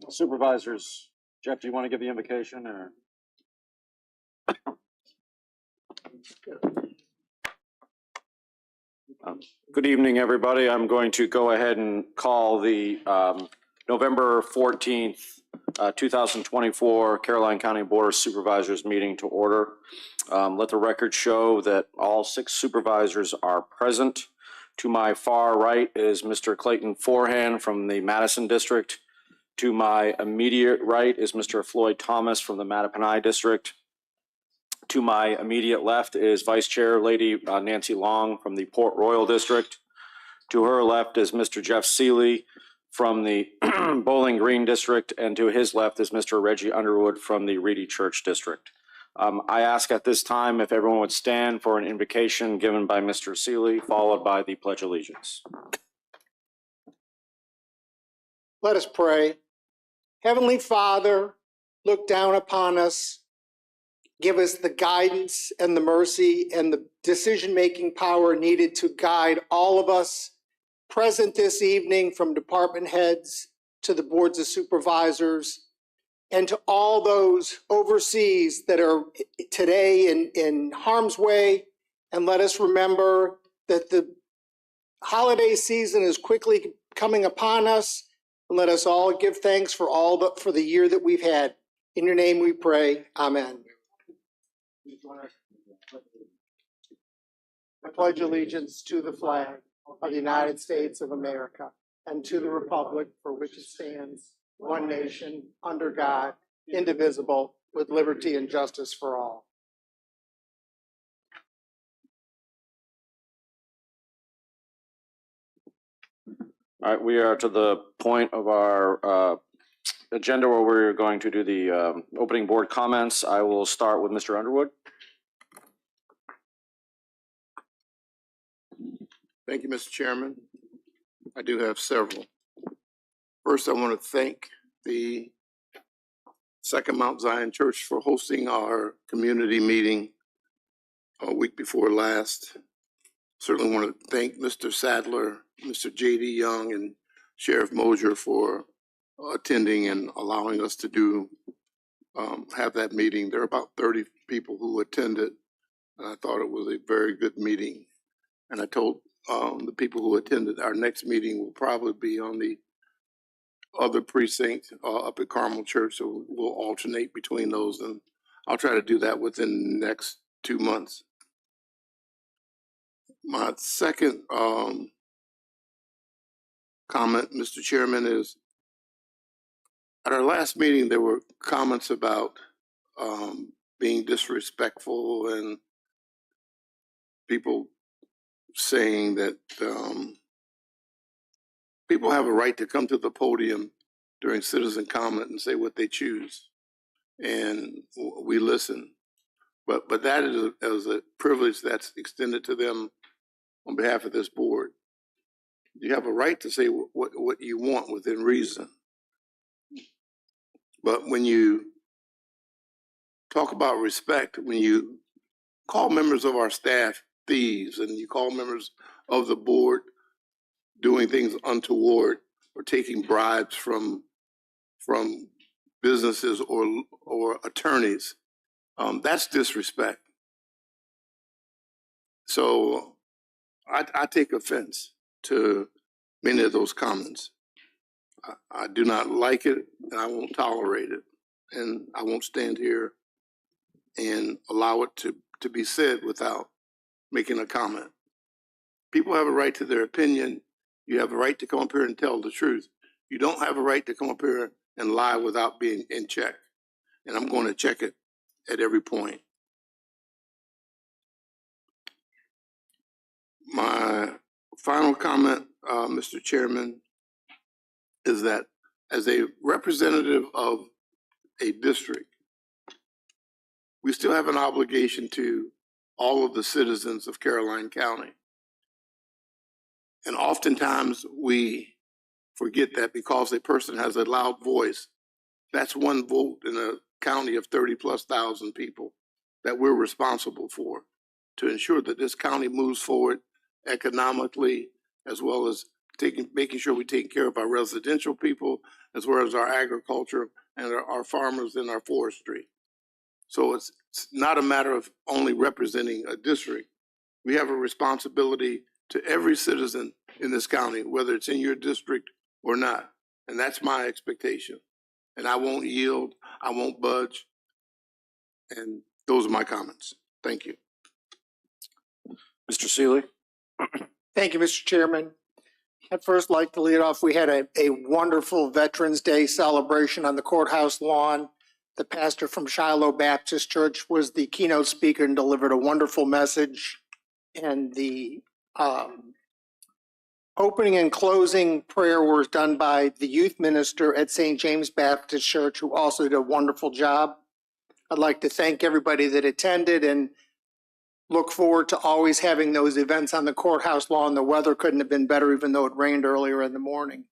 Supervisors, Jeff, do you want to give the invocation or? Good evening, everybody. I'm going to go ahead and call the November 14th, 2024 Caroline County Board of Supervisors meeting to order. Let the record show that all 6 supervisors are present. To my far right is Mr. Clayton Forehand from the Madison District. To my immediate right is Mr. Floyd Thomas from the Mattaponi District. To my immediate left is Vice Chair Lady Nancy Long from the Port Royal District. To her left is Mr. Jeff Seeley from the Bowling Green District, and to his left is Mr. Reggie Underwood from the Reedy Church District. I ask at this time if everyone would stand for an invocation given by Mr. Seeley, followed by the Pledge of Allegiance. Let us pray. Heavenly Father, look down upon us. Give us the guidance and the mercy and the decision-making power needed to guide all of us present this evening, from department heads to the boards of supervisors and to all those overseas that are today in harm's way. And let us remember that the holiday season is quickly coming upon us. And let us all give thanks for for the year that we've had. In your name we pray. Amen. I pledge allegiance to the flag of the United States of America and to the republic for which it stands, one nation, under God, indivisible, with liberty and justice for all. All right, we are to the point of our agenda where we're going to do the opening board comments. I will start with Mr. Underwood. Thank you, Mr. Chairman. I do have several. First, I want to thank the Second Mount Zion Church for hosting our community meeting a week before last. Certainly want to thank Mr. Sadler, Mr. J.D. Young, and Sheriff Mosier for attending and allowing us to have that meeting. There are about 30 people who attended, and I thought it was a very good meeting. And I told the people who attended, our next meeting will probably be on the other precinct up at Carmel Church, so we'll alternate between those, and I'll try to do that within the next 2 months. My second comment, Mr. Chairman, is at our last meeting, there were comments about being disrespectful and people saying that people have a right to come to the podium during citizen comment and say what they choose, and we listen. But that is a privilege that's extended to them on behalf of this board. You have a right to say what you want within reason. But when you talk about respect, when you call members of our staff thieves and you call members of the board doing things untoward or taking bribes from businesses or attorneys, that's disrespect. So I take offense to many of those comments. I do not like it, and I won't tolerate it, and I won't stand here and allow it to be said without making a comment. People have a right to their opinion. You have a right to come up here and tell the truth. You don't have a right to come up here and lie without being in check, and I'm going to check it at every point. My final comment, Mr. Chairman, is that as a representative of a district, we still have an obligation to all of the citizens of Caroline County. And oftentimes we forget that because a person has a loud voice, that's one vote in a county of 30,000+ people that we're responsible for to ensure that this county moves forward economically as well as making sure we take care of our residential people as well as our agriculture and our farmers and our forestry. So it's not a matter of only representing a district. We have a responsibility to every citizen in this county, whether it's in your district or not. And that's my expectation. And I won't yield, I won't budge. And those are my comments. Thank you. Mr. Seeley? Thank you, Mr. Chairman. I'd first like to lead off. We had a wonderful Veterans Day celebration on the courthouse lawn. The pastor from Shiloh Baptist Church was the keynote speaker and delivered a wonderful message. And the opening and closing prayer was done by the youth minister at St. James Baptist Church, who also did a wonderful job. I'd like to thank everybody that attended and look forward to always having those events on the courthouse lawn. The weather couldn't have been better, even though it rained earlier in the morning.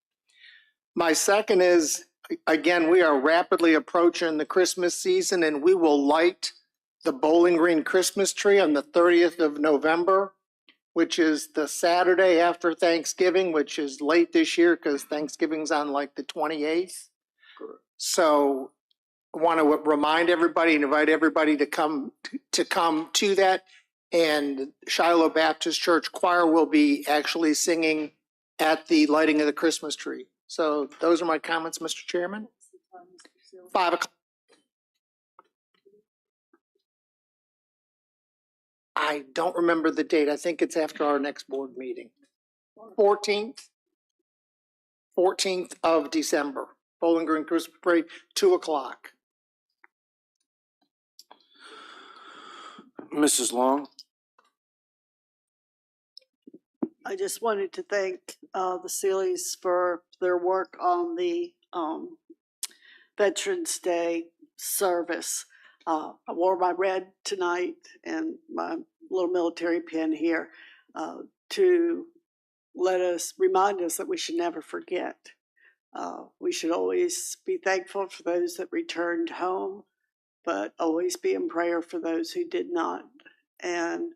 My second is, again, we are rapidly approaching the Christmas season, and we will light the Bowling Green Christmas tree on the 30th of November, which is the Saturday after Thanksgiving, which is late this year because Thanksgiving's on like the 28th. Correct. So I want to remind everybody and invite everybody to come to that. And Shiloh Baptist Church Choir will be actually singing at the lighting of the Christmas tree. So those are my comments, Mr. Chairman. 5 o'clock. I don't remember the date. I think it's after our next board meeting. 14th of December. Bowling Green Christmas Parade, 2 o'clock. Mrs. Long? I just wanted to thank the Seeleys for their work on the Veterans Day service. I wore my red tonight and my little military pin here to remind us that we should never forget. We should always be thankful for those that returned home, but always be in prayer for those who did not and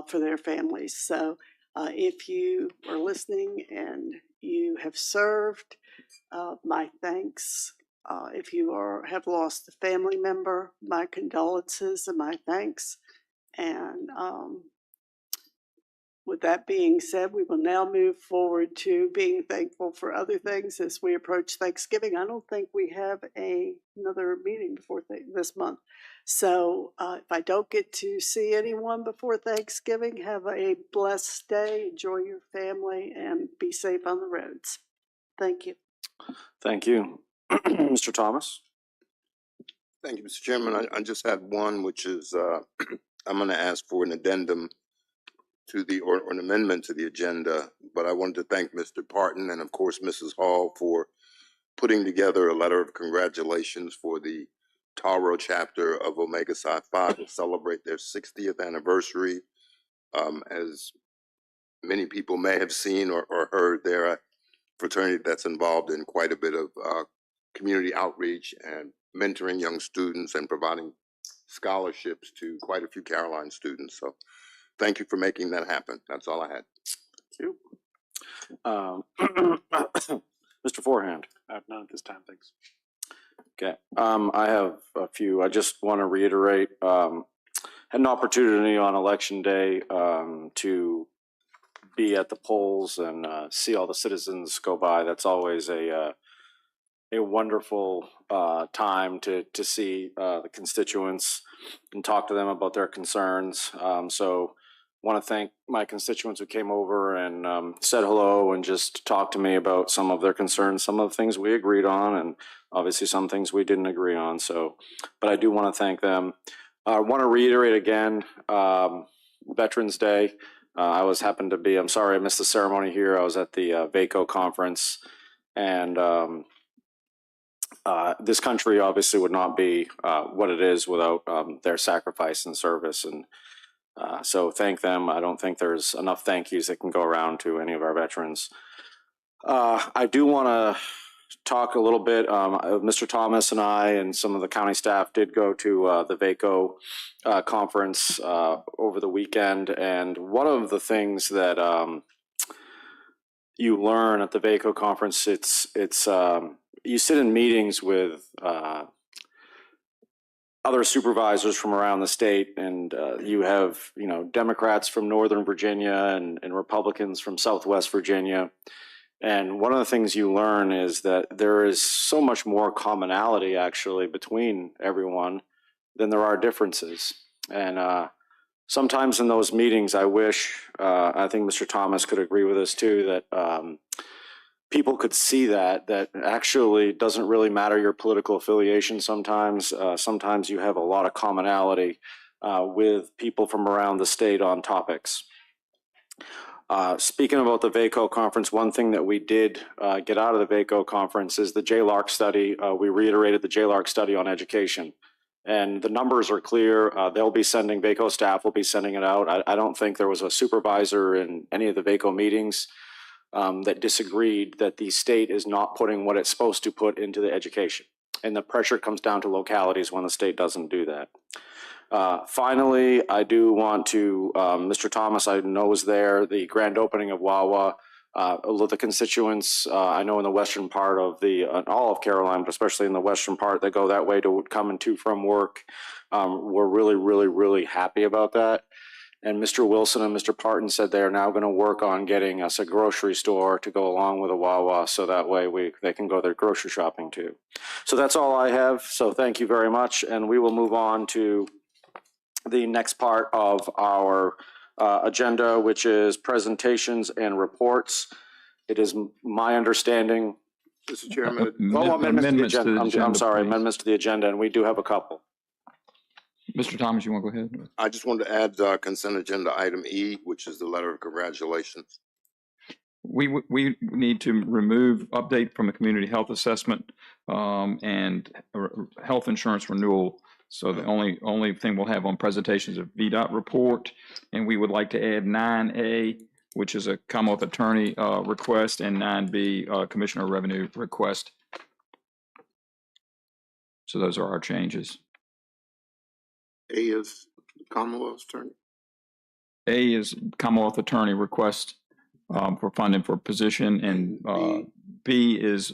for their families. So if you are listening and you have served, my thanks. If you have lost a family member, my condolences and my thanks. And with that being said, we will now move forward to being thankful for other things as we approach Thanksgiving. I don't think we have another meeting before this month. So if I don't get to see anyone before Thanksgiving, have a blessed day, enjoy your family, and be safe on the roads. Thank you. Thank you. Mr. Thomas? Thank you, Mr. Chairman. I just had one, which is I'm going to ask for an addendum to or an amendment to the agenda, but I wanted to thank Mr. Parton and of course Mrs. Hall for putting together a letter of congratulations for the Taro chapter of Omega Psi Phi to celebrate their 60th anniversary. As many people may have seen or heard, they're a fraternity that's involved in quite a bit of community outreach and mentoring young students and providing scholarships to quite a few Caroline students. So thank you for making that happen. That's all I had. Thank you. Mr. Forehand? I have none at this time, thanks. Okay, I have a few. I just want to reiterate, had an opportunity on election day to be at the polls and see all the citizens go by. That's always a wonderful time to see the constituents and talk to them about their concerns. So want to thank my constituents who came over and said hello and just talked to me about some of their concerns, some of the things we agreed on, and obviously some things we didn't agree on. So, but I do want to thank them. I want to reiterate again, Veterans Day. Happened to be, I'm sorry I missed the ceremony here. I was at the VACO conference, and this country obviously would not be what it is without their sacrifice and service. And so thank them. I don't think there's enough thank yous that can go around to any of our veterans. I do want to talk a little bit. Mr. Thomas and I and some of the county staff did go to the VACO conference over the weekend. And one of the things that you learn at the VACO conference, you sit in meetings with other supervisors from around the state, and you have, Democrats from Northern Virginia and Republicans from Southwest Virginia. And one of the things you learn is that there is so much more commonality actually between everyone than there are differences. And sometimes in those meetings, I wish, I think Mr. Thomas could agree with us too, that people could see that actually doesn't really matter your political affiliation sometimes. Sometimes you have a lot of commonality with people from around the state on topics. Speaking about the VACO conference, one thing that we did get out of the VACO conference is the JLARC study. We reiterated the JLARC study on education. And the numbers are clear. They'll be sending, VACO staff will be sending it out. I don't think there was a supervisor in any of the VACO meetings that disagreed that the state is not putting what it's supposed to put into the education. And the pressure comes down to localities when the state doesn't do that. Finally, I do want to, Mr. Thomas, I know was there, the grand opening of Wawa. The constituents, I know in the western part of all of Caroline, but especially in the western part that go that way to come and to from work, we're really, really, really happy about that. And Mr. Wilson and Mr. Parton said they are now going to work on getting us a grocery store to go along with a Wawa, so that way they can go their grocery shopping too. So that's all I have. So thank you very much, and we will move on to the next part of our agenda, which is presentations and reports. It is my understanding. Mr. Chairman, Amendments to the agenda. I'm sorry, amendments to the agenda, and we do have a couple. Mr. Thomas, you want to go ahead? I just wanted to add consent agenda item E, which is the letter of congratulations. We need to remove update from the community health assessment and health insurance renewal. So the only thing we'll have on presentations of VDOT report, and we would like to add 9A, which is a Commonwealth Attorney request, and 9B, Commissioner of Revenue request. So those are our changes. A is Commonwealth Attorney. A is Commonwealth Attorney request for funding for position, and B is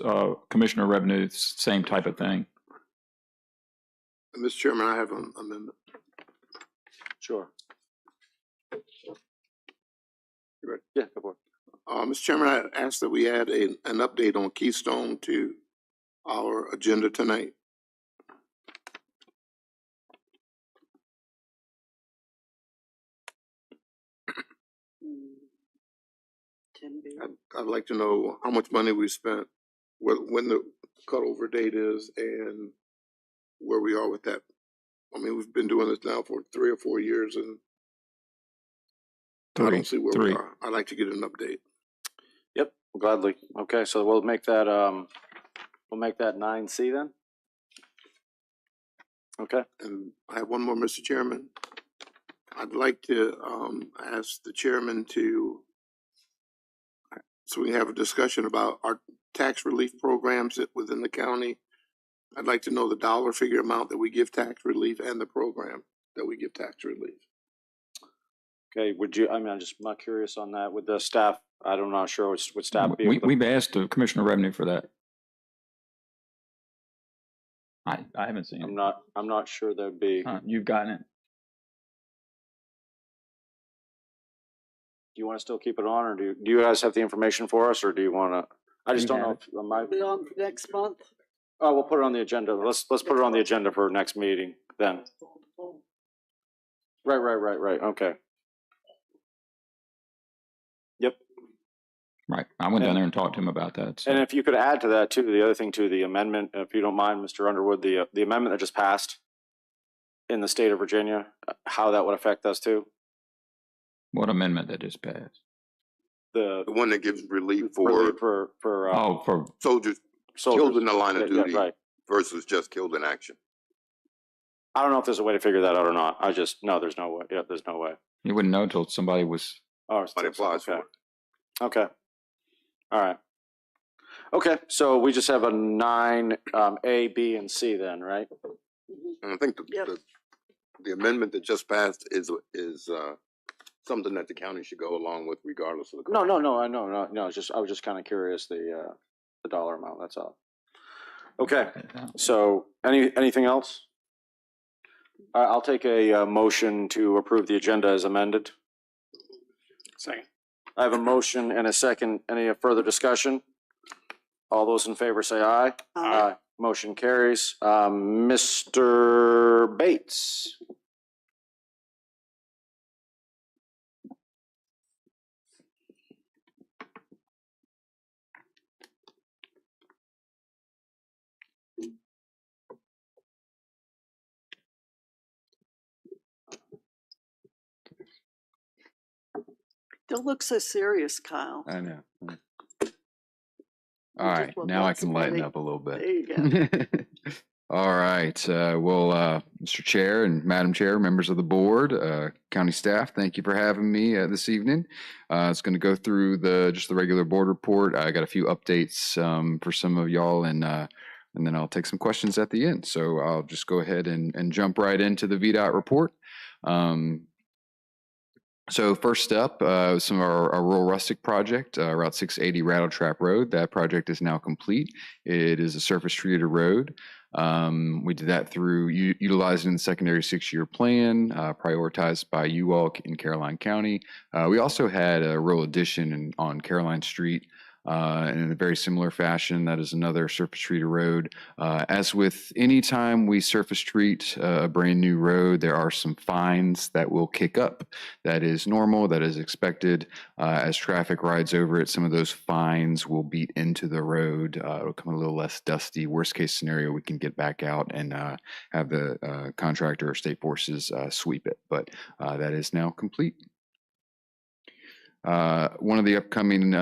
Commissioner of Revenue, same type of thing. Mr. Chairman, I have an amendment. Sure. You ready? Yeah, go for it. Mr. Chairman, I asked that we add an update on Keystone to our agenda tonight. I'd like to know how much money we spent, when the cutover date is, and where we are with that. I mean, we've been doing this now for 3 or 4 years, and I don't see where we are. I'd like to get an update. Yep, gladly. Okay, so we'll make that 9C then. Okay. And I have one more, Mr. Chairman. I'd like to ask the chairman so we can have a discussion about our tax relief programs within the county. I'd like to know the dollar figure amount that we give tax relief and the program that we give tax relief. Okay, I'm just not curious on that with the staff. I'm not sure what staff be. We've asked the Commissioner of Revenue for that. I haven't seen it. I'm not sure there'd be. You've gotten it. Do you want to still keep it on, or do you guys have the information for us, or do you want to? I just don't know. Be on for next month. Oh, we'll put it on the agenda. Let's put it on the agenda for next meeting then. Right. Okay. Yep. Right. I went down there and talked to him about that. So. And if you could add to that too, the other thing too, the amendment, if you don't mind, Mr. Underwood, the amendment that just passed in the state of Virginia, how that would affect us too. What amendment that just passed? The one that gives relief for soldiers killed in the line of duty versus just killed in action. I don't know if there's a way to figure that out or not. There's no way. Yeah, there's no way. You wouldn't know until somebody was. Oh, somebody applies for it. Okay. All right. Okay, so we just have a 9 A, B, and C then, right? And I think the amendment that just passed is something that the county should go along with regardless of the. No, I know, no, I was just kind of curious, the dollar amount, that's all. Okay, so anything else? I'll take a motion to approve the agenda as amended. Second. I have a motion and a second. Any further discussion? All those in favor say aye. Aye. Motion carries. Mr. Bates. Don't look so serious, Kyle. I know. You All just right, want now I lots of can lighten money. up a little bit. There you go. All right, well, Mr. Chair and Madam Chair, members of the board, county staff, thank you for having me this evening. It's going to go through just the regular board report. I got a few updates for some of y'all, and then I'll take some questions at the end. So I'll just go ahead and jump right into the VDOT report. So first up, some of our rural rustic project, Route 680 Rattle Trap Road. That project is now complete. It is a surface treated road. We did that through utilizing the secondary 6-year plan, prioritized by you all in Caroline County. We also had a rural addition on Caroline Street. In a very similar fashion, that is another surface treated road. As with any time we surface treat a brand new road, there are some fines that will kick up. That is normal, that is expected. As traffic rides over it, some of those fines will beat into the road. It'll come a little less dusty. Worst case scenario, we can get back out and have the contractor or state forces sweep it. But that is now complete. One of the upcoming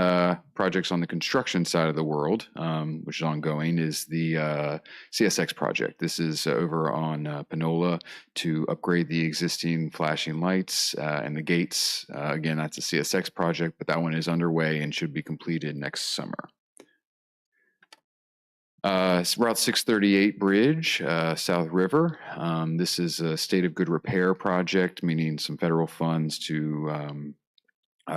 projects on the construction side of the world, which is ongoing, is the CSX project. This is over on Panola to upgrade the existing flashing lights and the gates. Again, that's a CSX project, but that one is underway and should be completed next summer. Route 638 Bridge, South River. This is a state of good repair project, meaning some federal funds to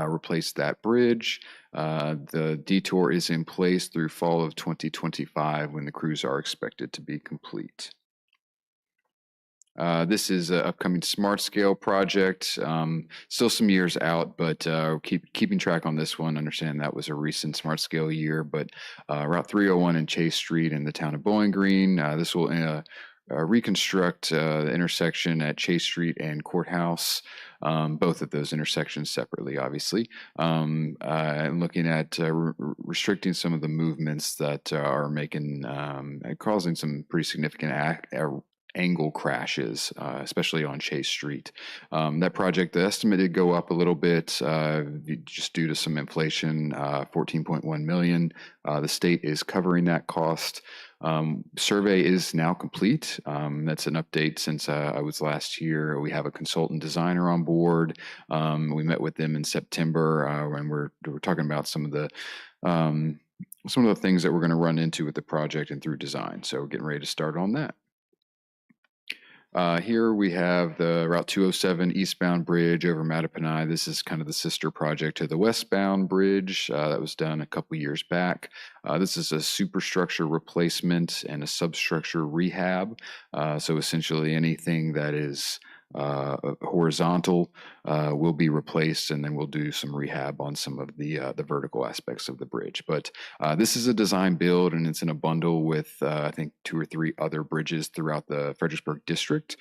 replace that bridge. The detour is in place through fall of 2025 when the crews are expected to be complete. This is an upcoming smart scale project. Still some years out, but keeping track on this one. Understand that was a recent smart scale year, but Route 301 and Chase Street in the town of Bowling Green. This will reconstruct the intersection at Chase Street and Courthouse. Both of those intersections separately, obviously, and looking at restricting some of the movements that are making causing some pretty significant angle crashes, especially on Chase Street. That project, the estimate did go up a little bit just due to some inflation, 14.1 million. The state is covering that cost. Survey is now complete. That's an update since I was last here. We have a consultant designer on board. We met with them in September when we're talking about some of the things that we're going to run into with the project and through design. So we're getting ready to start on that. Here we have the Route 207 eastbound bridge over Mattapani. This is kind of the sister project to the westbound bridge that was done a couple years back. This is a superstructure replacement and a substructure rehab. So essentially anything that is horizontal will be replaced, and then we'll do some rehab on some of the vertical aspects of the bridge. But this is a design build, and it's in a bundle with I think 2 or 3 other bridges throughout the Fredericksburg district.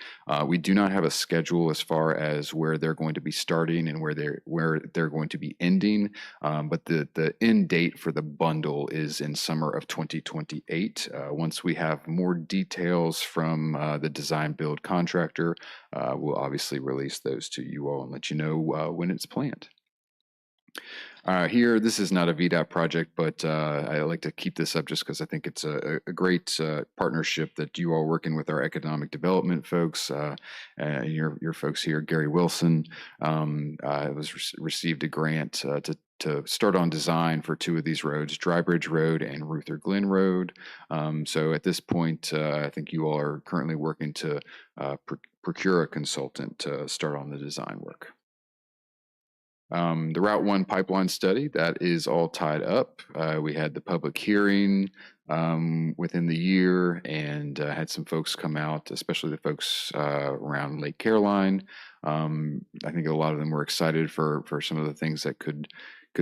We do not have a schedule as far as where they're going to be starting and where they're going to be ending, but the end date for the bundle is in summer of 2028. Once we have more details from the design build contractor, we'll obviously release those to you all and let you know when it's planned. Here, this is not a VDOT project, but I like to keep this up just because I think it's a great partnership that you are working with our economic development folks, your folks here, Gary Wilson, received a grant to start on design for 2 of these roads, Dry Bridge Road and Ruther Glen Road. So at this point, I think you all are currently working to procure a consultant to start on the design work. The Route 1 pipeline study, that is all tied up. We had the public hearing within the year and had some folks come out, especially the folks around Lake Caroline. I think a lot of them were excited for some of the things that could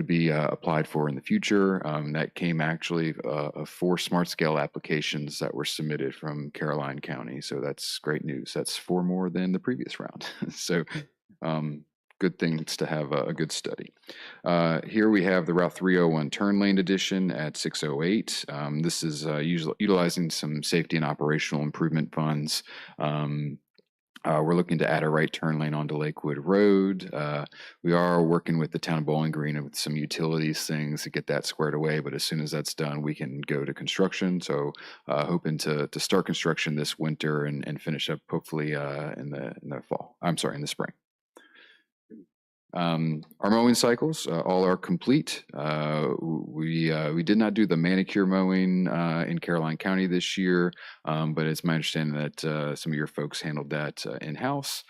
be applied for in the future. That came actually of 4 smart scale applications that were submitted from Caroline County. So that's great news. That's 4 more than the previous round. So good things to have a good study. Here we have the Route 301 turn lane addition at 608. This is utilizing some safety and operational improvement funds. We're looking to add a right turn lane onto Lakewood Road. We are working with the town of Bowling Green and with some utilities things to get that squared away, but as soon as that's done, we can go to construction. So hoping to start construction this winter and finish up hopefully in the fall. I'm sorry, in the spring. Our mowing cycles all are complete. We did not do the manicure mowing in Caroline County this year, but it's my understanding that some of your folks handled that in-house.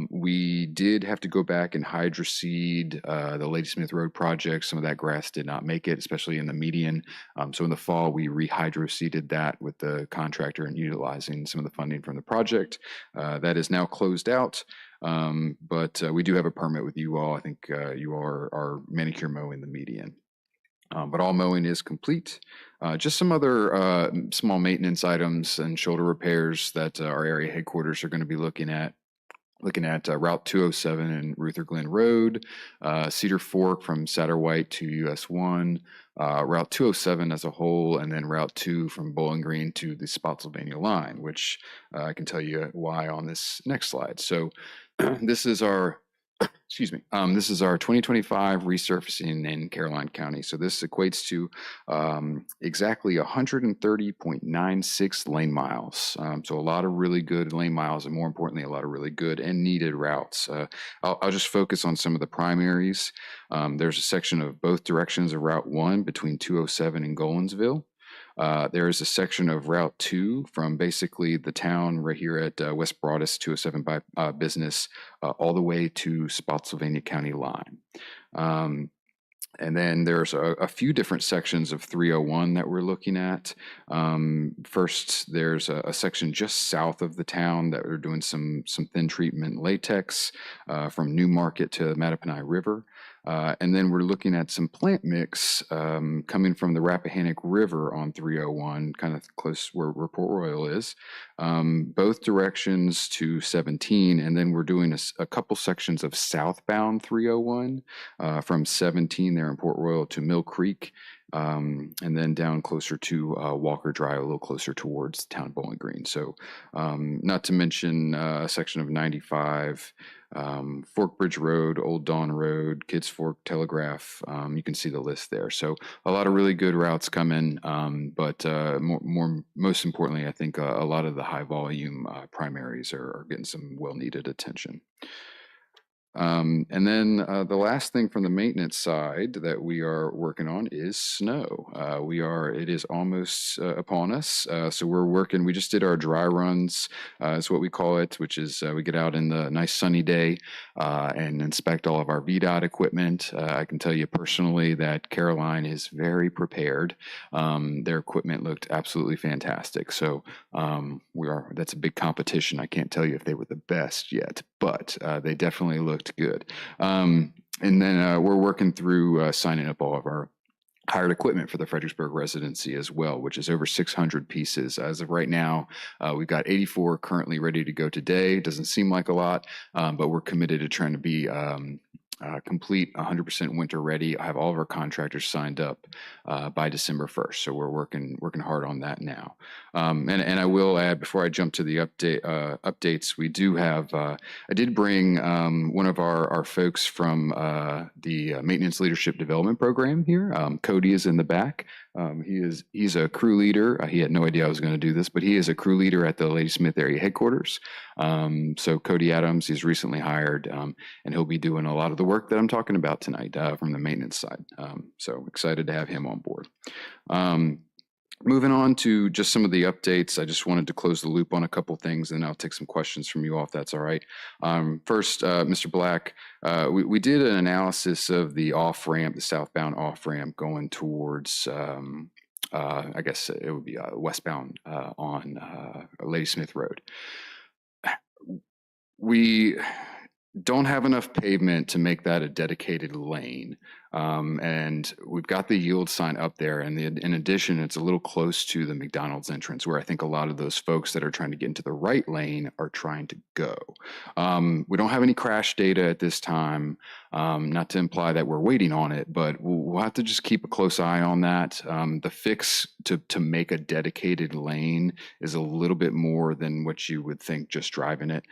We did have to go back and hydroseed the Lady Smith Road project. Some of that grass did not make it, especially in the median. So in the fall, we rehydroseeded that with the contractor and utilizing some of the funding from the project. That is now closed out. But we do have a permit with you all. I think you all are manicure mowing the median. But all mowing is complete. Just some other small maintenance items and shoulder repairs that our area headquarters are going to be looking at Route 207 and Ruther Glen Road, Cedar Fork from Satterwhite to US 1, Route 207 as a whole, and then Route 2 from Bowling Green to the Spotsylvania line, which I can tell you why on this next slide. So this is our this is our 2025 resurfacing in Caroline County. So this equates to exactly 130.96 lane miles. So a lot of really good lane miles, and more importantly, a lot of really good and needed routes. I'll just focus on some of the primaries. There's a section of both directions of Route 1 between 207 and Golensville. There is a section of Route 2 from basically the town right here at West Broadus 207 by Business all the way to Spotsylvania County line. And then there's a few different sections of 301 that we're looking at. First, there's a section just south of the town that we're doing some thin treatment latex from New Market to Mattaponi River. And then we're looking at some plant mix coming from the Rappahannock River on 301, kind of close where Port Royal is, both directions to 17. And then we're doing a couple sections of southbound 301 from 17 there in Port Royal to Mill Creek. And then down closer to Walker Drive, a little closer towards the town of Bowling Green. So not to mention a section of 95, Fork Bridge Road, Old Dawn Road, Kids Fork, Telegraph. You can see the list there. So a lot of really good routes coming, but most importantly, I think a lot of the high volume primaries are getting some well-needed attention. And then the last thing from the maintenance side that we are working on is snow. It is almost upon us. So we're working, we just did our dry runs, is what we call it, which is we get out in the nice sunny day and inspect all of our VDOT equipment. I can tell you personally that Caroline is very prepared. Their equipment looked absolutely fantastic. So that's a big competition. I can't tell you if they were the best yet, but they definitely looked good. And then we're working through signing up all of our hired equipment for the Fredericksburg residency as well, which is over 600 pieces. As of right now, we've got 84 currently ready to go today. Doesn't seem like a lot, but we're committed to trying to be complete 100% winter ready. I have all of our contractors signed up by December 1st. So we're working hard on that now. And I will add, before I jump to the updates, we do have, I did bring one of our folks from the Maintenance Leadership Development Program here. Cody is in the back. He's a crew leader. He had no idea I was going to do this, but he is a crew leader at the Lady Smith area headquarters. So Cody Adams, he's recently hired, and he'll be doing a lot of the work that I'm talking about tonight from the maintenance side. So excited to have him on board. Moving on to just some of the updates, I just wanted to close the loop on a couple things, and I'll take some questions from you all if that's all right. First, Mr. Black, we did an analysis of the off-ramp, the southbound off-ramp going towards, I guess it would be westbound on Lady Smith Road. We don't have enough pavement to make that a dedicated lane. And we've got the yield sign up there. And in addition, it's a little close to the McDonald's entrance where I think a lot of those folks that are trying to get into the right lane are trying to go. We don't have any crash data at this time, not to imply that we're waiting on it, but we'll have to just keep a close eye on that. The fix to make a dedicated lane is a little bit more than what you would think just driving it.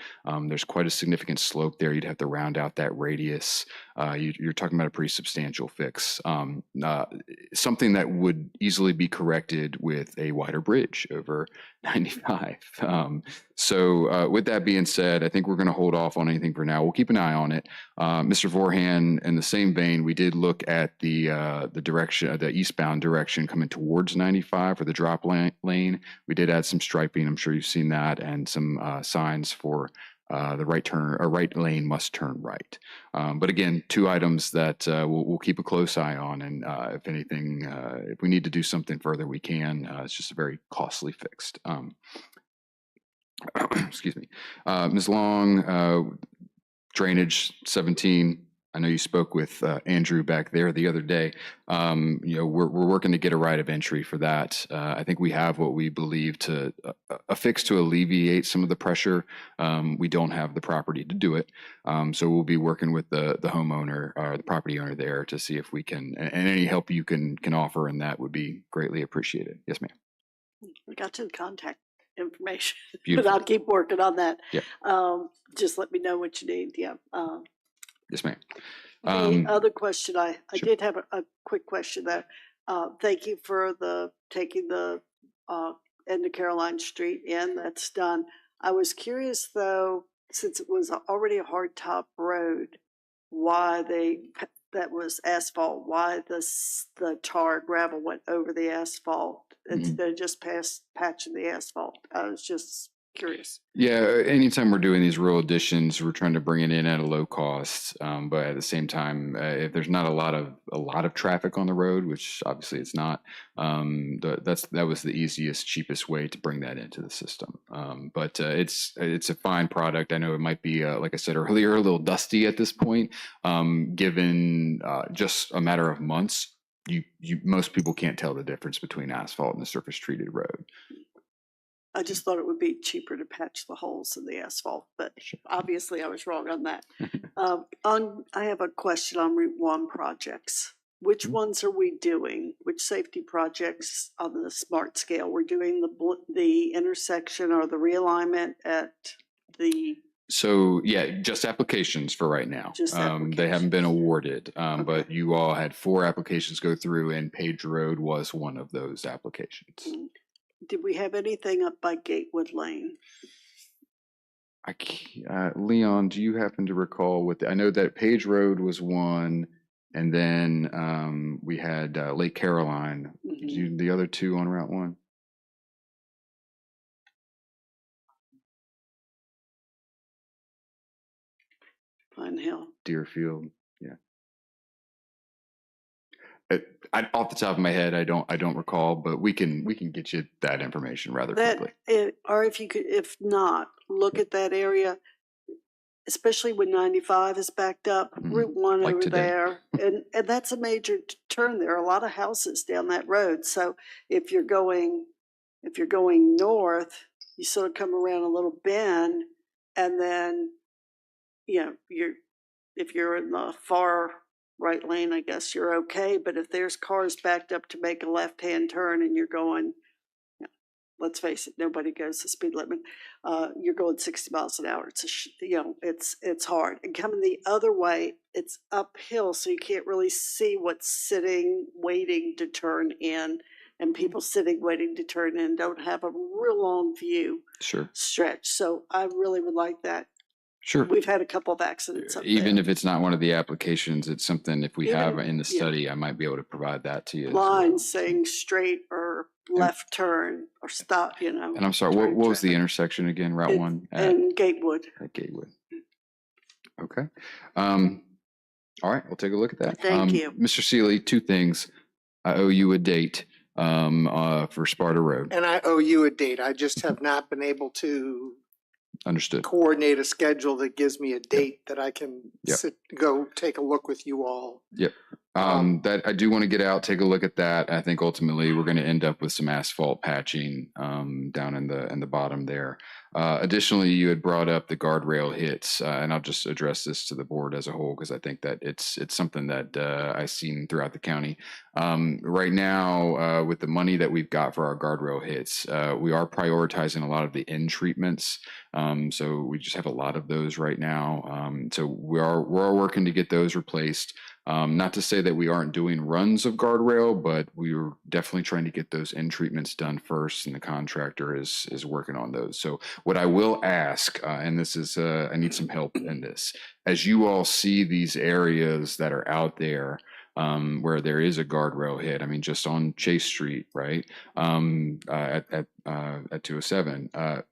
There's quite a significant slope there. You'd have to round out that radius. You're talking about a pretty substantial fix. Something that would easily be corrected with a wider bridge over 95. So with that being said, I think we're going to hold off on anything for now. We'll keep an eye on it. Mr. Vorhan, in the same vein, we did look at the direction, the eastbound direction coming towards 95 for the drop lane. We did add some striping. I'm sure you've seen that, and some signs for the right turn, or right lane must turn right. But again, two items that we'll keep a close eye on, and if anything, if we need to do something further, we can. It's just a very costly fix. Excuse me. Ms. Long, drainage 17. I know you spoke with Andrew back there the other day. We're working to get a right of entry for that. I think we have what we believe to a fix to alleviate some of the pressure. We don't have the property to do it, so we'll be working with the homeowner or the property owner there to see if we can, and any help you can offer in that would be greatly appreciated. Yes, ma'am. We got to the contact information, but Beautiful. I'll keep working on that. Yeah. Just let me know what you need. Yeah. Yes, ma'am. The other question, I Sure. did have a quick question though. Thank you for taking the end of Caroline Street in. That's done. I was curious though, since it was already a hard top road, why that was asphalt, why the tar gravel went over the asphalt instead of just patching the asphalt. I was just curious. Yeah, anytime we're doing these rural additions, we're trying to bring it in at a low cost, but at the same time, if there's not a lot of traffic on the road, which obviously it's not, that was the easiest, cheapest way to bring that into the system. But it's a fine product. I know it might be, like I said earlier, a little dusty at this point, given just a matter of months. Most people can't tell the difference between asphalt and the surface treated road. I just thought it would be cheaper to patch the holes in the asphalt, but obviously I was wrong on that. I have a question on Route 1 projects. Which ones are we doing? Which safety projects on the SMART scale? We're doing the intersection or the realignment at the... So yeah, just applications for right now. Just They haven't been awarded, Okay. but you all had 4 applications go through, and Page Road was one of those applications. Did we have anything up by Gatewood Lane? Leon, do you happen to recall what? I know that Page Road was one, and then we had Lake Caroline. The other 2 on Route 1? Pine Hill. Deerfield, yeah. Off the top of my head, I don't recall, but we can get you that information rather quickly. Or if not, look at that area, especially when 95 is backed up, Route 1 Like over today. there, and that's a major turn. There are a lot of houses down that road. So if you're going north, you sort of come around a little bend, and then if you're in the far right lane, I guess you're okay. But if there's cars backed up to make a left-hand turn and you're going, let's face it, nobody goes the speed limit. You're going 60 miles an hour. It's hard. And coming the other way, it's uphill, so you can't really see what's sitting, waiting to turn in. And people sitting, waiting to turn in don't have a real long view Sure. stretch. So I really would like that Sure. We've had a couple of accidents up Even there. if it's not one of the applications, it's something, if we Even have if- in the yeah. study, I might be able to provide that to you. as well. Lines saying straight or left turn or stop, you know. And I'm sorry, what turning was the traffic. intersection again? Route It- 1 And Gatewood. at Gatewood. Okay. All right, we'll take a look at that. Thank you. Mr. Seeley, two things. I owe you a date for Sparta Road. And I owe you a date. I just have not been able to Understood. coordinate a schedule that gives me a date that I can Yep. go take a look with you all. That I do want to get out, take a look at that. I think ultimately we're going to end up with some asphalt patching down in the bottom there. Additionally, you had brought up the guardrail hits, and I'll just address this to the board as a whole because I think that it's something that I've seen throughout the county. Right now, with the money that we've got for our guardrail hits, we are prioritizing a lot of the end treatments. So we just have a lot of those right now. So we're working to get those replaced. Not to say that we aren't doing runs of guardrail, but we were definitely trying to get those end treatments done first, and the contractor is working on those. So what I will ask, and this is, I need some help in this, as you all see these areas that are out there where there is a guardrail hit, I mean, just on Chase Street, right, at 207,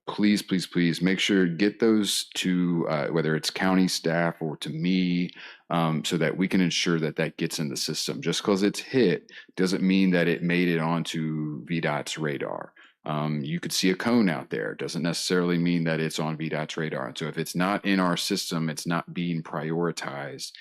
please make sure get those to whether it's county staff or to me, so that we can ensure that that gets in the system. Just because it's hit doesn't mean that it made it onto VDOT's radar. You could see a cone out there. It doesn't necessarily mean that it's on VDOT's radar. And so if it's not in our system, it's not being prioritized.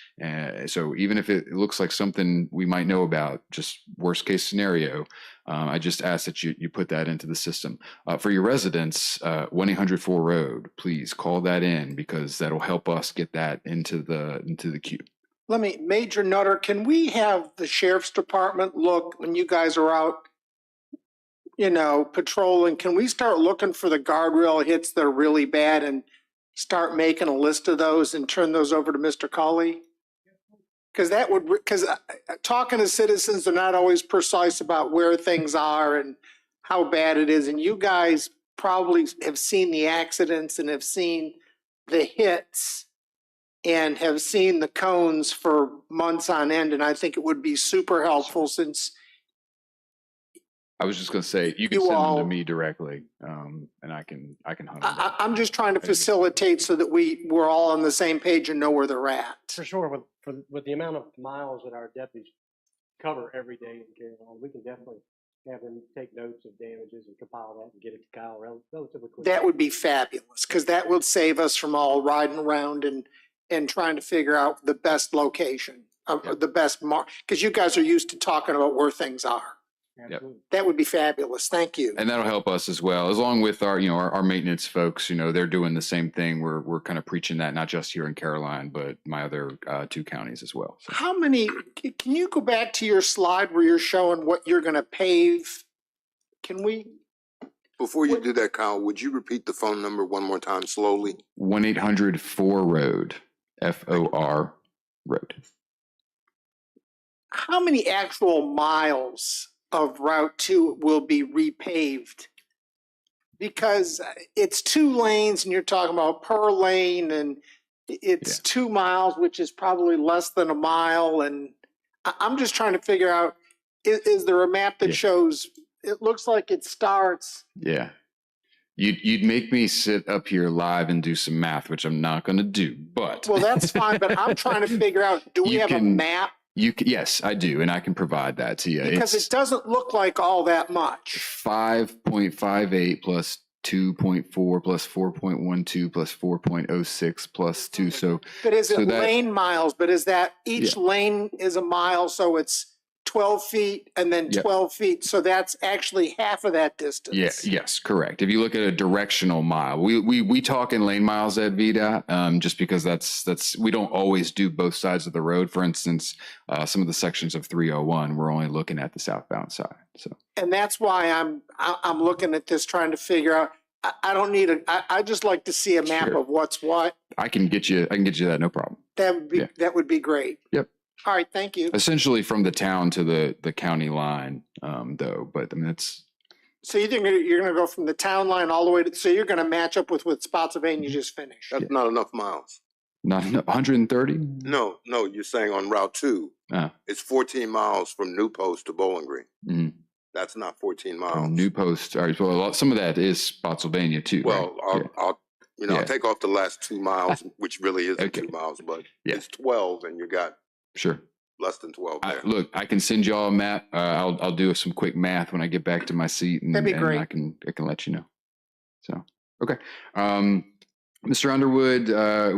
So even if it looks like something we might know about, just worst case scenario, I just ask that you put that into the system. For your residents, 1-800-4ROAD, please call that in because that'll help us get that into the queue. Major Nutter, can we have the sheriff's department look when you guys are out, patrolling? Can we start looking for the guardrail hits that are really bad and start making a list of those and turn those over to Mr. Colley? Because talking to citizens, they're not always precise about where things are and how bad it is. And you guys probably have seen the accidents and have seen the hits and have seen the cones for months on end. And I think it would be super helpful since I was just going to say, you can send them to me directly, and I can hunt them down. I'm just trying to facilitate so that we're all on the same page and know where they're at. For sure, with the amount of miles that our deputies cover every day in Carolina, we can definitely have them take notes of damages and compile that and get it to Kyle relatively quickly. That would be fabulous because that would save us from all riding around and trying to figure out the best location, the best mark, because you guys are used to talking about where things are. Absolutely. That would be fabulous. Thank you. And that'll help us as well, as long with our maintenance folks. They're doing the same thing. We're kind of preaching that not just here in Caroline, but my other 2 counties as well. So. How many? Can you go back to your slide where you're showing what you're going to pave? Can we? Before you do that, Kyle, would you repeat the phone number one more time slowly? 1-800-4ROAD, FOR road. How many actual miles of Route 2 will be repaved? Because it's 2 lanes and you're talking about per lane and it's 2 miles, which is probably less than a mile. And I'm just trying to figure out, is there a map that shows, it looks like it starts. Yeah. You'd make me sit up here live and do some math, which I'm not going to do, but. Well, that's fine, but I'm trying to figure out, do we have a map? Yes, I do, and I can provide that to you. Because it doesn't look like all that much. 5.58 plus 2.4 plus 4.12 plus 4.06 plus 2. So, but is it lane miles? But is that each lane is a mile? So it's 12 feet and then 12 feet. So that's actually half of that distance. Yeah. Yes, correct. If you look at a directional mile, we talk in lane miles at VDOT, just because that's we don't always do both sides of the road. For instance, some of the sections of 301, we're only looking at the southbound side. So, and that's why I'm looking at this, trying to figure out. I don't need I just like to see a map of what's what. I can get you that, no problem. That would be great. Yep. All right, thank you. Essentially from the town to the county line, though. But I mean, it's So you think you're gonna go from the town line all the way to, so you're gonna match up with what Spotsylvania just finished? That's not enough miles. Not 130? No, you're saying on Route 2, Ah, it's 14 miles from New Post to Bowling Green. mhm. That's not 14 miles. From New Post, all right, well, some of that is Spotsylvania too, right? Well, I'll Yeah. I'll take off the last 2 miles, which really isn't Okay. 2 miles, but Yeah. it's 12 and you got Sure. less than 12 there. Look, I can send y'all a map. I'll do some quick math when I get back to my seat, and, That'd be and great. I can let you know. So, okay. Mr. Underwood,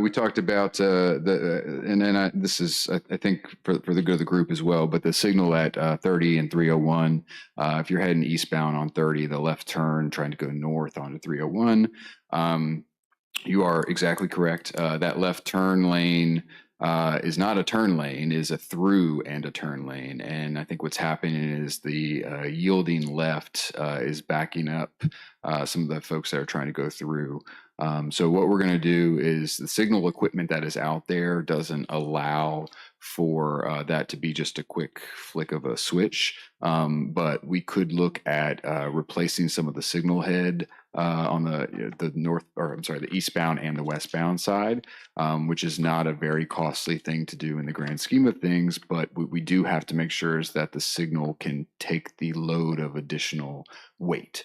we talked about this is I think for the good of the group as well, but the signal at 30 and 301. If you're heading eastbound on 30, the left turn trying to go north onto 301, you are exactly correct. That left turn lane is not a turn lane, is a through and a turn lane. And I think what's happening is the yielding left is backing up some of the folks that are trying to go through. So what we're going to do is the signal equipment that is out there doesn't allow for that to be just a quick flick of a switch. But we could look at replacing some of the signal head on the north, or I'm sorry, the eastbound and the westbound side, which is not a very costly thing to do in the grand scheme of things. But we do have to make sure is that the signal can take the load of additional weight.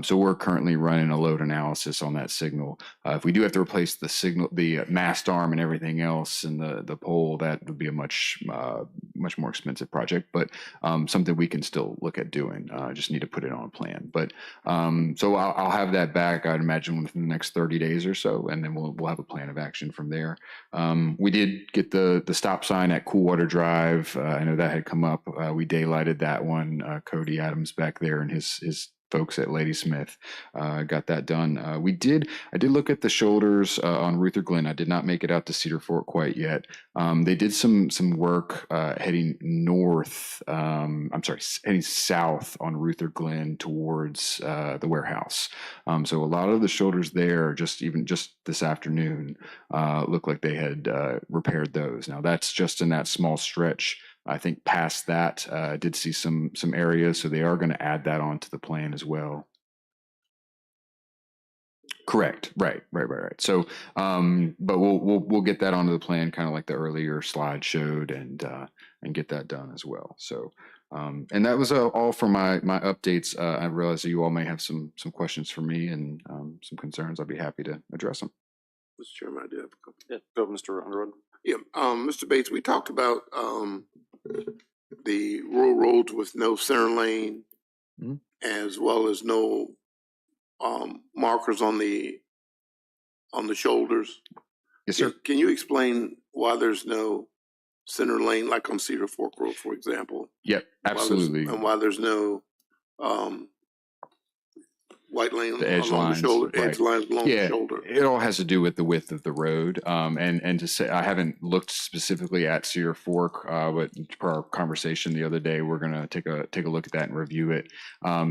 So we're currently running a load analysis on that signal. If we do have to replace the signal, the mast arm and everything else, and the pole, that would be a much more expensive project, but something we can still look at doing. Just need to put it on a plan. But so I'll have that back, I'd imagine, within the next 30 days or so, and then we'll have a plan of action from there. We did get the stop sign at Coolwater Drive. I know that had come up. We daylighted that one. Cody Adams back there and his folks at Ladysmith got that done. I did look at the shoulders on Ruther Glen. I did not make it out to Cedar Fork quite yet. They did some work heading north. Heading south on Ruther Glen towards the warehouse. So a lot of the shoulders there, just this afternoon, look like they had repaired those. Now that's just in that small stretch. I think past that, did see some areas, so they are going to add that onto the plan as well. Correct. Right. So, but we'll get that onto the plan, kind of like the earlier slide showed, and get that done as well. So, and that was all for my updates. I realize that you all may have some questions for me and some concerns. I'll be happy to address them. Mr. Chairman, I do have a couple. Yeah, go, Mr. Underwood. Yeah, Mr. Bates, we talked about the rural roads with no center lane, Mhm. as well as no markers on the shoulders. Yes, sir. Can you explain why there's no center lane, like on Cedar Fork Road, for example? Yep, absolutely. And why there's no white lane The edge along lines, the shoulder, right. edge lines along the shoulder. It all has to do with the width of the road. And to say, I haven't looked specifically at Cedar Fork, but per our conversation the other day, we're going to take a look at that and review it.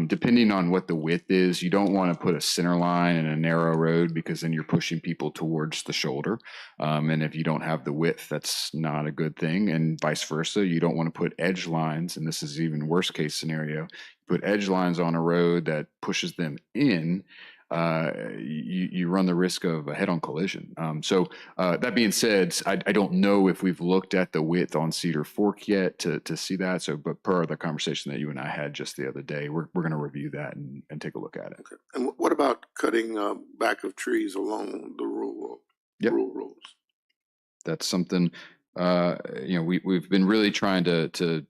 Depending on what the width is, you don't want to put a center line in a narrow road, because then you're pushing people towards the shoulder. And if you don't have the width, that's not a good thing. And vice versa, you don't want to put edge lines, and this is even worst case scenario. Put edge lines on a road that pushes them in, you run the risk of a head-on collision. So that being said, I don't know if we've looked at the width on Cedar Fork yet to see that. So, but per the conversation that you and I had just the other day, we're going to review that and take a look at it. Okay. And what about cutting back of trees along the rural roads? That's something we've been really trying to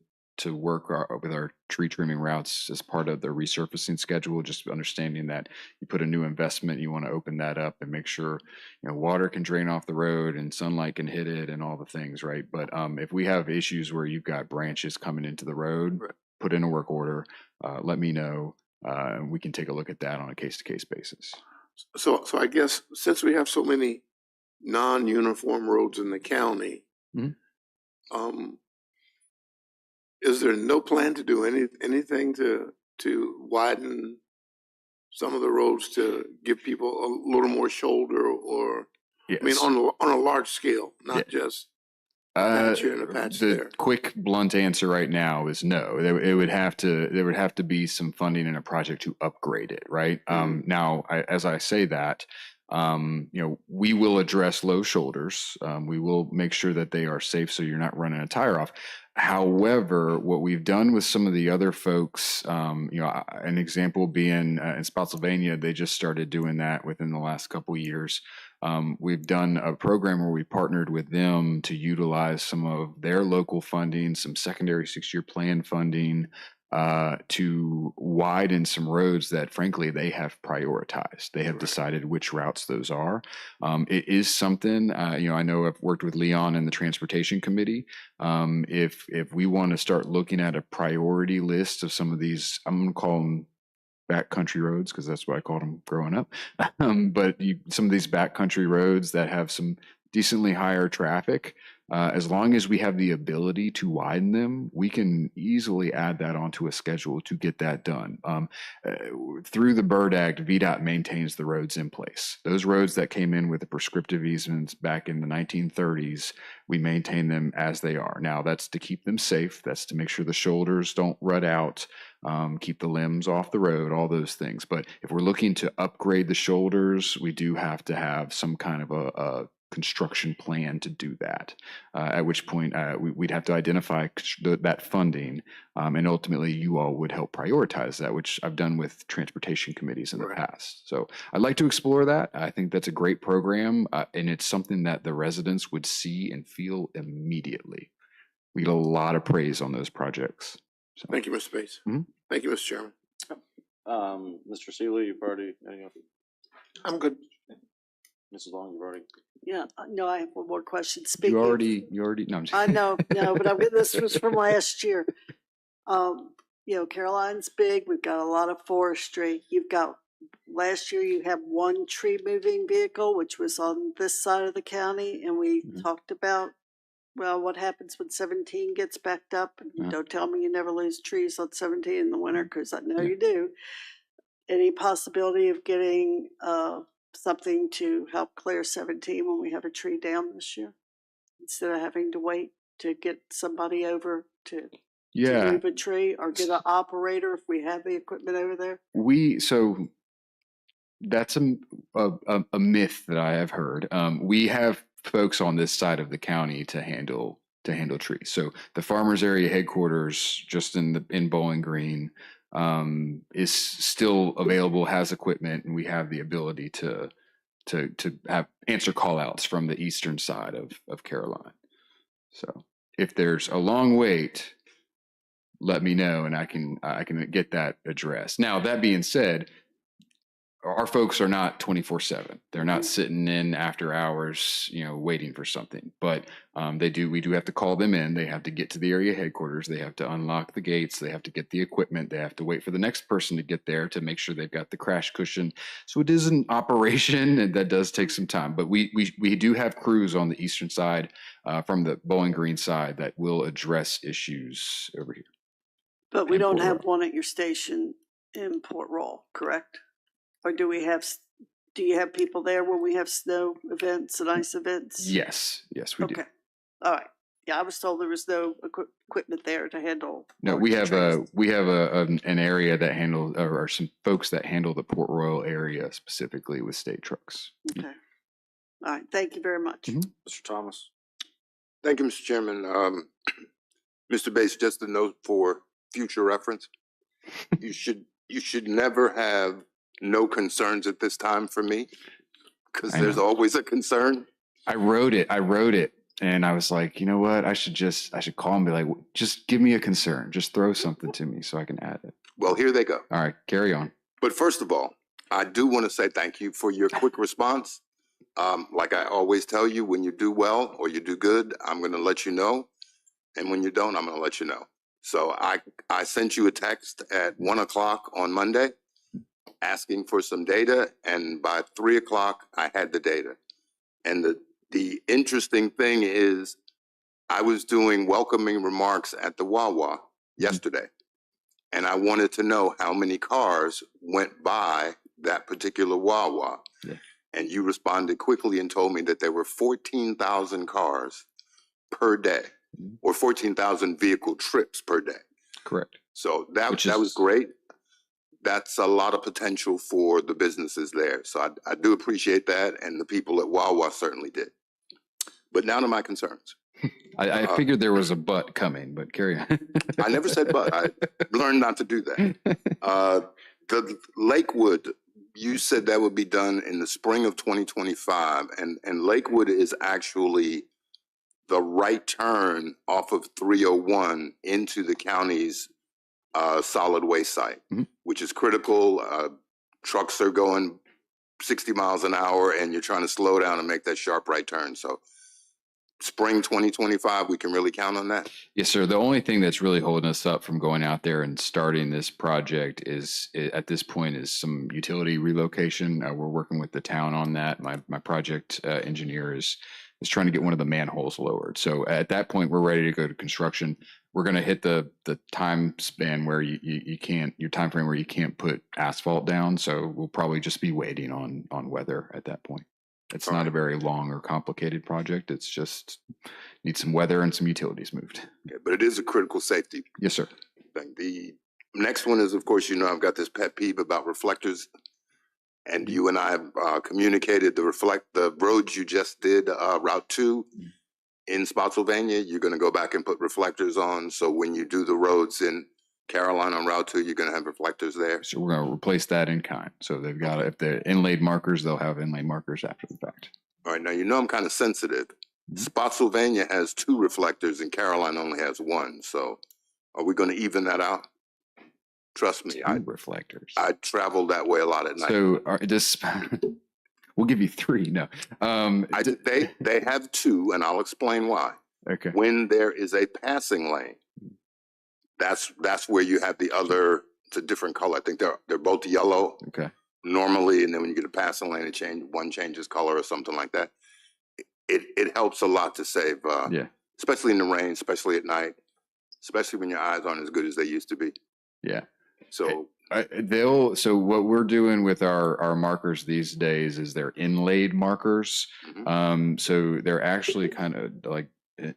work with our tree trimming routes as part of the resurfacing schedule, just understanding that you put a new investment, you want to open that up and make sure water can drain off the road and sunlight can hit it and all the things, right? But if we have issues where you've got branches coming into the road, right, put in a work order, let me know, and we can take a look at that on a case-to-case basis. So I guess since we have so many non-uniform roads in the county, Mm-hmm. Is there no plan to do anything to widen some of the roads to give people a little more shoulder, or Yes. I mean on a large scale, not just patch here and a patch The there? quick, blunt answer right now is no. There would have to be some funding in a project to upgrade it, right? Now, as I say that, we will address low shoulders. We will make sure that they are safe so you're not running a tire off. However, what we've done with some of the other folks, an example being in Spotsylvania, they just started doing that within the last couple of years. We've done a program where we partnered with them to utilize some of their local funding, some secondary 6-year plan funding, to widen some roads that, frankly, they have prioritized. They have decided which routes those are. It is something, I know I've worked with Leon in the Transportation Committee. If we want to start looking at a priority list of some of these, I'm going to call them backcountry roads because that's what I called them growing up. But some of these backcountry roads that have some decently higher traffic, as long as we have the ability to widen them, we can easily add that onto a schedule to get that done. Through the BIRD Act, VDOT maintains the roads in place. Those roads that came in with the prescriptive easements back in the 1930s, we maintain them as they are. Now, that's to keep them safe. That's to make sure the shoulders don't rut out, keep the limbs off the road, all those things. But if we're looking to upgrade the shoulders, we do have to have some kind of a construction plan to do that, at which point we'd have to identify that funding, and ultimately you all would help prioritize that, which I've done with transportation committees in the past. So I'd like to explore that. I think that's a great program, and it's something that the residents would see and feel immediately. We get a lot of praise on those projects. So. Thank you, Mr. Bates. Thank you, Mr. Chairman. Mr. Seeley, you've already, I'm good. Mrs. Long, you've already. Yeah, no, I have one more question. You Speaking of- already, no, I'm just I know, but this was from last year. Caroline's big. We've got a lot of forestry. Last year you had one tree moving vehicle, which was on this side of the county. And we talked about, what happens when 17 gets backed up. And don't tell me you never lose trees on 17 in the winter, because I know you do. Any possibility of getting, something to help clear 17 when we have a tree down this year, instead of having to wait to get somebody over to move a tree, or get an operator if we have the equipment over there? So that's a myth that I have heard. We have folks on this side of the county to handle trees. So the farmers area headquarters, just in Bowling Green, is still available, has equipment, and we have the ability to have answer call outs from the eastern side of Caroline. So if there's a long wait, let me know and I can get that addressed. Now, that being said, our folks are not 24/7. They're not sitting in after hours, waiting for something. But we do have to call them in. They have to get to the area headquarters. They have to unlock the gates. They have to get the equipment. They have to wait for the next person to get there to make sure they've got the crash cushion. So it is an operation, and that does take some time. But we do have crews on the eastern side, from the Bowling Green side, that will address issues over here. But we don't have one at your station in Port Royal, correct? Or do you have people there when we have snow events and ice events? Yes, we do. Okay, all right. Yeah, I was told there was no equipment there to handle. No, we have an area that handles, or some folks that handle the Port Royal area specifically with state trucks. Okay. All right. Thank you very much. Mr. Thomas. Thank you, Mr. Chairman. Mr. Bates, just a note for future reference. You should never have no concerns at this time for me, because there's always a concern. I wrote it, and I was like, you know what? I should call and be like, just give me a concern. Just throw something to me so I can add it. Well, here they go. All right, carry on. But first of all, I do want to say thank you for your quick response. Like I always tell you, when you do well or you do good, I'm going to let you know. And when you don't, I'm going to let you know. So I sent you a text at 1:00 on Monday asking for some data. And by 3:00, I had the data. And the interesting thing is, I was doing welcoming remarks at the Wawa yesterday. And I wanted to know how many cars went by that particular Wawa. Yeah. And you responded quickly and told me that there were 14,000 cars per day, or 14,000 vehicle trips per day. Correct. So that Which that was is- great. That's a lot of potential for the businesses there. So I do appreciate that, and the people at Wawa certainly did. But now to my concerns. I figured there was a but coming, but carry on. I never said but. I learned not to do that. The Lakewood, you said that would be done in the spring of 2025, and Lakewood is actually the right turn off of 301 into the county's solid waste site, which is critical. Trucks are going 60 miles an hour, and you're trying to slow down and make that sharp right turn. So spring 2025, we can really count on that. Yes, sir. The only thing that's really holding us up from going out there and starting this project is, at this point, is some utility relocation. We're working with the town on that. My project engineer is trying to get one of the manholes lowered. So at that point, we're ready to go to construction. We're going to hit the time span where you can't, your time frame where you can't put asphalt down. So we'll probably just be waiting on weather at that point. It's not a very long or complicated project. It's just need some weather and some utilities moved. Okay, but it is a critical safety Yes, sir. thing. The next one is, of course, I've got this pet peeve about reflectors. And you and I have communicated the roads you just did, Route 2 in Spotsylvania, you're going to go back and put reflectors on. So when you do the roads in Caroline on Route 2, you're going to have reflectors there. So we're going to replace that in kind. So they've got, if they're inlaid markers, they'll have inlaid markers after the fact. All right, now I'm kind of sensitive. Spotsylvania has 2 reflectors and Caroline only has 1. So are we going to even that out? Trust me, Reflectors. I travel that way a lot at night. So we'll give you 3. No. They have 2, and I'll explain why. Okay. When there is a passing lane, that's where you have the other. It's a different color. I think they're both yellow. Okay. Normally, and then when you get a passing lane, one changes color or something like that. It helps a lot to save. Yeah. Especially in the rain, especially at night, especially when your eyes aren't as good as they used to be. Yeah. So So what we're doing with our markers these days is they're inlaid markers. So they're actually kind of like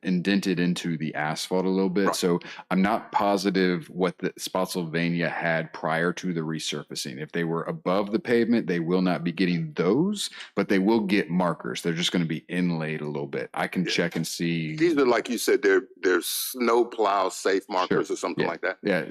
indented into the asphalt a little bit. Right. So I'm not positive what the Spotsylvania had prior to the resurfacing. If they were above the pavement, they will not be getting those, but they will get markers. They're just going to be inlaid a little bit. I can check and see. These are, like you said, they're snow plow safe markers or something like that. Yeah.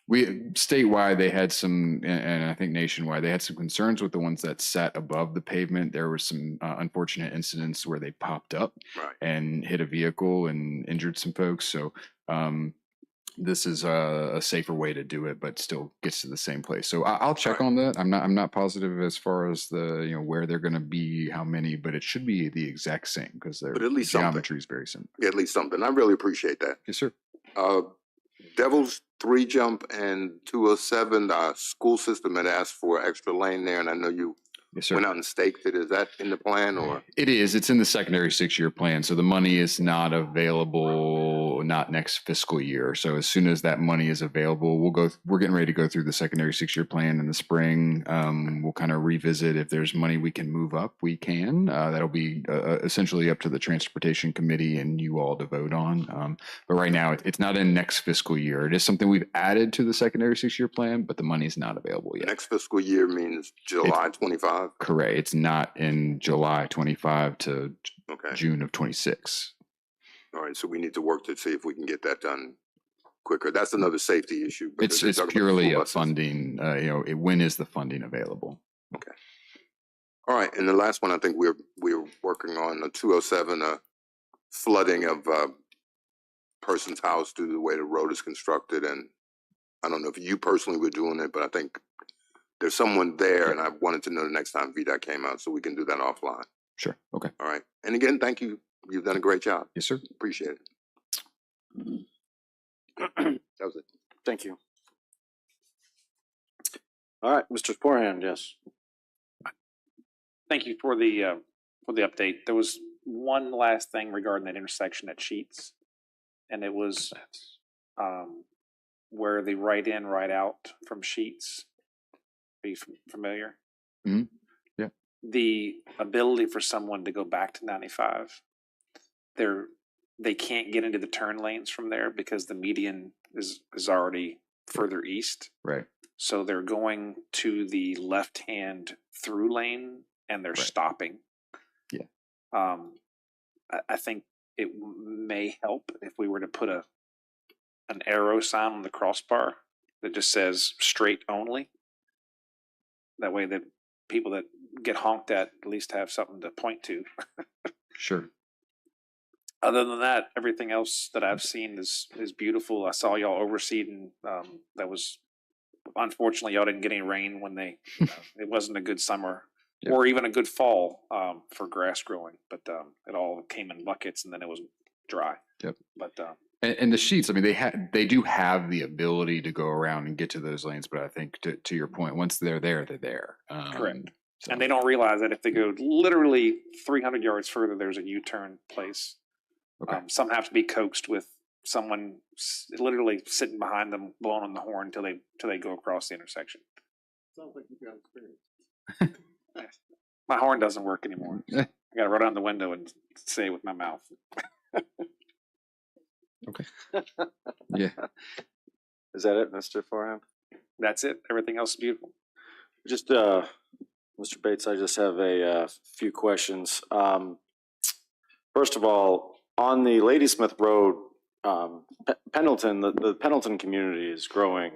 We statewide, they had some, and I think nationwide, they had some concerns with the ones that sat above the pavement. There were some unfortunate incidents where they popped up and hit a vehicle and injured some folks. So this is a safer way to do it, but still gets to the same place. So I'll check on that. I'm not positive as far as the where they're going to be, how many, but it should be the exact same because their geometry is very similar. At least something. I really appreciate that. Yes, sir. Devil's 3 Jump and 207, the school system had asked for an extra lane there, and I know you went out and staked it. Is that in the plan, or? It is. It's in the secondary 6-year plan. So the money is not available, not next fiscal year. So as soon as that money is available, we're getting ready to go through the secondary 6-year plan in the spring. We'll kind of revisit if there's money we can move up, we can. That'll be essentially up to the transportation committee and you all to vote on. But right now it's not in next fiscal year. It is something we've added to the secondary 6-year plan, but the money's not available yet. Next fiscal year means July 25? Correct. It's not in July 25 to June of 26. All right. So we need to work to see if we can get that done quicker. That's another safety issue. It's purely a funding, when is the funding available? Okay. All right. And the last one, I think we're working on the 207, flooding of person's house due to the way the road is constructed. And I don't know if you personally were doing it, but I think there's someone there, and I wanted to know the next time VDOT came out, so we can do that offline. Sure. Okay. All right. And again, thank you. You've done a great job. Yes, sir. Appreciate it. That was it. Thank you. All right, Mr. Sporehand, yes. Thank you for the update. There was one last thing regarding that intersection at Sheets, and it was where the right in, right out from Sheets. Are you familiar? Mm-hmm. Yeah. The ability for someone to go back to 95. they can't get into the turn lanes from there because the median is already further east. Right. So they're going to the left-hand through lane and they're Right. stopping. Yeah. I think it may help if we were to put an arrow sign on the crossbar that just says straight only. That way that people that get honked at least have something to point to. Sure. Other than that, everything else that I've seen is beautiful. I saw y'all overseeding. That was unfortunately y'all didn't get any rain when they. It wasn't a good summer Yep. or even a good fall for grass growing, but it all came in buckets and then it was dry. Yep. But And the sheets, I mean, they do have the ability to go around and get to those lanes, but I think to your point, once they're there, they're there. Correct. So, and they don't realize that if they go literally 300 yards further, there's a U-turn place. Okay. Some have to be coaxed with someone literally sitting behind them, blowing on the horn until they go across the intersection. Sounds like you've got experience. My horn doesn't work anymore. So I got to run out the window and say it with my mouth. Okay. Yeah. Is that it, Mr. Farham? That's it. Everything else is beautiful. Just, Mr. Bates, I just have a few questions. First of all, on the Ladysmith Road, Pendleton, the Pendleton community is growing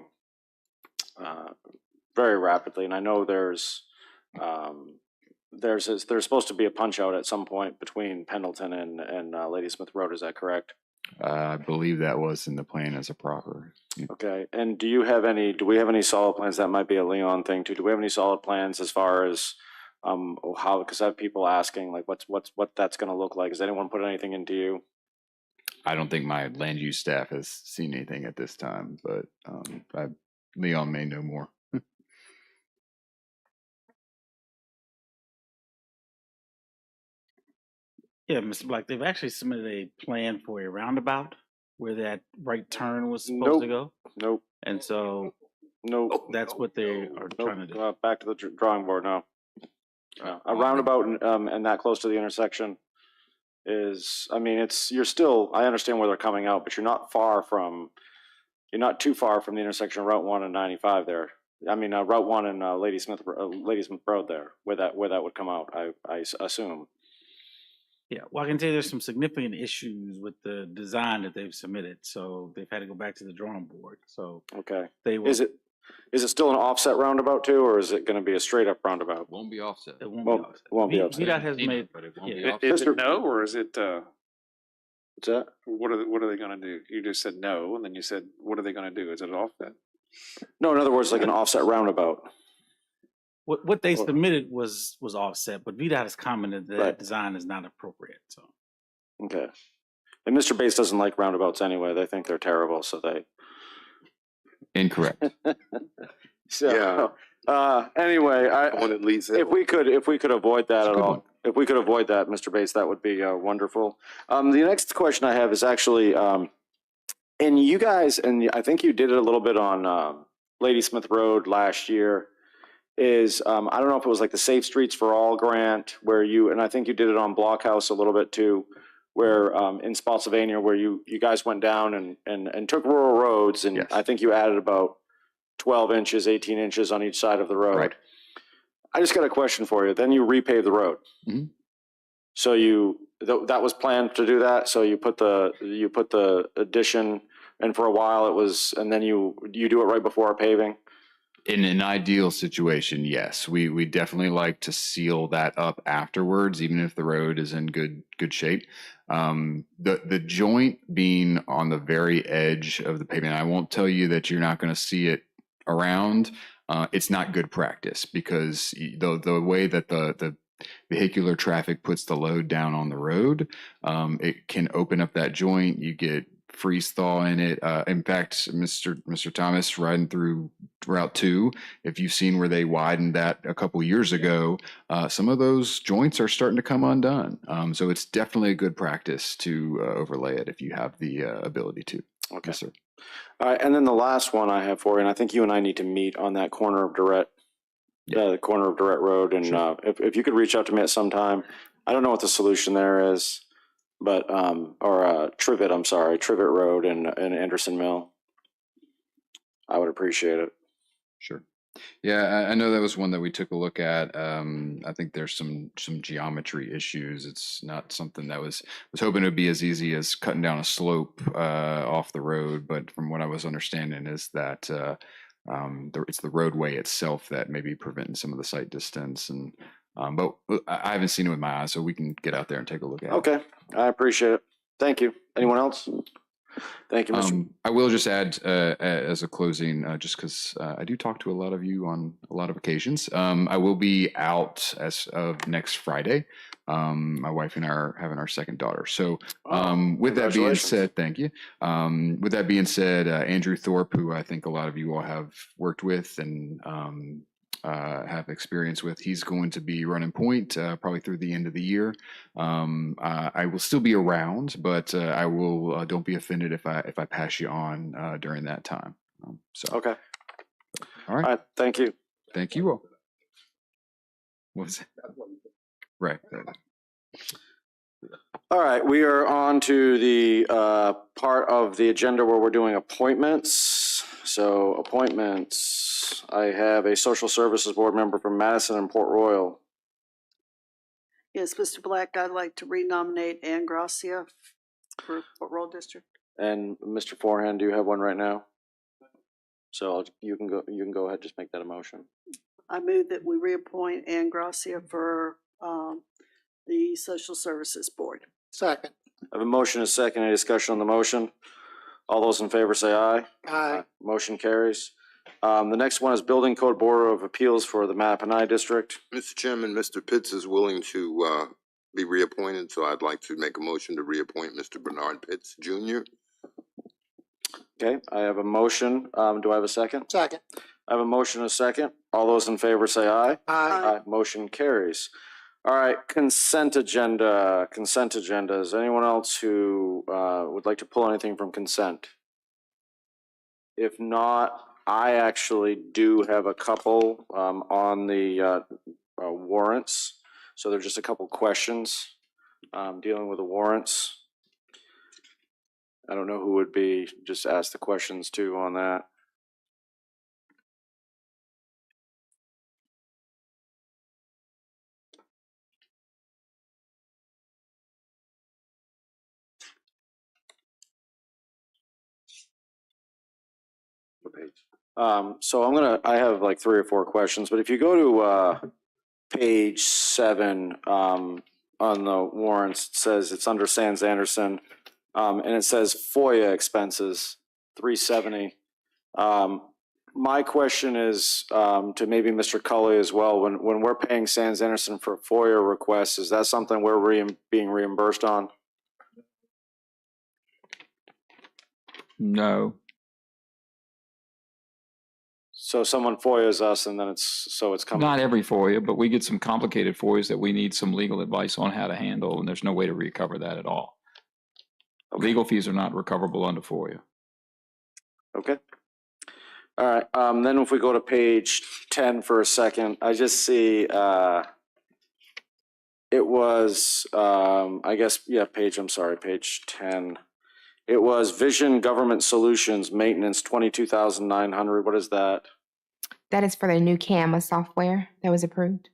very rapidly, and I know there's supposed to be a punch out at some point between Pendleton and Ladysmith Road. Is that correct? I believe that was in the plan as a proper. Yeah. Okay, and do we have any solid plans? That might be a Leon thing too. Do we have any solid plans as far as how, because I have people asking like what that's going to look like? Has anyone put anything into you? I don't think my land use staff has seen anything at this time, but Leon may know more. Yeah, Mr. Black, they've actually submitted a plan for a roundabout where that right turn was supposed to go. Nope. And so Nope. that's what they are trying to do. Back to the drawing board now. A roundabout and that close to the intersection is, I mean, I understand where they're coming out, but you're not too far from the intersection of Route 1 and 95 there. I mean, Route 1 and Ladysmith Road there, where that would come out, I assume. Yeah, well, I can tell you there's some significant issues with the design that they've submitted, so they've had to go back to the drawing board. So Okay. they will. Is it still an offset roundabout too, or is it going to be a straight up roundabout? Won't be offset. It won't Well, be offset. it won't be offset. VDOT has made. but it won't be Yeah. offset. Is it no, or is it? What's that? What are they going to do? You just said no, and then you said, what are they going to do? Is it offset? No, in other words, like an offset roundabout. What they Or- submitted was offset, but VDOT has commented that Right. design is not appropriate. So Okay. And Mr. Bates doesn't like roundabouts anyway. They think they're terrible, so they. Incorrect. So, anyway, When it leads, if we could avoid that That's a at good all, one. if we could avoid that, Mr. Bates, that would be wonderful. The next question I have is actually, and you guys, and I think you did it a little bit on Ladysmith Road last year. Is I don't know if it was like the Safe Streets for All grant where and I think you did it on Blockhouse a little bit too, where in Spotsylvania where you guys went down and took rural roads and Yes. I think you added about 12 inches, 18 inches on each side of the road. Right. I just got a question for you. Then you repave the road. Mhm. So that was planned to do that. So you put the addition, and for a while it was, and then you do it right before paving. In an ideal situation, yes, we definitely like to seal that up afterwards, even if the road is in good shape. The joint being on the very edge of the pavement, I won't tell you that you're not going to see it around. It's not good practice because the way that the vehicular traffic puts the load down on the road, it can open up that joint. You get freeze thaw in it. In fact, Mr. Thomas, riding through Route 2, if you've seen where they widened that a couple years ago, some of those joints are starting to come undone. So it's definitely a good practice to overlay it if you have the ability to. Okay. Yes, sir. All right, and then the last one I have for you, and I think you and I need to meet on that corner of Durrett, Yeah. the corner of Durrett Road, and Sure. if you could reach out to me at some time. I don't know what the solution there is. but, or Trivet, I'm sorry, Trivet Road and Anderson Mill. I would appreciate it. Sure. Yeah, I know that was one that we took a look at. I think there's some geometry issues. It's not something that was hoping it would be as easy as cutting down a slope off the road, but from what I was understanding is that it's the roadway itself that may be preventing some of the sight distance. And but I haven't seen it with my eyes, so we can get out there and take a look at it. Okay, I appreciate it. Thank you. Anyone else? Thank you, Mr. I will just add as a closing, just because I do talk to a lot of you on a lot of occasions. I will be out as of next Friday. My wife and I are having our second daughter. So with that being said, thank you. With that being said, Andrew Thorpe, who I think a lot of you all have worked with and have experience with, he's going to be running point probably through the end of the year. I will still be around, but I will don't be offended if I pass you on during that time. So Okay. all right. All right. Thank you. Thank you all. What's it? Right. All right, we are on to the part of the agenda where we're doing appointments. So appointments, I have a social services board member from Madison and Port Royal. Yes, Mr. Black, I'd like to renominate Ann Gracia for Port Royal District. And Mr. Forehand, do you have one right now? So you can go ahead, just make that a motion. I move that we reappoint Ann Gracia for the Social Services Board. Second. I have a motion and a second. Any discussion on the motion? All those in favor say aye. Aye. Motion carries. The next one is Building Code Board of Appeals for the Mappapani District. Mr. Chairman, Mr. Pitts is willing to be reappointed, so I'd like to make a motion to reappoint Mr. Bernard Pitts Jr. Okay, I have a motion. Do I have a second? Second. I have a motion and a second. All those in favor say aye. Aye. Motion carries. All right, consent agenda. Consent agenda. Is anyone else who would like to pull anything from consent? If not, I actually do have a couple on the warrants. So there's just a couple questions dealing with the warrants. I don't know who would be, just ask the questions too on that. So I have like 3 or 4 questions, but if you go to page 7 on the warrants, it says it's under Sands Anderson, and it says FOIA expenses, 370. My question is to maybe Mr. Cully as well, when we're paying Sands Anderson for FOIA requests, is that something we're being reimbursed on? No. So someone FOIAs us and then it's coming. Not every FOIA, but we get some complicated FOIAs that we need some legal advice on how to handle, and there's no way to recover that at all. Okay. Legal fees are not recoverable under FOIA. Okay. All right. Then if we go to page 10 for a second, I just see it was, I guess, yeah, page 10. It was Vision Government Solutions Maintenance, 22,900. What is that? That is for the new CAMA software that was approved.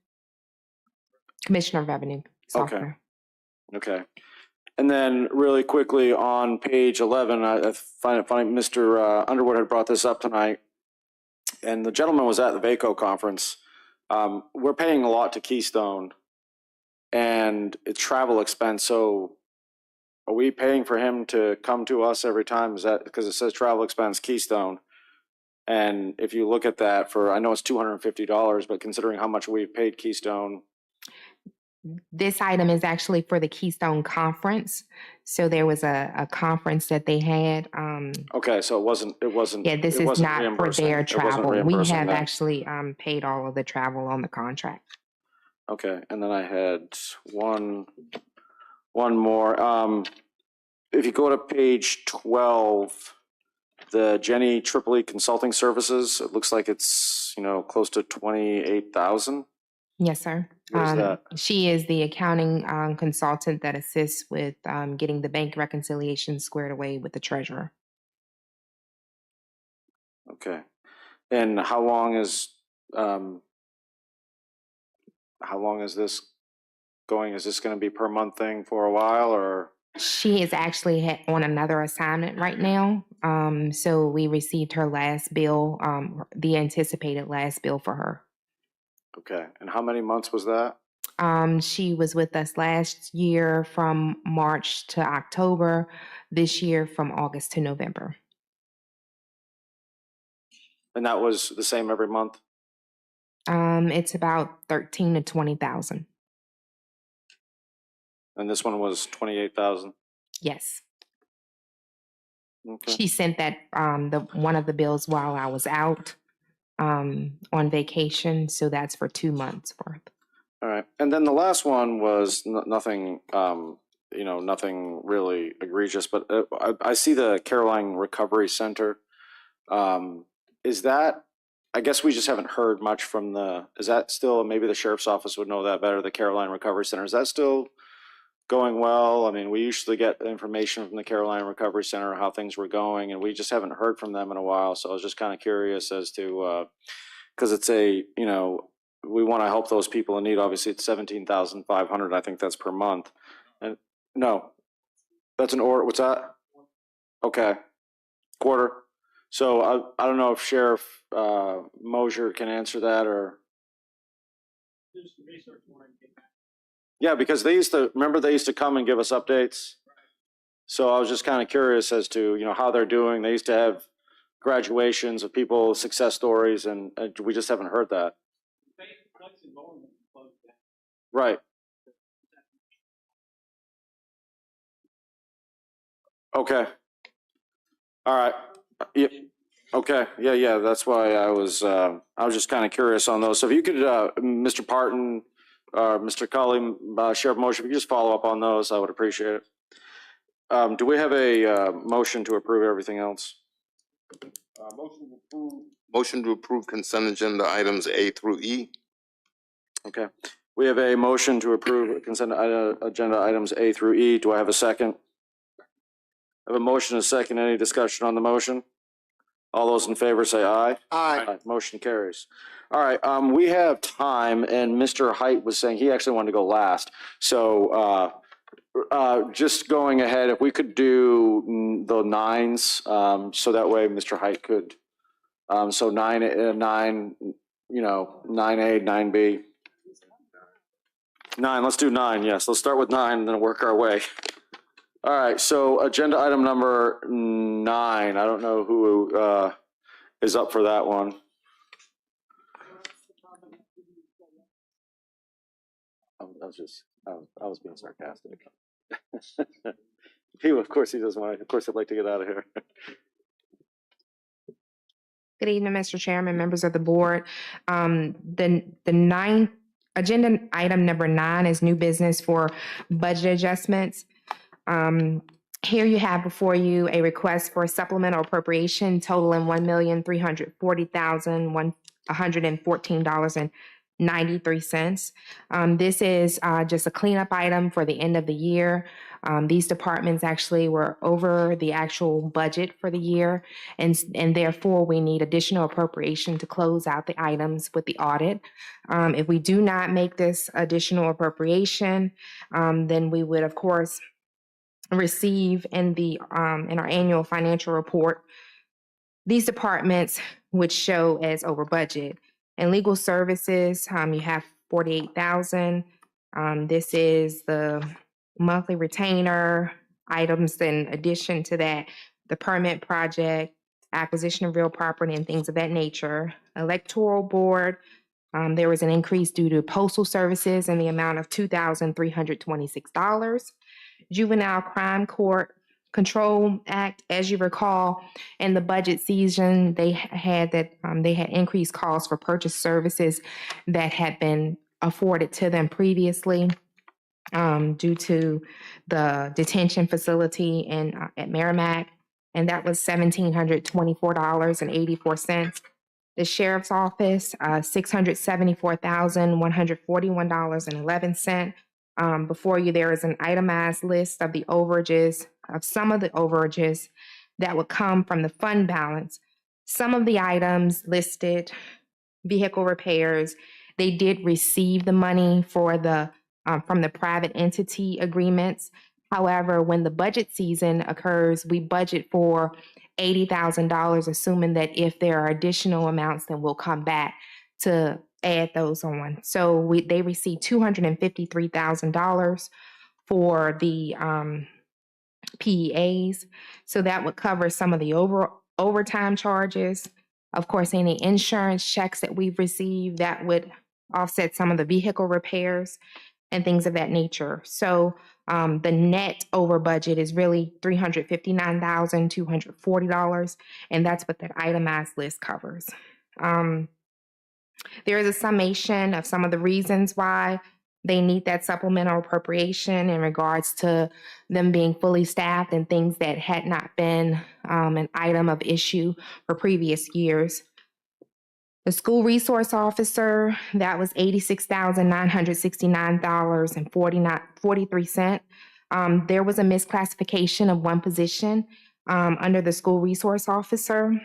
Commissioner of Revenue software. Okay. And then really quickly on page 11, I find it funny, Mr. Underwood had brought this up tonight, and the gentleman was at the VACO conference. We're paying a lot to Keystone, and it's travel expense, so are we paying for him to come to us every time? Is that because it says travel expense Keystone? And if you look at that I know it's $250, but considering how much we've paid Keystone. This item is actually for the Keystone Conference. So there was a conference that they had. Okay, so it wasn't. Yeah, this is not for their travel. We have actually paid all of the travel on the contract. Okay, and then I had one more. If you go to page 12, the Jenny Tripoli Consulting Services, it looks like it's, close to 28,000. Yes, sir. Where's that? She is the accounting consultant that assists with getting the bank reconciliation squared away with the treasurer. Okay. And how long is this going? Is this going to be per month thing for a while, or? She is actually on another assignment right now. So we received her last bill, the anticipated last bill for her. Okay. And how many months was that? She was with us last year from March to October, this year from August to November. And that was the same every month? It's about 13 to 20,000. And this one was 28,000? Yes. Okay. She sent that one of the bills while I was out on vacation, so that's for 2 months worth. All right. And then the last one was nothing, nothing really egregious, but I see the Caroline Recovery Center. Is that, I guess we just haven't heard much from is that still, maybe the sheriff's office would know that better, the Caroline Recovery Center, is that still going well? I mean, we usually get information from the Caroline Recovery Center, how things were going, and we just haven't heard from them in a while. So I was just kind of curious as to, because it's we want to help those people in need. Obviously, it's 17,500. I think that's per month. And no, that's an order. What's that? Okay, quarter. So I don't know if Sheriff Mosier can answer that, or. Yeah, because they used to come and give us updates. So I was just kind of curious as to, how they're doing. They used to have graduations of people, success stories, and we just haven't heard that. Right. Okay. All right. Yeah. Okay. Yeah. That's why I was just kind of curious on those. So if you could, Mr. Parton, Mr. Cully, Sheriff Mosher, if you could just follow up on those, I would appreciate it. Do we have a motion to approve everything else? Motion to approve consent agenda items A through E. Okay. We have a motion to approve consent agenda items A through E. Do I have a second? I have a motion and a second. Any discussion on the motion? All those in favor say aye. Aye. Motion carries. All right, we have time, and Mr. Height was saying he actually wanted to go last. So just going ahead, if we could do the nines, so that way Mr. Height could, so 9A, 9B. 9, let's do 9, yes. Let's start with 9 and then work our way. All right, so agenda item number 9. I don't know who is up for that one. I was being sarcastic. Of course he doesn't want to, of course I'd like to get out of here. Good evening, Mr. Chairman, members of the board. Agenda item number 9 is new business for budget adjustments. Here you have before you a request for a supplemental appropriation totaling $1,340,114.93. This is just a cleanup item for the end of the year. These departments actually were over the actual budget for the year, and therefore we need additional appropriation to close out the items with the audit. If we do not make this additional appropriation, then we would, of course, receive in our annual financial report these departments which show as over budget. In legal services, you have 48,000. This is the monthly retainer items. In addition to that, the permit project, acquisition of real property, and things of that nature. Electoral board, there was an increase due to postal services in the amount of $2,326. Juvenile Crime Court Control Act, as you recall, in the budget season, they had increased costs for purchase services that had been afforded to them previously due to the detention facility at Merrimack, and that was $1,724.84. The sheriff's office, $674,141.11. Before you, there is an itemized list of the overages, of some of the overages that would come from the fund balance. Some of the items listed, vehicle repairs, they did receive the money for the from the private entity agreements. However, when the budget season occurs, we budget for $80,000, assuming that if there are additional amounts, then we'll come back to add those on. So they received $253,000 for the PEAs. So that would cover some of the overtime charges. Of course, any insurance checks that we've received, that would offset some of the vehicle repairs and things of that nature. So the net over budget is really $359,240, and that's what that itemized list covers. There is a summation of some of the reasons why they need that supplemental appropriation in regards to them being fully staffed and things that had not been an item of issue for previous years. The school resource officer, that was $86,969.43. There was a misclassification of one position under the school resource officer.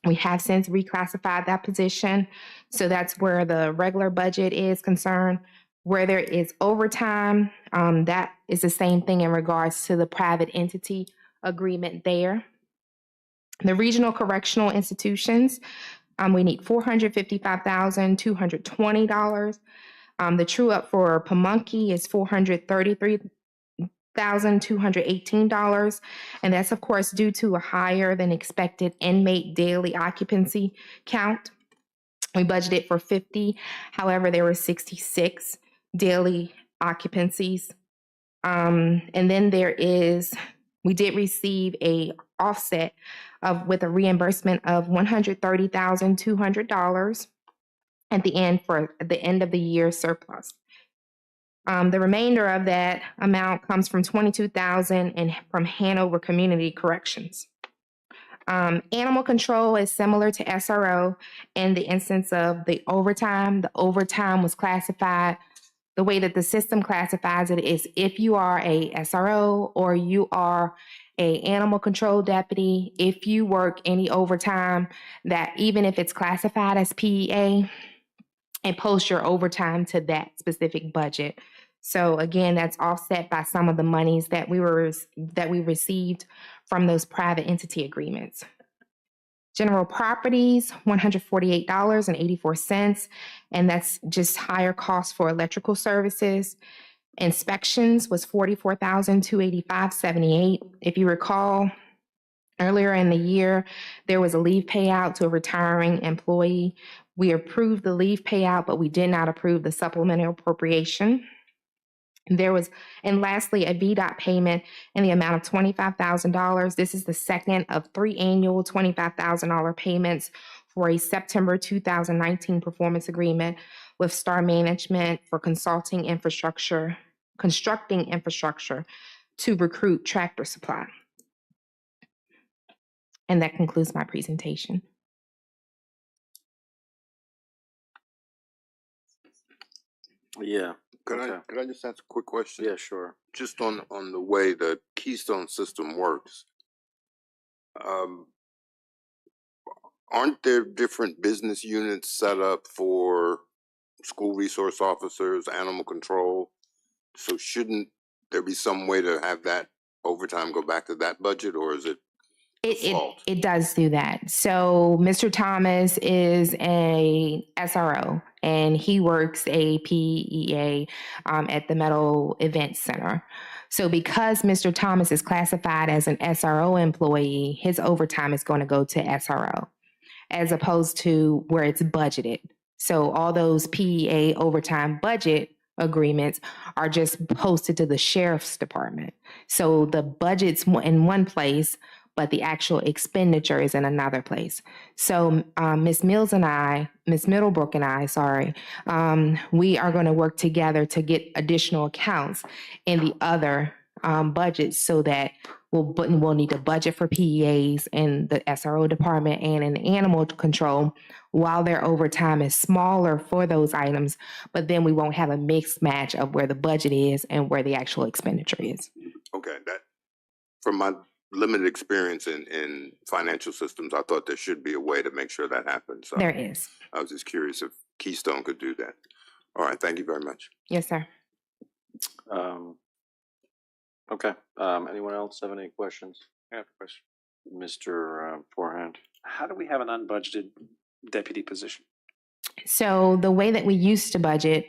We have since reclassified that position. So that's where the regular budget is concerned. Where there is overtime, that is the same thing in regards to the private entity agreement there. The regional correctional institutions, we need $455,220. The true up for Pamunkey is $433,218. And that's, of course, due to a higher than expected inmate daily occupancy count. We budgeted for 50. However, there were 66 daily occupancies. And then we did receive a offset with a reimbursement of $130,200 at the end for the end of the year surplus. The remainder of that amount comes from $22,000 and from Hanover Community Corrections. Animal control is similar to SRO in the instance of the overtime. The overtime was classified. The way that the system classifies it is if you are a SRO or you are a animal control deputy, if you work any overtime, that even if it's classified as PEA, and post your overtime to that specific budget. So again, that's offset by some of the monies that we received from those private entity agreements. General properties, $148.84, and that's just higher costs for electrical services. Inspections was $44,285.78. If you recall, earlier in the year, there was a leave payout to a retiring employee. We approved the leave payout, but we did not approve the supplemental appropriation. And lastly, a VDOT payment in the amount of $25,000. This is the second of 3 annual $25,000 payments for a September 2019 performance agreement with Star Management for constructing infrastructure to recruit Tractor Supply. And that concludes my presentation. Yeah. Could Okay. I just ask a quick question? Yeah, sure. Just on the way the Keystone system works. Aren't there different business units set up for school resource officers, animal control? So shouldn't there be some way to have that overtime go back to that budget, or is it default? It does do that. So Mr. Thomas is a SRO and he works a PEA at the Meadow Event Center. So because Mr. Thomas is classified as an SRO employee, his overtime is going to go to SRO as opposed to where it's budgeted. So all those PEA overtime budget agreements are just posted to the sheriff's department. So the budget's in one place, but the actual expenditure is in another place. So Ms. Middlebrook and I, we are going to work together to get additional accounts in the other budgets so that we'll need to budget for PEAs in the SRO department and in animal control, while their overtime is smaller for those items, but then we won't have a mixed match of where the budget is and where the actual expenditure is. Okay, that, from my limited experience in financial systems, I thought there should be a way to make sure that happens. So There is. I was just curious if Keystone could do that. All right, thank you very much. Yes, sir. Okay, anyone else have any questions? I have a question. Mr. Forehand? How do we have an unbudgeted deputy position? So the way that we used to budget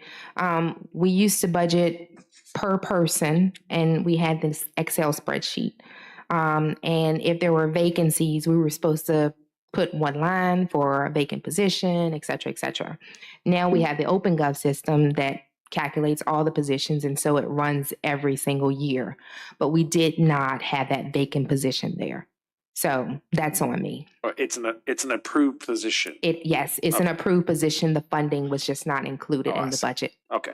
per person, and we had this Excel spreadsheet. And if there were vacancies, we were supposed to put one line for a vacant position, et cetera, et cetera. Now we have the OpenGov system that calculates all the positions, and so it runs every single year. But we did not have that vacant position there. So that's on me. Or it's an approved position. Yes, it's an approved position. The funding was just not included in the budget. Okay.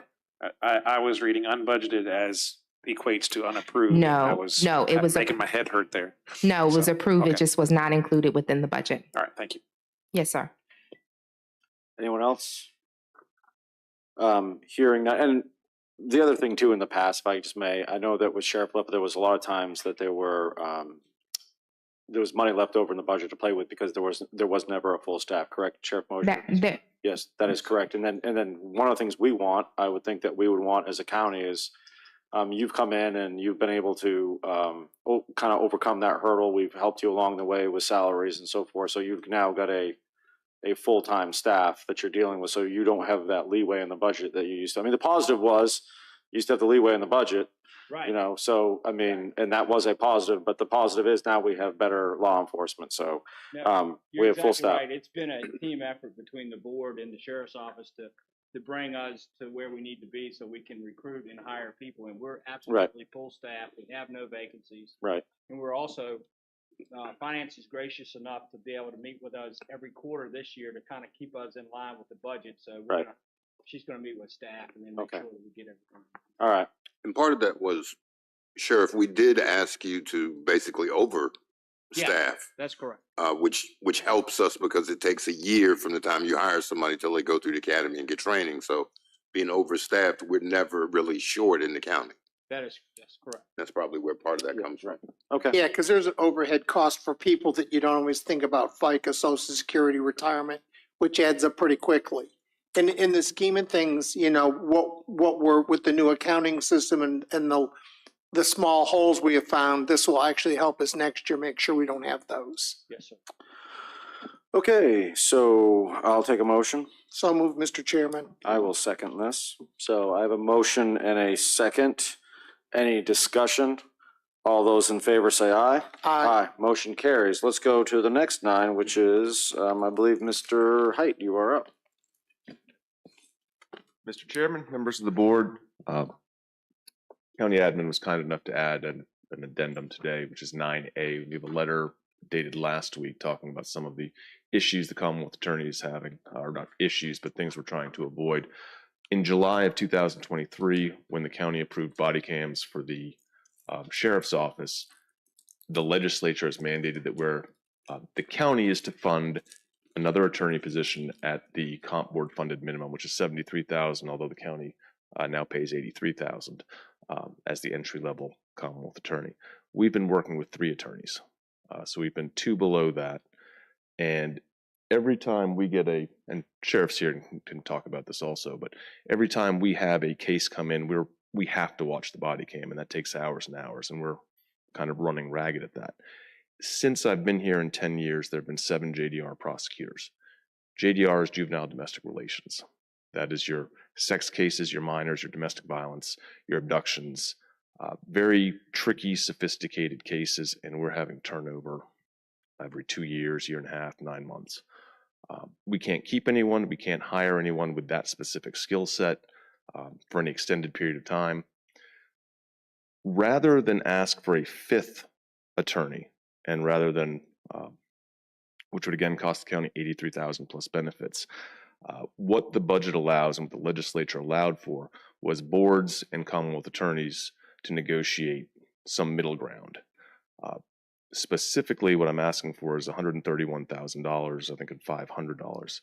I was reading unbudgeted as equates to unapproved. No, it was making my head hurt there. No, it was So, approved. okay. It just was not included within the budget. All right, thank you. Yes, sir. Anyone else? Hearing that, and the other thing too, in the past, if I just may, I know that with Sheriff Flipper, there was a lot of times that there was money left over in the budget to play with because there was never a full staff, correct, Sheriff Mosher? Yes, that is correct. And then one of the things we want, I would think that we would want as a county is, you've come in and you've been able to kind of overcome that hurdle. We've helped you along the way with salaries and so forth. So you've now got a full-time staff that you're dealing with, so you don't have that leeway in the budget that you used to. I mean, the positive was you used to have the leeway in the budget, Right. you know, so, I mean, and that was a positive, but the positive is now we have better law enforcement, so No, we have full staff. right. It's been a team effort between the board and the sheriff's office to bring us to where we need to be so we can recruit and hire people. And we're absolutely full staff. We have no vacancies. Right. And we're also, finance is gracious enough to be able to meet with us every quarter this year to kind of keep us in line with the budget. So she's going to meet with staff and then make sure that we get everything. All right. And part of that was, Sheriff, we did ask you to basically overstaff. That's correct. Which helps us because it takes a year from the time you hire somebody till they go through the academy and get training. So being overstaffed, we're never really short in the county. That's correct. That's probably where part of that comes from. Okay. Yeah, because there's an overhead cost for people that you don't always think about, FICA, Social Security, retirement, which adds up pretty quickly. And in the scheme of things, you know, what we're with the new accounting system and the small holes we have found, this will actually help us next year make sure we don't have those. Yes, sir. Okay, so I'll take a motion. So move, Mr. Chairman. I will second this. So I have a motion and a second. Any discussion? All those in favor say aye. Aye. Motion carries. Let's go to the next 9, which is, I believe, Mr. Height, you are up. Mr. Chairman, members of the board, County Admin was kind enough to add an addendum today, which is 9A. We have a letter dated last week talking about some of the issues the Commonwealth Attorney is having, or not issues, but things we're trying to avoid. In July of 2023, when the county approved body cams for the sheriff's office, the legislature has mandated that the county is to fund another attorney position at the comp board funded minimum, which is $73,000, although the county now pays $83,000 as the entry level Commonwealth attorney. We've been working with 3 attorneys, so we've been 2 below that, and every time we get and sheriff's here can talk about this also, but every time we have a case come in, we have to watch the body cam, and that takes hours and hours, and we're kind of running ragged at that. Since I've been here in 10 years, there have been 7 JDR prosecutors. JDR is juvenile domestic relations. That is your sex cases, your minors, your domestic violence, your abductions, very tricky, sophisticated cases, and we're having turnover every 2 years, year and a half, 9 months. We can't keep anyone, we can't hire anyone with that specific skill set for an extended period of time. Rather than ask for a 5th attorney, and rather than, which would again cost the county $83,000 plus benefits, what the budget allows and what the legislature allowed for was boards and Commonwealth attorneys to negotiate some middle ground. Specifically, what I'm asking for is $131,000, I think, and $500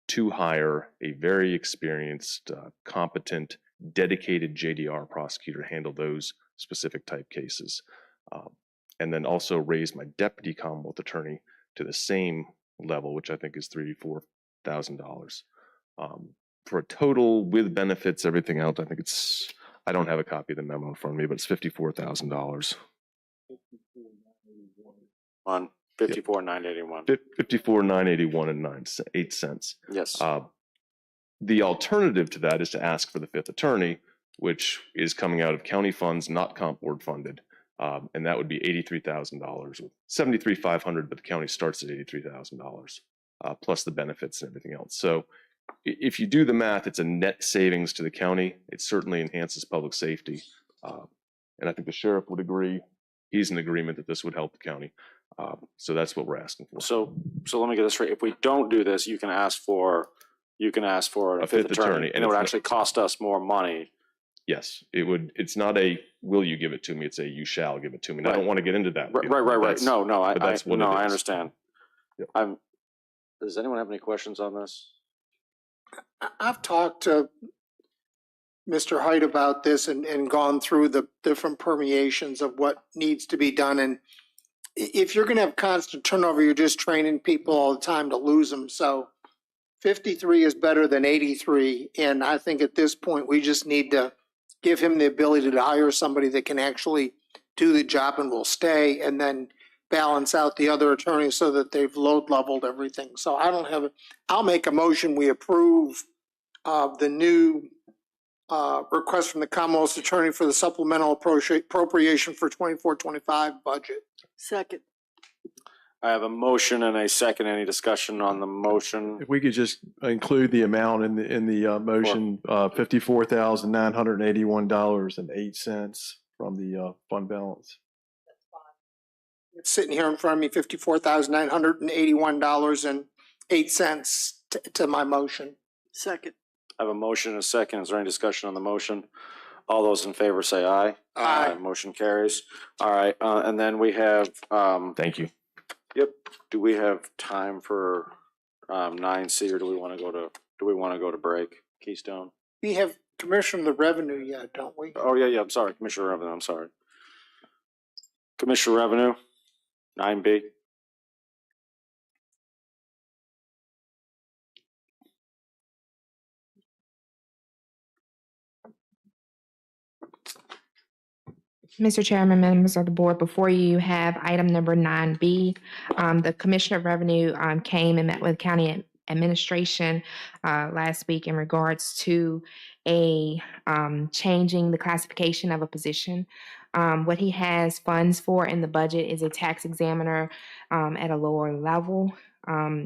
to hire a very experienced, competent, dedicated JDR prosecutor to handle those specific type cases. And then also raise my deputy Commonwealth attorney to the same level, which I think is $34,000. For a total with benefits, everything else, I think it's, I don't have a copy of the memo in front of me, but it's $54,000. On 54,981. 54,981 and 8 cents. Yes. The alternative to that is to ask for the fifth attorney, which is coming out of county funds, not comp board funded. And that would be $83,000, $73,500, but the county starts at $83,000, plus the benefits and everything else. So if you do the math, it's a net savings to the county. It certainly enhances public safety. And I think the sheriff would agree. He's in agreement that this would help the county. So that's what we're asking for. So let me get this straight. If we don't do this, you can ask for a fifth attorney, and it would actually cost us more money. Yes, it would. It's not a will you give it to me. It's a you shall give it to me. And Right. I don't want to get into that. Right. No, I I understand. Yep. Does anyone have any questions on this? I've talked to Mr. Height about this and gone through the different permeations of what needs to be done. And if you're going to have constant turnover, you're just training people all the time to lose them. So 53 is better than 83. And I think at this point, we just need to give him the ability to hire somebody that can actually do the job and will stay, and then balance out the other attorneys so that they've load leveled everything. So I'll make a motion. We approve the new request from the Commonwealth's attorney for the supplemental appropriation for 24-25 budget. Second. I have a motion and a second. Any discussion on the motion? If we could just include the amount in the motion, $54,981.08 from the fund balance. It's sitting here in front of me, $54,981.08 to my motion. Second. I have a motion and a second. Is there any discussion on the motion? All those in favor say aye. Aye. Motion carries. All right, and then we have, Thank you. yep, do we have time for 9C, or do we want to go to break? Keystone? We have Commissioner of the Revenue yet, don't we? Oh, yeah, I'm sorry, Commissioner Revenue, I'm sorry. Commissioner Revenue, 9B. Mr. Chairman, members of the board, before you have item number 9B. The Commissioner of Revenue came and met with County Administration last week in regards to a changing the classification of a position. What he has funds for in the budget is a tax examiner at a lower level.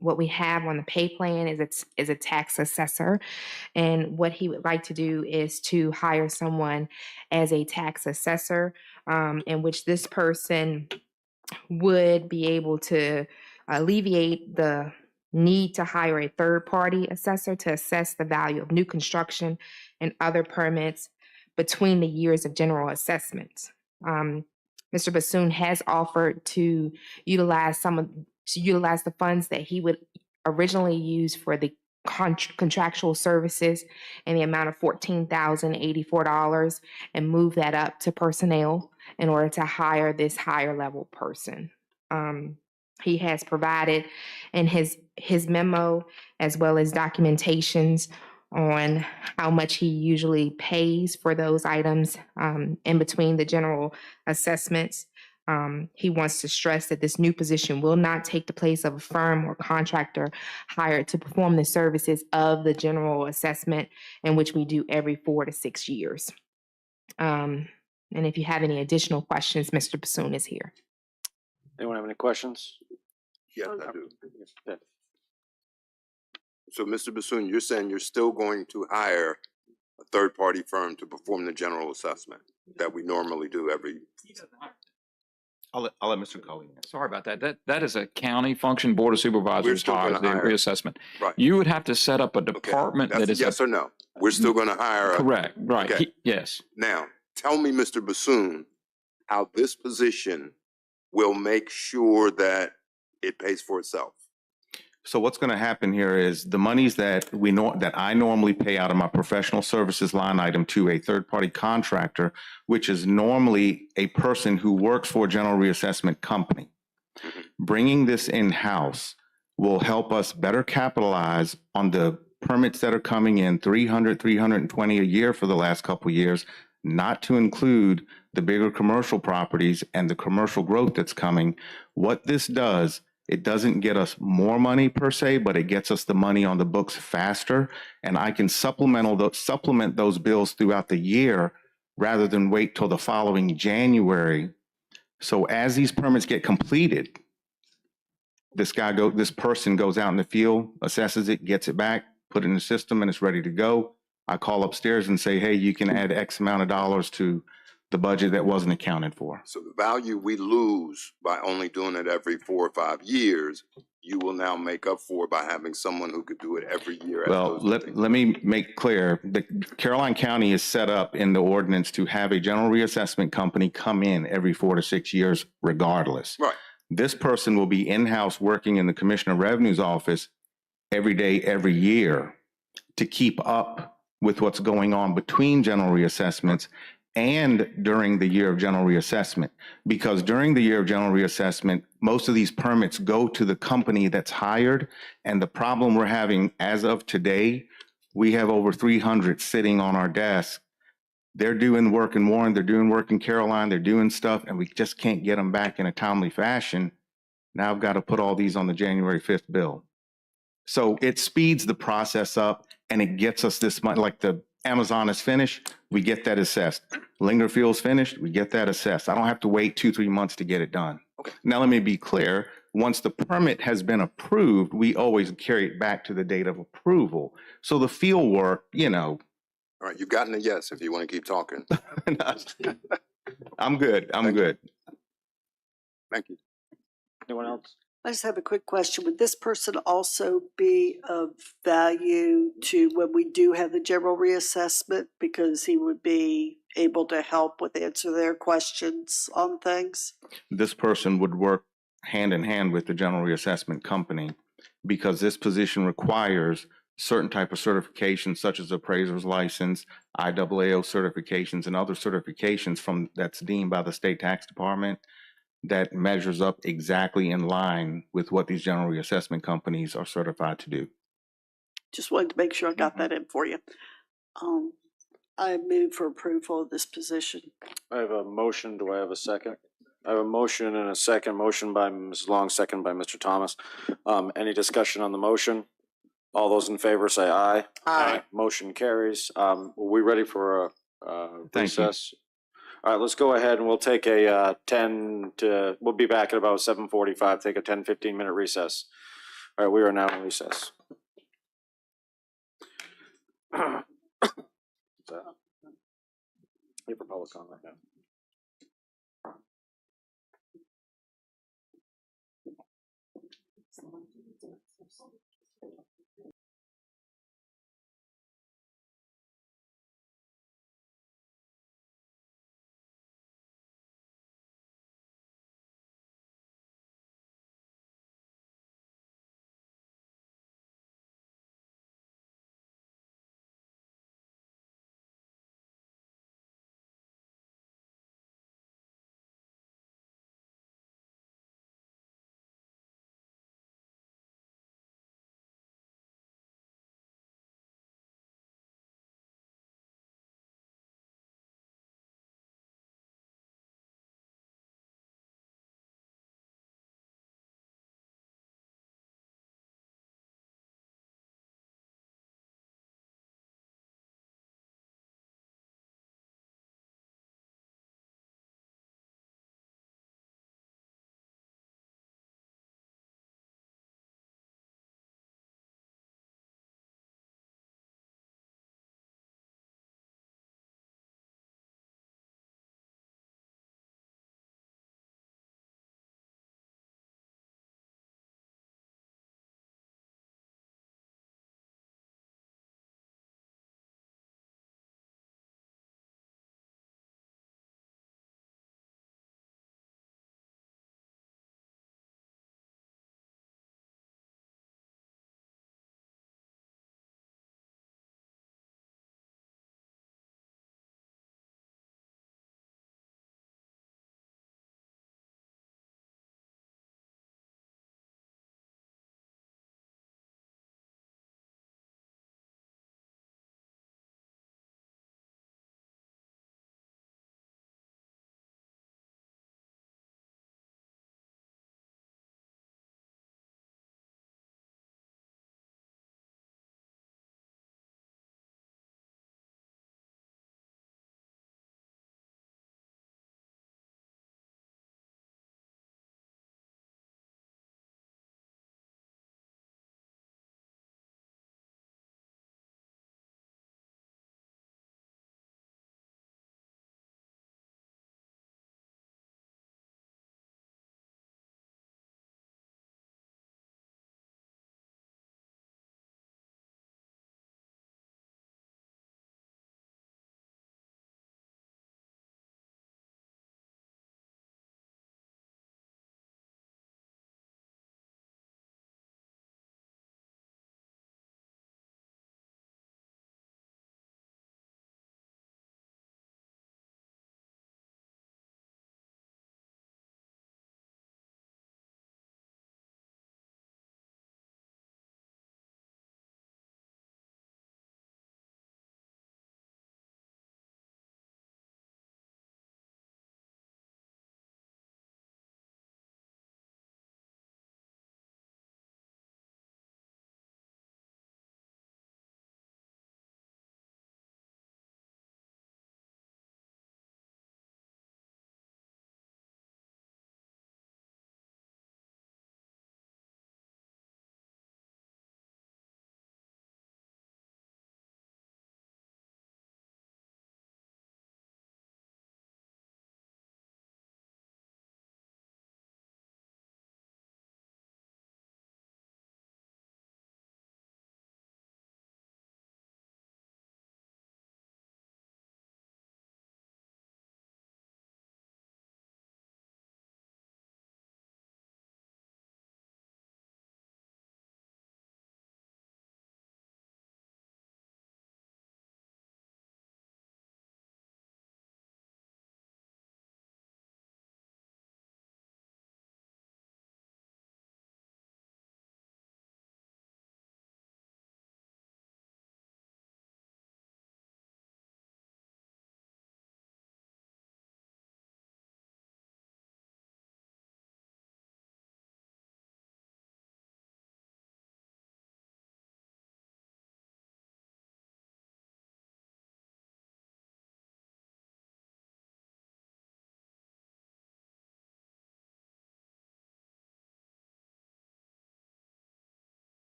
What we have on the pay plan is a tax assessor, and what he would like to do is to hire someone as a tax assessor, in which this person would be able to alleviate the need to hire a third-party assessor to assess the value of new construction and other permits between the years of general assessments. Mr. Bassoon has offered to utilize the funds that he would originally use for the contractual services in the amount of $14,084 and move that up to personnel in order to hire this higher level person. He has provided in his memo as well as documentations on how much he usually pays for those items in between the general assessments. He wants to stress that this new position will not take the place of a firm or contractor hired to perform the services of the general assessment, in which we do every 4 to 6 years. And if you have any additional questions, Mr. Bassoon is here. Anyone have any questions? Yes, I do. Yeah. So, Mr. Bassoon, you're saying you're still going to hire a third-party firm to perform the general assessment that we normally do every? I'll let Mr. Cully. Sorry about that. That is a county function. Board of Supervisors still hires gonna the hire- reassessment. Right. You would have to set up a department That's that is. yes or no? We're still going to hire. Correct, right. Okay. Yes. Now, tell me, Mr. Bassoon, how this position will make sure that it pays for itself? So what's going to happen here is the monies that that I normally pay out of my professional services line item to a third-party contractor, which is normally a person who works for a general reassessment company. Bringing this in-house will help us better capitalize on the permits that are coming in, 300, 320 a year for the last couple of years, not to include the bigger commercial properties and the commercial growth that's coming. What this does, it doesn't get us more money per se, but it gets us the money on the books faster. And I can supplement those bills throughout the year rather than wait till the following January. So as these permits get completed, this person goes out in the field, assesses it, gets it back, put it in the system, and it's ready to go. I call upstairs and say, hey, you can add X amount of dollars to the budget that wasn't accounted for. So the value we lose by only doing it every 4 or 5 years, you will now make up for by having someone who could do it every year. Well, let me make clear that Caroline County is set up in the ordinance to have a general reassessment company come in every 4 to 6 years regardless. Right. This person will be in-house working in the Commissioner of Revenue's office every day, every year to keep up with what's going on between general reassessments and during the year of general reassessment. Because during the year of general reassessment, most of these permits go to the company that's hired. And the problem we're having as of today, we have over 300 sitting on our desk. They're doing work in Warren, they're doing work in Caroline, they're doing stuff, and we just can't get them back in a timely fashion. Now I've got to put all these on the January 5th bill. So it speeds the process up and it gets us this money. Like the Amazon is finished, we get that assessed. Lingerfield's finished, we get that assessed. I don't have to wait 2-3 months to get it done. Okay. Now let me be clear. Once the permit has been approved, we always carry it back to the date of approval. So the field work, All right, you've gotten a yes if you want to keep talking. I'm good. I'm good. Thank you. Anyone else? I just have a quick question. Would this person also be of value to when we do have the general reassessment, because he would be able to help with answer their questions on things? This person would work hand in hand with the general reassessment company because this position requires certain type of certifications such as appraiser's license, IAAO certifications, and other certifications that's deemed by the state tax department that measures up exactly in line with what these general reassessment companies are certified to do. Just wanted to make sure I got that in for you. I move for approval of this position. I have a motion. Do I have a second? I have a motion and a second. Motion by Mrs. Long, second by Mr. Thomas. Any discussion on the motion? All those in favor say aye. Aye. Motion carries. Are we ready for a Thank you. recess? All right, let's go ahead and we'll take a we'll be back at about 7:45, take a 10-15 minute recess. All right, we are now in recess. What's that? Here for public comment now.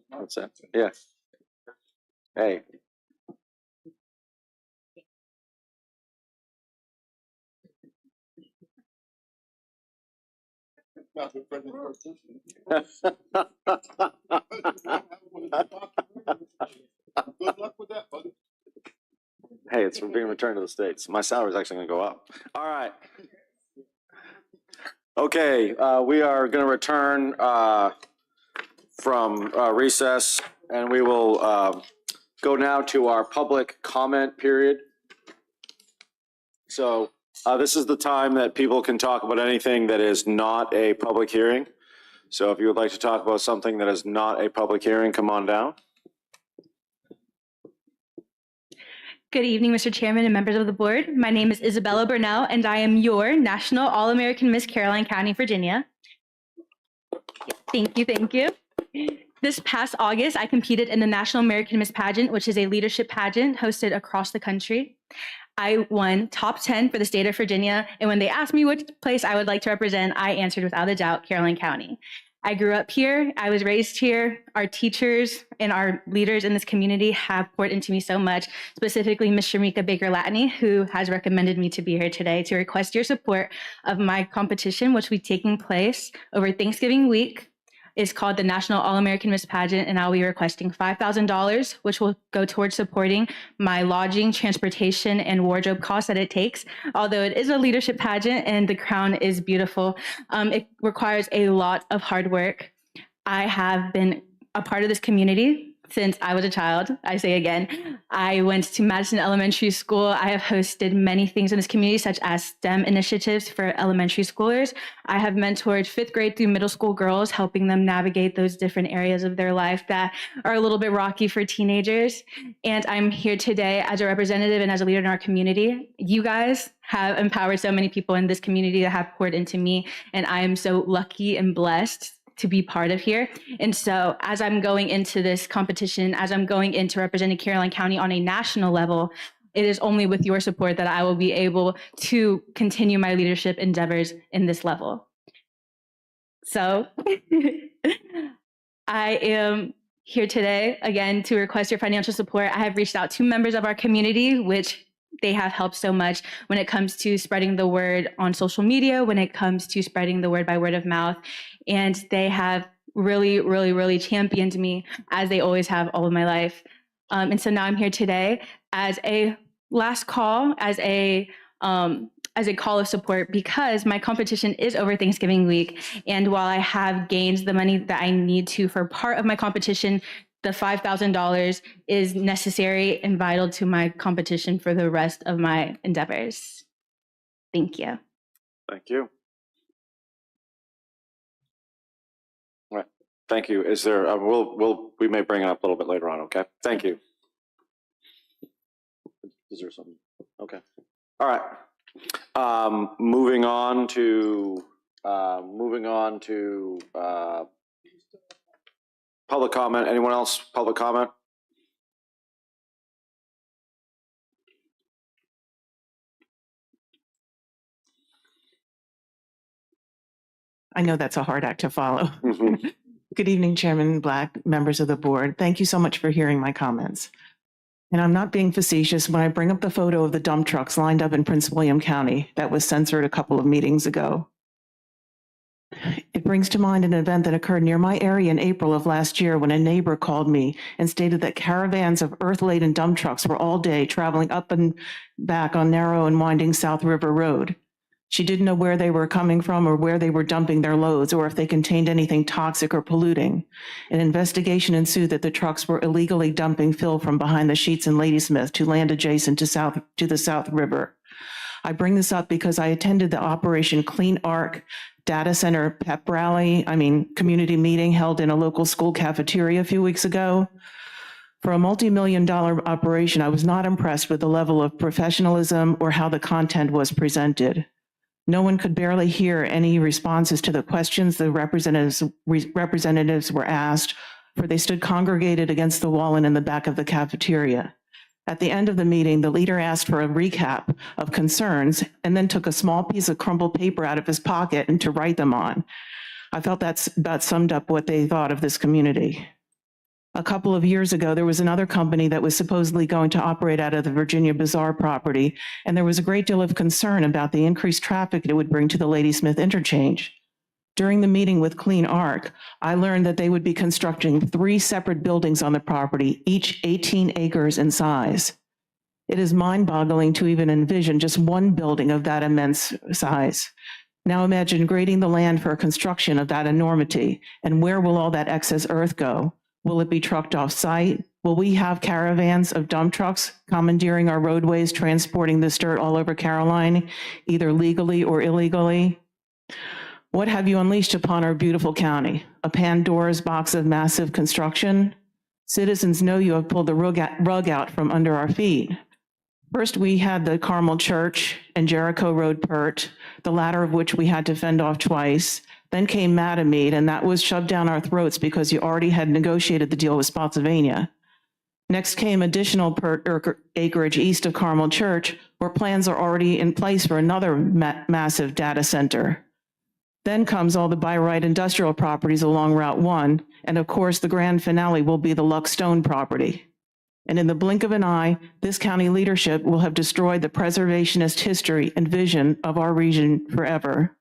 What's that? Yeah. Hey. Good luck with that, buddy. Hey, it's being returned to the States. My salary is actually going to go up. All right. Okay, we are going to return from recess, and we will go now to our public comment period. So this is the time that people can talk about anything that is not a public hearing. So if you would like to talk about something that is not a public hearing, come on down. Good evening, Mr. Chairman and members of the board. My name is Isabella Burnell, and I am your National All-American Miss Caroline County, Virginia. Thank you, thank you. This past August, I competed in the National American Miss Pageant, which is a leadership pageant hosted across the country. I won top 10 for the state of Virginia, and when they asked me which place I would like to represent, I answered without a doubt, Caroline County. I grew up here, I was raised here. Our teachers and our leaders in this community have poured into me so much, specifically Ms. Shamika Baker-Latney, who has recommended me to be here today to request your support of my competition, which will be taking place over Thanksgiving week. It's called the National All-American Miss Pageant, and I'll be requesting $5,000, which will go towards supporting my lodging, transportation, and wardrobe costs that it takes. Although it is a leadership pageant and the crown is beautiful, it requires a lot of hard work. I have been a part of this community since I was a child. I say again, I went to Madison Elementary School. I have hosted many things in this community, such as STEM initiatives for elementary schoolers. I have mentored 5th grade through middle school girls, helping them navigate those different areas of their life that are a little bit rocky for teenagers. And I'm here today as a representative and as a leader in our community. You guys have empowered so many people in this community that have poured into me, and I am so lucky and blessed to be part of here. And so as I'm going into this competition, as I'm going into representing Caroline County on a national level, it is only with your support that I will be able to continue my leadership endeavors in this level. So I am here today, again, to request your financial support. I have reached out to members of our community, which they have helped so much when it comes to spreading the word on social media, when it comes to spreading the word by word of mouth. And they have really, really, really championed me, as they always have all of my life. And so now I'm here today as a last call, as a call of support, because my competition is over Thanksgiving week. And while I have gained the money that I need to for part of my competition, the $5,000 is necessary and vital to my competition for the rest of my endeavors. Thank you. Thank you. All right. Thank you. Is there, we may bring it up a little bit later on, okay? Thank you. Is there something? Okay. All right. Moving on to public comment. Anyone else? Public comment? I know that's a hard act to follow. Mm-hmm. Good evening, Chairman Black, members of the board. Thank you so much for hearing my comments. And I'm not being facetious when I bring up the photo of the dump trucks lined up in Prince William County that was censored a couple of meetings ago. It brings to mind an event that occurred near my area in April of last year when a neighbor called me and stated that caravans of earth-laden dump trucks were all day traveling up and back on narrow and winding South River Road. She didn't know where they were coming from or where they were dumping their loads or if they contained anything toxic or polluting. An investigation ensued that the trucks were illegally dumping fill from behind the sheets in Ladysmith to land adjacent to the South River. I bring this up because I attended the Operation Clean Arc data center community meeting held in a local school cafeteria a few weeks ago. For a multi-million-dollar operation, I was not impressed with the level of professionalism or how the content was presented. No one could barely hear any responses to the questions the representatives were asked, for they stood congregated against the wall and in the back of the cafeteria. At the end of the meeting, the leader asked for a recap of concerns and then took a small piece of crumpled paper out of his pocket and to write them on. I felt that summed up what they thought of this community. A couple of years ago, there was another company that was supposedly going to operate out of the Virginia Bazaar property, and there was a great deal of concern about the increased traffic it would bring to the Ladysmith interchange. During the meeting with Clean Arc, I learned that they would be constructing 3 separate buildings on the property, each 18 acres in size. It is mind-boggling to even envision just one building of that immense size. Now imagine grading the land for construction of that enormity, and where will all that excess earth go? Will it be trucked off-site? Will we have caravans of dump trucks commandeering our roadways, transporting this dirt all over Caroline, either legally or illegally? What have you unleashed upon our beautiful county? A Pandora's box of massive construction? Citizens know you have pulled the rug out from under our feet. First, we had the Carmel Church and Jericho Road PERT, the latter of which we had to fend off twice. Then came Mattamead, and that was shoved down our throats because you already had negotiated the deal with Spotsylvania. Next came additional PERT acreage east of Carmel Church, where plans are already in place for another massive data center. Then comes all the by right industrial properties along Route 1, and of course the grand finale will be the Lux Stone property. And in the blink of an eye, this county leadership will have destroyed the preservationist history and vision of our region forever.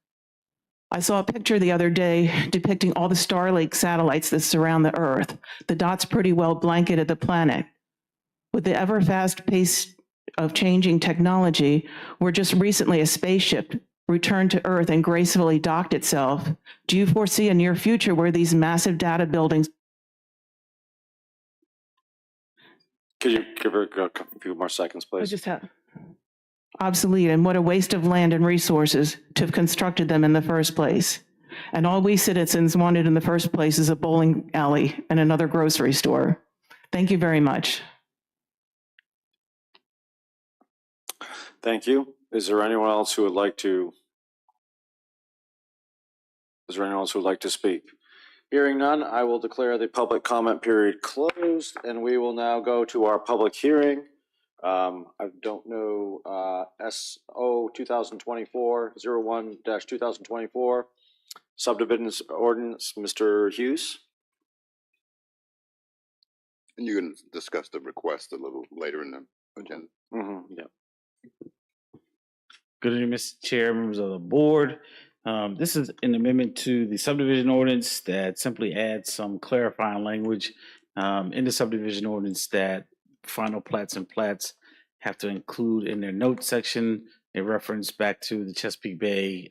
I saw a picture the other day depicting all the Starlink satellites that surround the Earth. The dots pretty well blanketed the planet. With the ever fast pace of changing technology, where just recently a spaceship returned to Earth and gracefully docked itself, do you foresee a near future where these massive data buildings? Could you give her a few more seconds, please? Obsolete, and what a waste of land and resources to have constructed them in the first place. And all we citizens wanted in the first place is a bowling alley and another grocery store. Thank you very much. Thank you. Is there anyone else who would like to speak? Hearing none, I will declare the public comment period closed, and we will now go to our public hearing. I don't know, SO 2024-01-2024, subdivision ordinance, Mr. Hughes. And you can discuss the request a little later in the agenda. Yeah. Good evening, Mr. Chair, members of the board. This is an amendment to the subdivision ordinance that simply adds some clarifying language in the subdivision ordinance that final plats and plats have to include in their note section a reference back to the Chesapeake Bay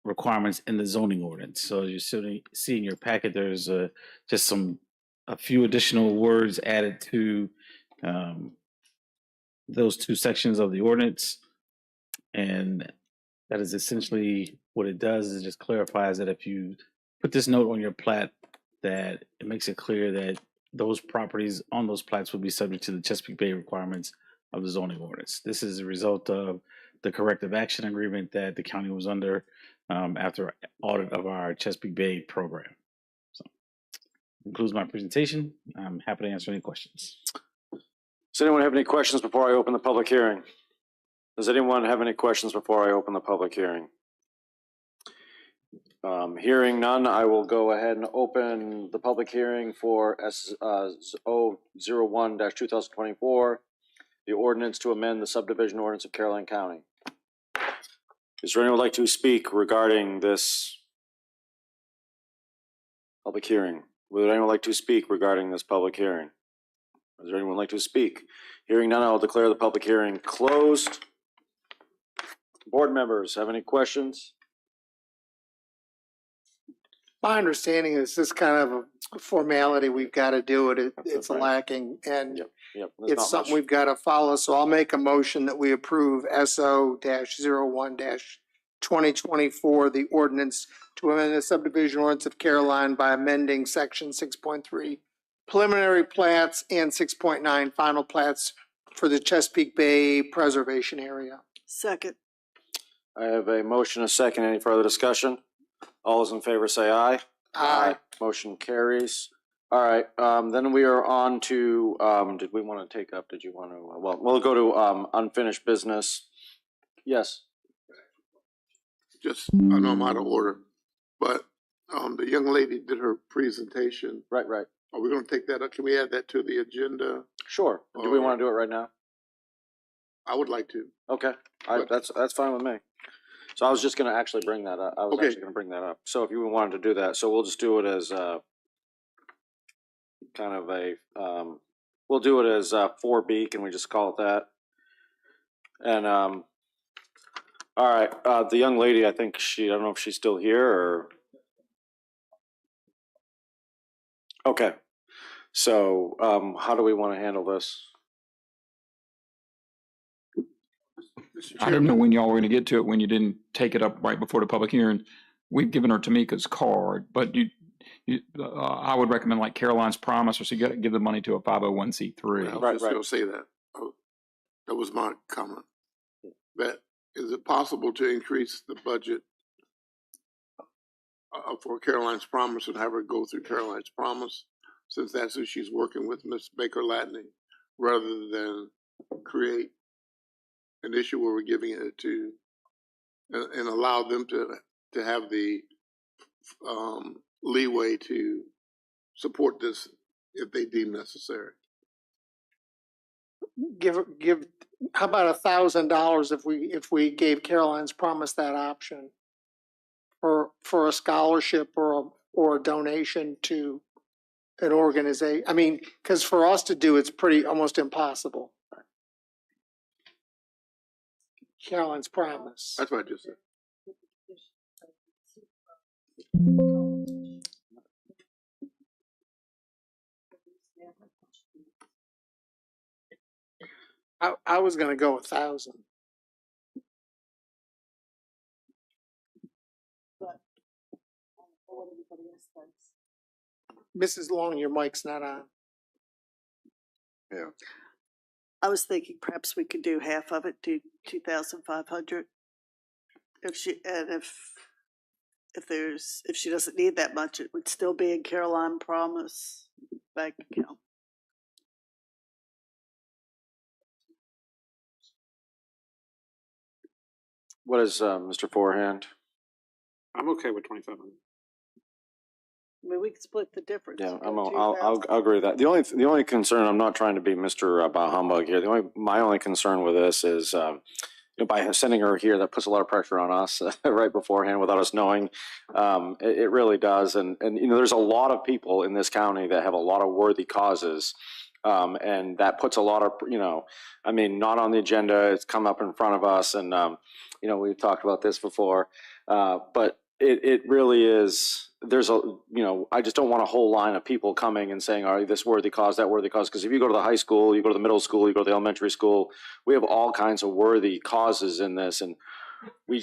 requirements in the zoning ordinance. So you see in your packet, there's just a few additional words added to those 2 sections of the ordinance. And that is essentially what it does, is it just clarifies that if you put this note on your plat, that it makes it clear that those properties on those plats will be subject to the Chesapeake Bay requirements of the zoning ordinance. This is a result of the corrective action agreement that the county was under after audit of our Chesapeake Bay program. So concludes my presentation. I'm happy to answer any questions. Does anyone have any questions before I open the public hearing? Does anyone have any questions before I open the public hearing? Hearing none, I will go ahead and open the public hearing for SO 01-2024, the ordinance to amend the subdivision ordinance of Caroline County. Is there anyone who would like to speak regarding this public hearing? Would anyone like to speak regarding this public hearing? Is there anyone like to speak? Hearing none, I will declare the public hearing closed. Board members, have any questions? My understanding is this kind of a formality, we've got to do it. It's lacking, and it's something we've got to follow. So I'll make a motion that we approve SO-01-2024, the ordinance to amend the subdivision ordinance of Caroline by amending section 6.3 preliminary plats and 6.9 final plats for the Chesapeake Bay preservation area. Second. I have a motion, a second. Any further discussion? All those in favor say aye. Aye. Motion carries. All right, then we are on to, did we want to take up, did you want to, well, we'll go to unfinished business. Yes. Just, I know I'm out of order, but young lady did her presentation. Right. Are we gonna take that up? Can we add that to the agenda? Sure. Do we want to do it right now? I would like to. Okay, that's fine with me. So I was just gonna actually bring that up. I was actually gonna bring that up. So if you wanted to do that, so we'll just do it as kind of a, we'll do it as 4B. Can we just call it that? And all right, the young lady, I think I don't know if she's still here or. Okay, so how do we want to handle this? I didn't know when y'all were going to get to it, when you didn't take it up right before the public hearing. We've given her Tamika's card, but I would recommend like Caroline's Promise, or so you got to give the money to a 501c3. I was just gonna say that. That was my comment. That, is it possible to increase the budget for Caroline's Promise and have her go through Caroline's Promise, since that's who she's working with, Ms. Baker Latney, rather than create an issue where we're giving it to, and allow them to have the leeway to support this if they deem necessary. How about $1,000 if we gave Caroline's Promise that option for a scholarship or a donation to an organization? I mean, because for us to do, it's almost impossible. Caroline's Promise. That's what I just said. I was going to go 1,000. Mrs. Long, your mic's not on. Yeah. I was thinking perhaps we could do half of it, do 2,500. If she doesn't need that much, it would still be in Caroline Promise bank account. What is Mr. Forehand? I'm okay with 2,500. I mean, we could split the difference. Yeah, go I'll 2,000. agree with that. The only concern, I'm not trying to be Mr. Bah Humbug here. My only concern with this is, by sending her here, that puts a lot of pressure on us right beforehand without us knowing. It really does, and there's a lot of people in this county that have a lot of worthy causes, and that puts a lot of not on the agenda. It's come up in front of us, and we've talked about this before, but it really is. There's I just don't want a whole line of people coming and saying, "Are this worthy cause, that worthy cause?" Because if you go to the high school, you go to the middle school, you go to the elementary school, we have all kinds of worthy causes in this, and we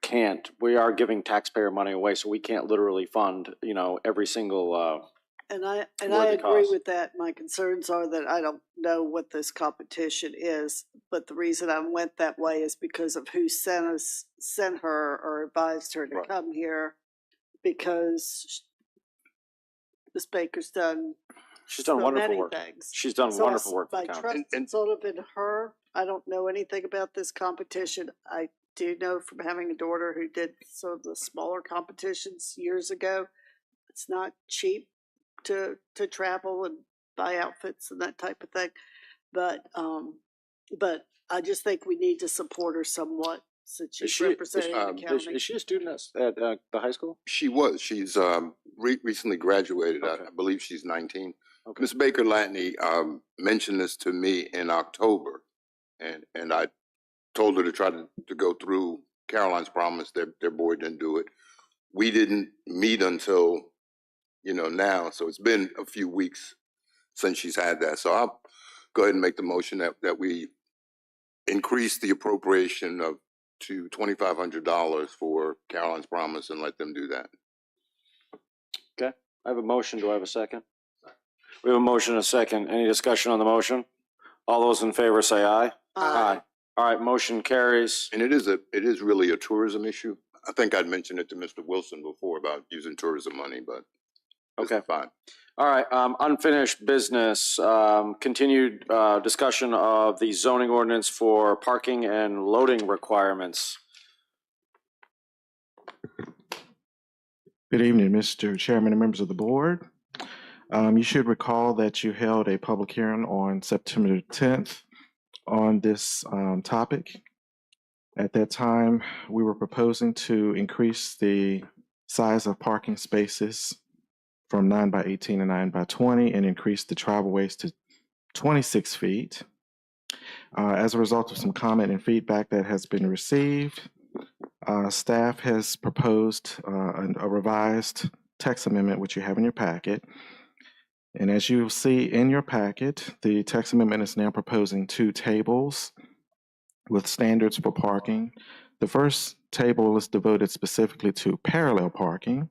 can't. We are giving taxpayer money away, so we can't literally fund every single. And I worthy agree cause. with that. My concerns are that I don't know what this competition is, but the reason I went that way is because of who sent her or advised her to come here, because Ms. Baker's done. She's done so wonderful many work. things. She's done So wonderful work for my the county. trust is sort of in her. I don't know anything about this competition. I do know from having a daughter who did some of the smaller competitions years ago, it's not cheap to travel and buy outfits and that type of thing. But I just think we need to support her somewhat, since she's representing the county. Is she a student at the high school? She was. She's recently graduated. Okay. I believe she's 19. Okay. Ms. Baker Latney mentioned this to me in October, and I told her to try to go through Caroline's Promise. Their board didn't do it. We didn't meet until now, so it's been a few weeks since she's had that. So I'll go ahead and make the motion that we increase the appropriation to $2,500 for Caroline's Promise and let them do that. Okay, I have a motion. Do I have a second? We have a motion and a second. Any discussion on the motion? All those in favor say aye. Aye. All right, motion carries. And it is really a tourism issue. I think I'd mentioned it to Mr. Wilson before about using tourism money, but Okay, fine. All right, unfinished business, continued discussion of the zoning ordinance for parking and loading requirements. Good evening, Mr. Chairman and members of the board. You should recall that you held a public hearing on September 10th on this topic. At that time, we were proposing to increase the size of parking spaces from 9 by 18 to 9 by 20 and increase the travelways to 26 feet. As a result of some comment and feedback that has been received, staff has proposed a revised text amendment, which you have in your packet. And as you'll see in your packet, the text amendment is now proposing 2 tables with standards for parking. The first table is devoted specifically to parallel parking,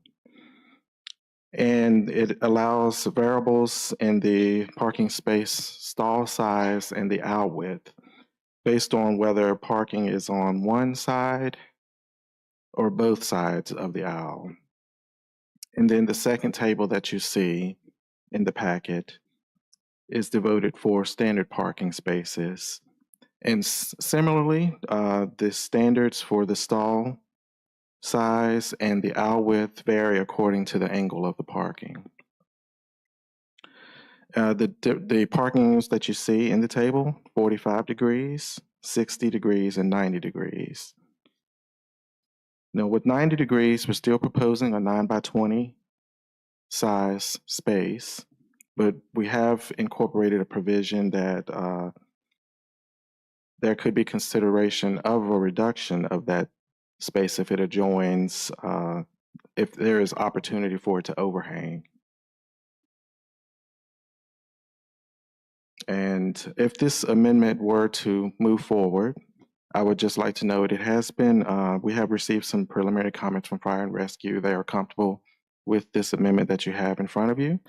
and it allows variables in the parking space stall size and the aisle width based on whether parking is on one side or both sides of the aisle. And then the second table that you see in the packet is devoted for standard parking spaces. And similarly, the standards for the stall size and the aisle width vary according to the angle of the parking. The parkings that you see in the table, 45 degrees, 60 degrees, and 90 degrees. Now with 90 degrees, we're still proposing a 9 by 20 size space, but we have incorporated a provision that there could be consideration of a reduction of that space if it adjoins, if there is opportunity for it to overhang. And if this amendment were to move forward, I would just like to note it has been, we have received some preliminary comments from Fire and Rescue. They are comfortable with this amendment that you have in front of you.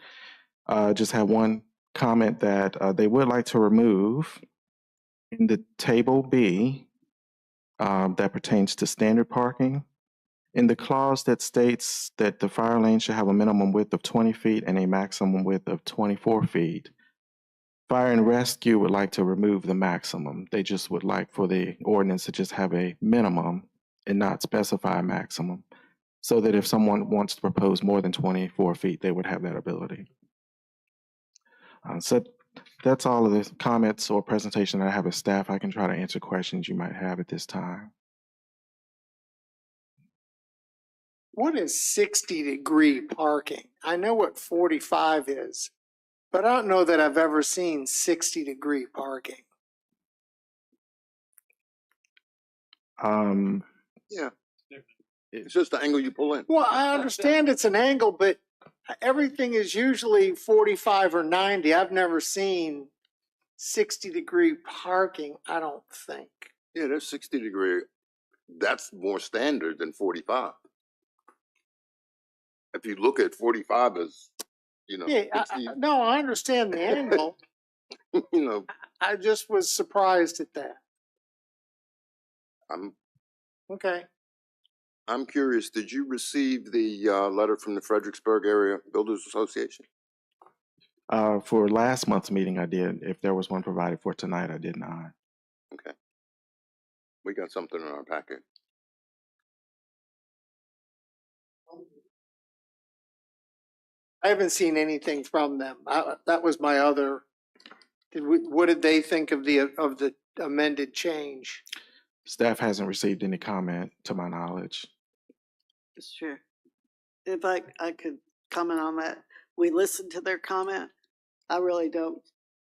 Just have one comment that they would like to remove in the table B that pertains to standard parking. In the clause that states that the fire lane should have a minimum width of 20 feet and a maximum width of 24 feet, Fire and Rescue would like to remove the maximum. They just would like for the ordinance to just have a minimum and not specify a maximum, so that if someone wants to propose more than 24 feet, they would have that ability. So that's all of the comments or presentation that I have as staff. I can try to answer questions you might have at this time. What is 60-degree parking? I know what 45 is, but I don't know that I've ever seen 60-degree parking. Yeah. It's just the angle you pull in. Well, I understand it's an angle, but everything is usually 45 or 90. I've never seen 60-degree parking, I don't think. Yeah, there's 60 degree. That's more standard than 45. If you look at 45 as, you know, Yeah, no, I understand the angle. you know, I just was surprised at that. I'm Okay. I'm curious, did you receive the letter from the Fredericksburg Area Builders Association? For last month's meeting, I did. If there was one provided for tonight, I did not. Okay. We got something in our packet. I haven't seen anything from them. That was my other. What did they think of the amended change? Staff hasn't received any comment to my knowledge. Sure. If I could comment on that. We listened to their comment. I really don't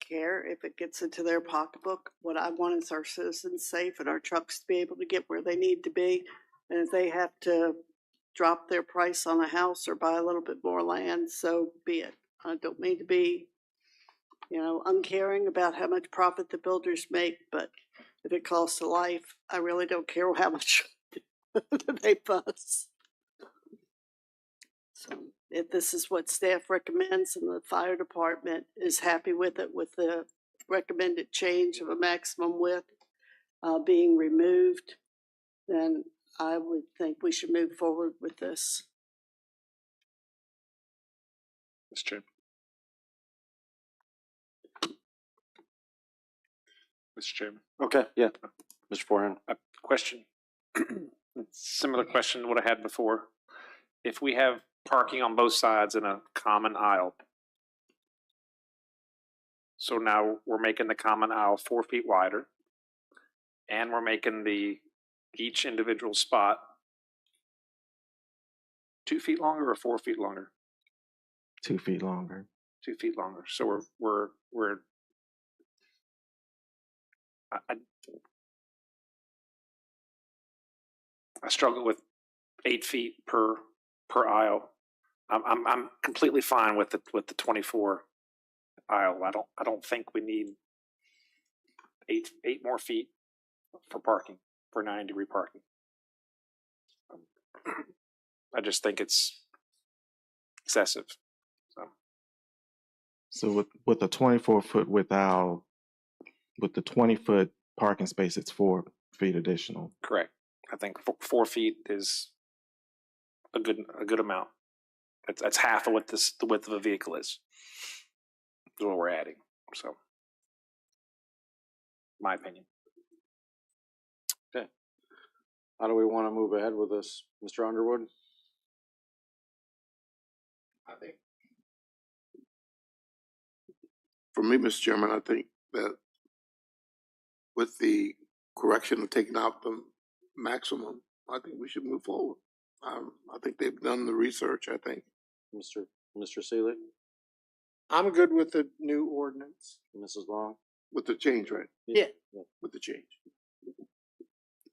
care if it gets into their pocketbook. What I want is our citizens safe and our trucks to be able to get where they need to be. And if they have to drop their price on a house or buy a little bit more land, so be it. I don't mean to be, uncaring about how much profit the builders make, but if it costs a life, I really don't care how much they fuss. So if this is what staff recommends and the fire department is happy with it, with the recommended change of a maximum width being removed, then I would think we should move forward with this. Mr. Chairman. Mr. Chairman. Okay, yeah. Mr. Forehand. A question. Similar question to what I had before. If we have parking on both sides in a common aisle. So now we're making the common aisle 4 feet wider, and we're making each individual spot 2 feet longer or 4 feet longer. 2 feet longer. 2 feet longer. So we're I struggle with 8 feet per aisle. I'm completely fine with the 24 aisle. I don't think we need eight more feet for parking, for 90-degree parking. I just think it's excessive. So with the 24-foot width aisle, with the 20-foot parking space, it's 4 feet additional. Correct. I think 4 feet is a good amount. That's half of what the width of a vehicle is what we're adding. So, my opinion. Okay. How do we want to move ahead with this, Mr. Underwood? I think, for me, Mr. Chairman, I think that with the correction of taking out the maximum, I think we should move forward. I think they've done the research, I think. Mr. Seeley? I'm good with the new ordinance. Mrs. Long? With the change, right? Yeah. With the change.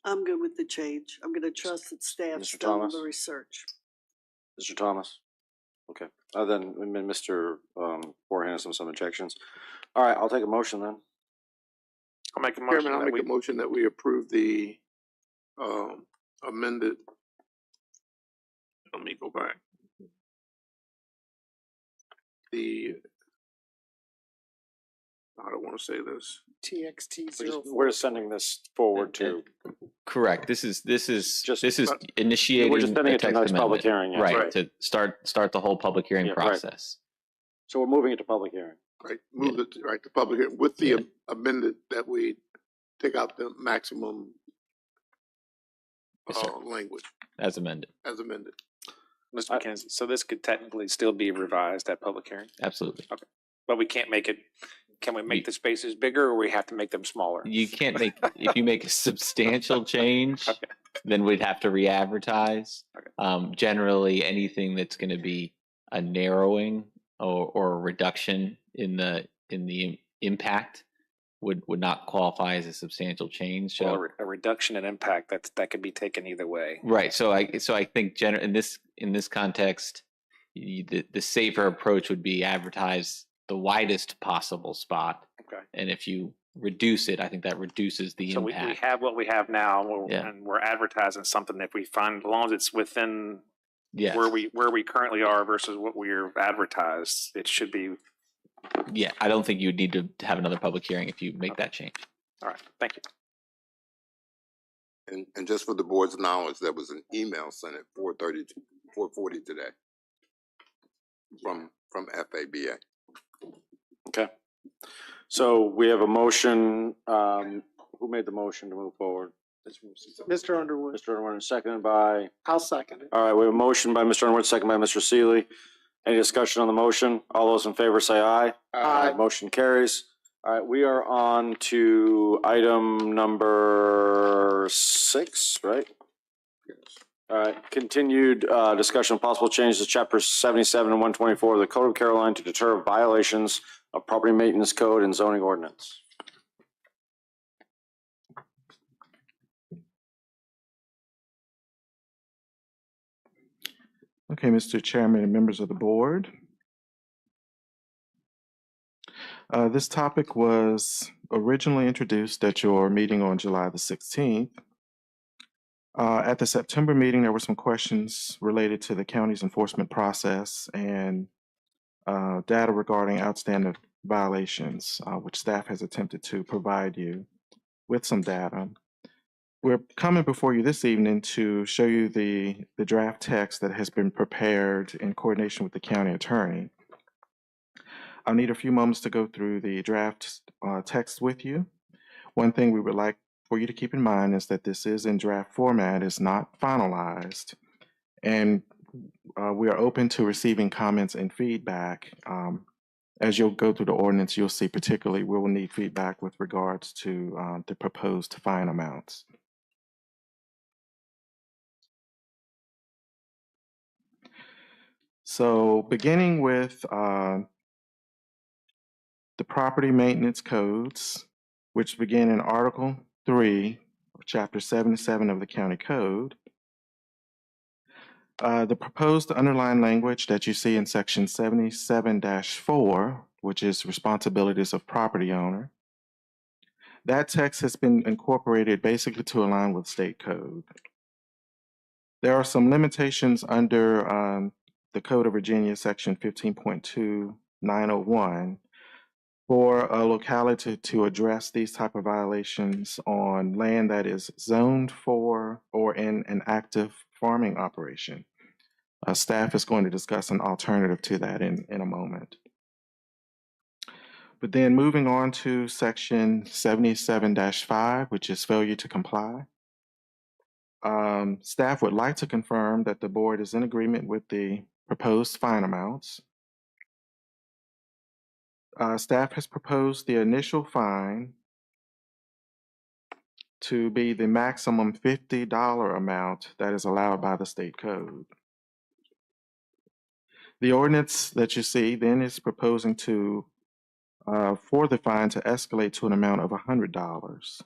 I'm good with the change. I'm going to trust that staff's Mr. done Thomas? the research. Mr. Thomas? Okay. Then Mr. Forehand has some objections. All right, I'll take a motion then. I'll make a motion. Chairman, I'll make a motion that we approve the amended. Let me go back. I don't want to say this. TXT We're sending this forward to. Correct. This is Just- initiating We're just sending a it to text the next public amendment. hearing. Yes. Right, to start the whole public hearing Yeah, right. process. So we're moving it to public hearing. Right, move it right to public hearing with the amended that we take out the maximum Yes, sir. language As amended. as amended. Mr. McKenzie, so this could technically still be revised at public hearing? Absolutely. Okay. But we can't make it, can we make the spaces bigger or we have to make them smaller? You can't make, if you make a substantial change, then we'd have to re-advertise. Generally, anything that's going to be a narrowing or a reduction in the impact would not qualify as a substantial change. So Well, a reduction in impact, that could be taken either way. right. So I think in this context, the safer approach would be advertise the widest possible spot. Okay. And if you reduce it, I think that reduces the So we impact. have what we have now, Yeah. and we're advertising something that we find, as long as it's within Yes. where we currently are versus what we're advertised, it should be. Yeah, I don't think you'd need to have another public hearing if you make that change. All right, thank you. And just for the board's knowledge, there was an email sent at 4:40 today from FABA. Okay. So we have a motion. Who made the motion to move forward? Mr. Underwood. Mr. Underwood, seconded by. I'll second it. All right, we have a motion by Mr. Underwood, second by Mr. Seeley. Any discussion on the motion? All those in favor say aye. Aye. Motion carries. All right, we are on to item number 6, right? All right, continued discussion of possible changes to chapter 77 and 124 of the Code of Caroline to deter violations of property maintenance code and zoning ordinance. Okay, Mr. Chairman and members of the board. This topic was originally introduced at your meeting on July the 16th. At the September meeting, there were some questions related to the county's enforcement process and data regarding outstanding violations, which staff has attempted to provide you with some data. We're coming before you this evening to show you the draft text that has been prepared in coordination with the county attorney. I'll need a few moments to go through the draft text with you. One thing we would like for you to keep in mind is that this is in draft format, it's not finalized, and we are open to receiving comments and feedback. As you'll go through the ordinance, you'll see particularly we will need feedback with regards to the proposed fine amounts. So beginning with the property maintenance codes, which begin in Article 3 of Chapter 77 of the County Code. The proposed underlying language that you see in Section 77-4, which is responsibilities of property owner, that text has been incorporated basically to align with state code. There are some limitations under the Code of Virginia, Section 15.2901, for a locality to address these type of violations on land that is zoned for or in an active farming operation. Staff is going to discuss an alternative to that in a moment. But then moving on to Section 77-5, which is failure to comply. Staff would like to confirm that the board is in agreement with the proposed fine amounts. Staff has proposed the initial fine to be the maximum $50 amount that is allowed by the state code. The ordinance that you see then is proposing to for the fine to escalate to an amount of $100.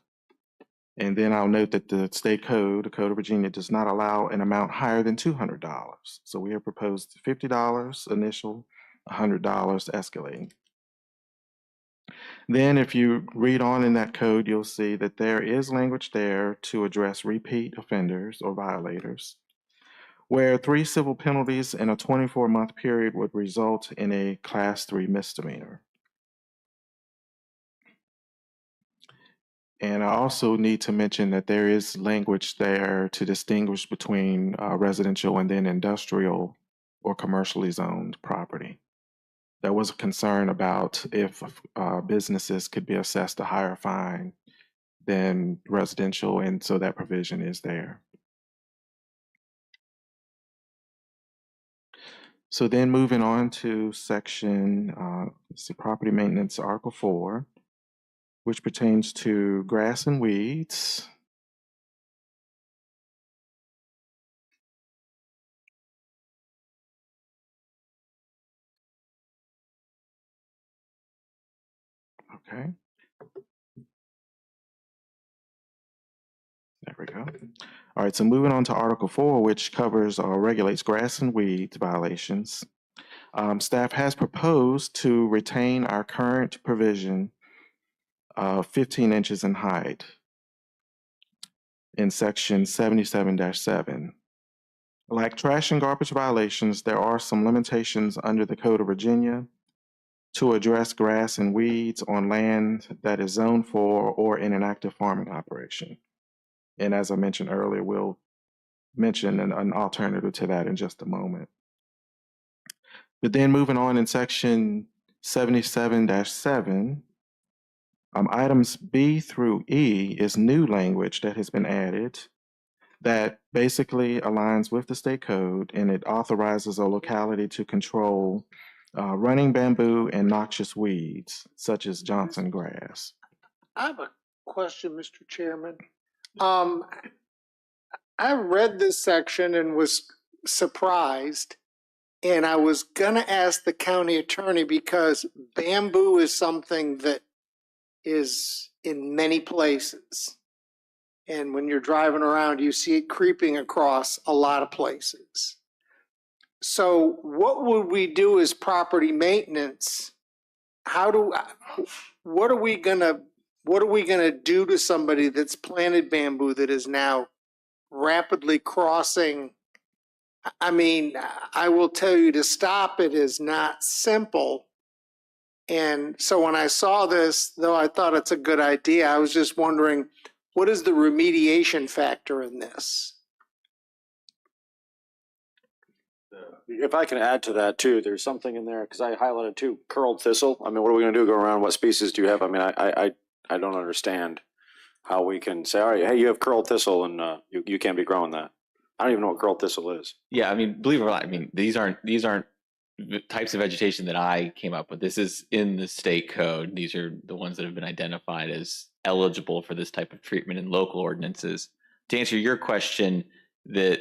And then I'll note that the state code, the Code of Virginia, does not allow an amount higher than $200. So we have proposed $50 initial, $100 escalating. Then if you read on in that code, you'll see that there is language there to address repeat offenders or violators, where 3 civil penalties in a 24-month period would result in a Class 3 misdemeanor. And I also need to mention that there is language there to distinguish between residential and then industrial or commercially zoned property. There was a concern about if businesses could be assessed a higher fine than residential, and so that provision is there. So then moving on to section, property maintenance, Article 4, which pertains to grass and weeds. Okay. There we go. All right, so moving on to Article 4, which covers or regulates grass and weeds violations. Staff has proposed to retain our current provision of 15 inches in height in section 77-7. Like trash and garbage violations, there are some limitations under the Code of Virginia to address grass and weeds on land that is zoned for or in an active farming operation. And as I mentioned earlier, we'll mention an alternative to that in just a moment. But then moving on in section 77-7, items B through E is new language that has been added that basically aligns with the state code, and it authorizes a locality to control running bamboo and noxious weeds, such as Johnson grass. I have a question, Mr. Chairman. I read this section and was surprised, and I was gonna ask the county attorney because bamboo is something that is in many places. And when you're driving around, you see it creeping across a lot of places. So what would we do as property maintenance? What are we gonna do to somebody that's planted bamboo that is now rapidly crossing? I mean, I will tell you, to stop it is not simple. And so when I saw this, though I thought it's a good idea, I was just wondering, what is the remediation factor in this? If I can add to that too, there's something in there, because I highlighted too, curled thistle. I mean, what are we gonna do, go around, what species do you have? I mean, I don't understand how we can say, all right, hey, you have curled thistle and you can't be growing that. I don't even know what curl thistle is. Yeah, I mean, believe it or not, I mean, these aren't types of vegetation that I came up with. This is in the state code. These are the ones that have been identified as eligible for this type of treatment in local ordinances. To answer your question, that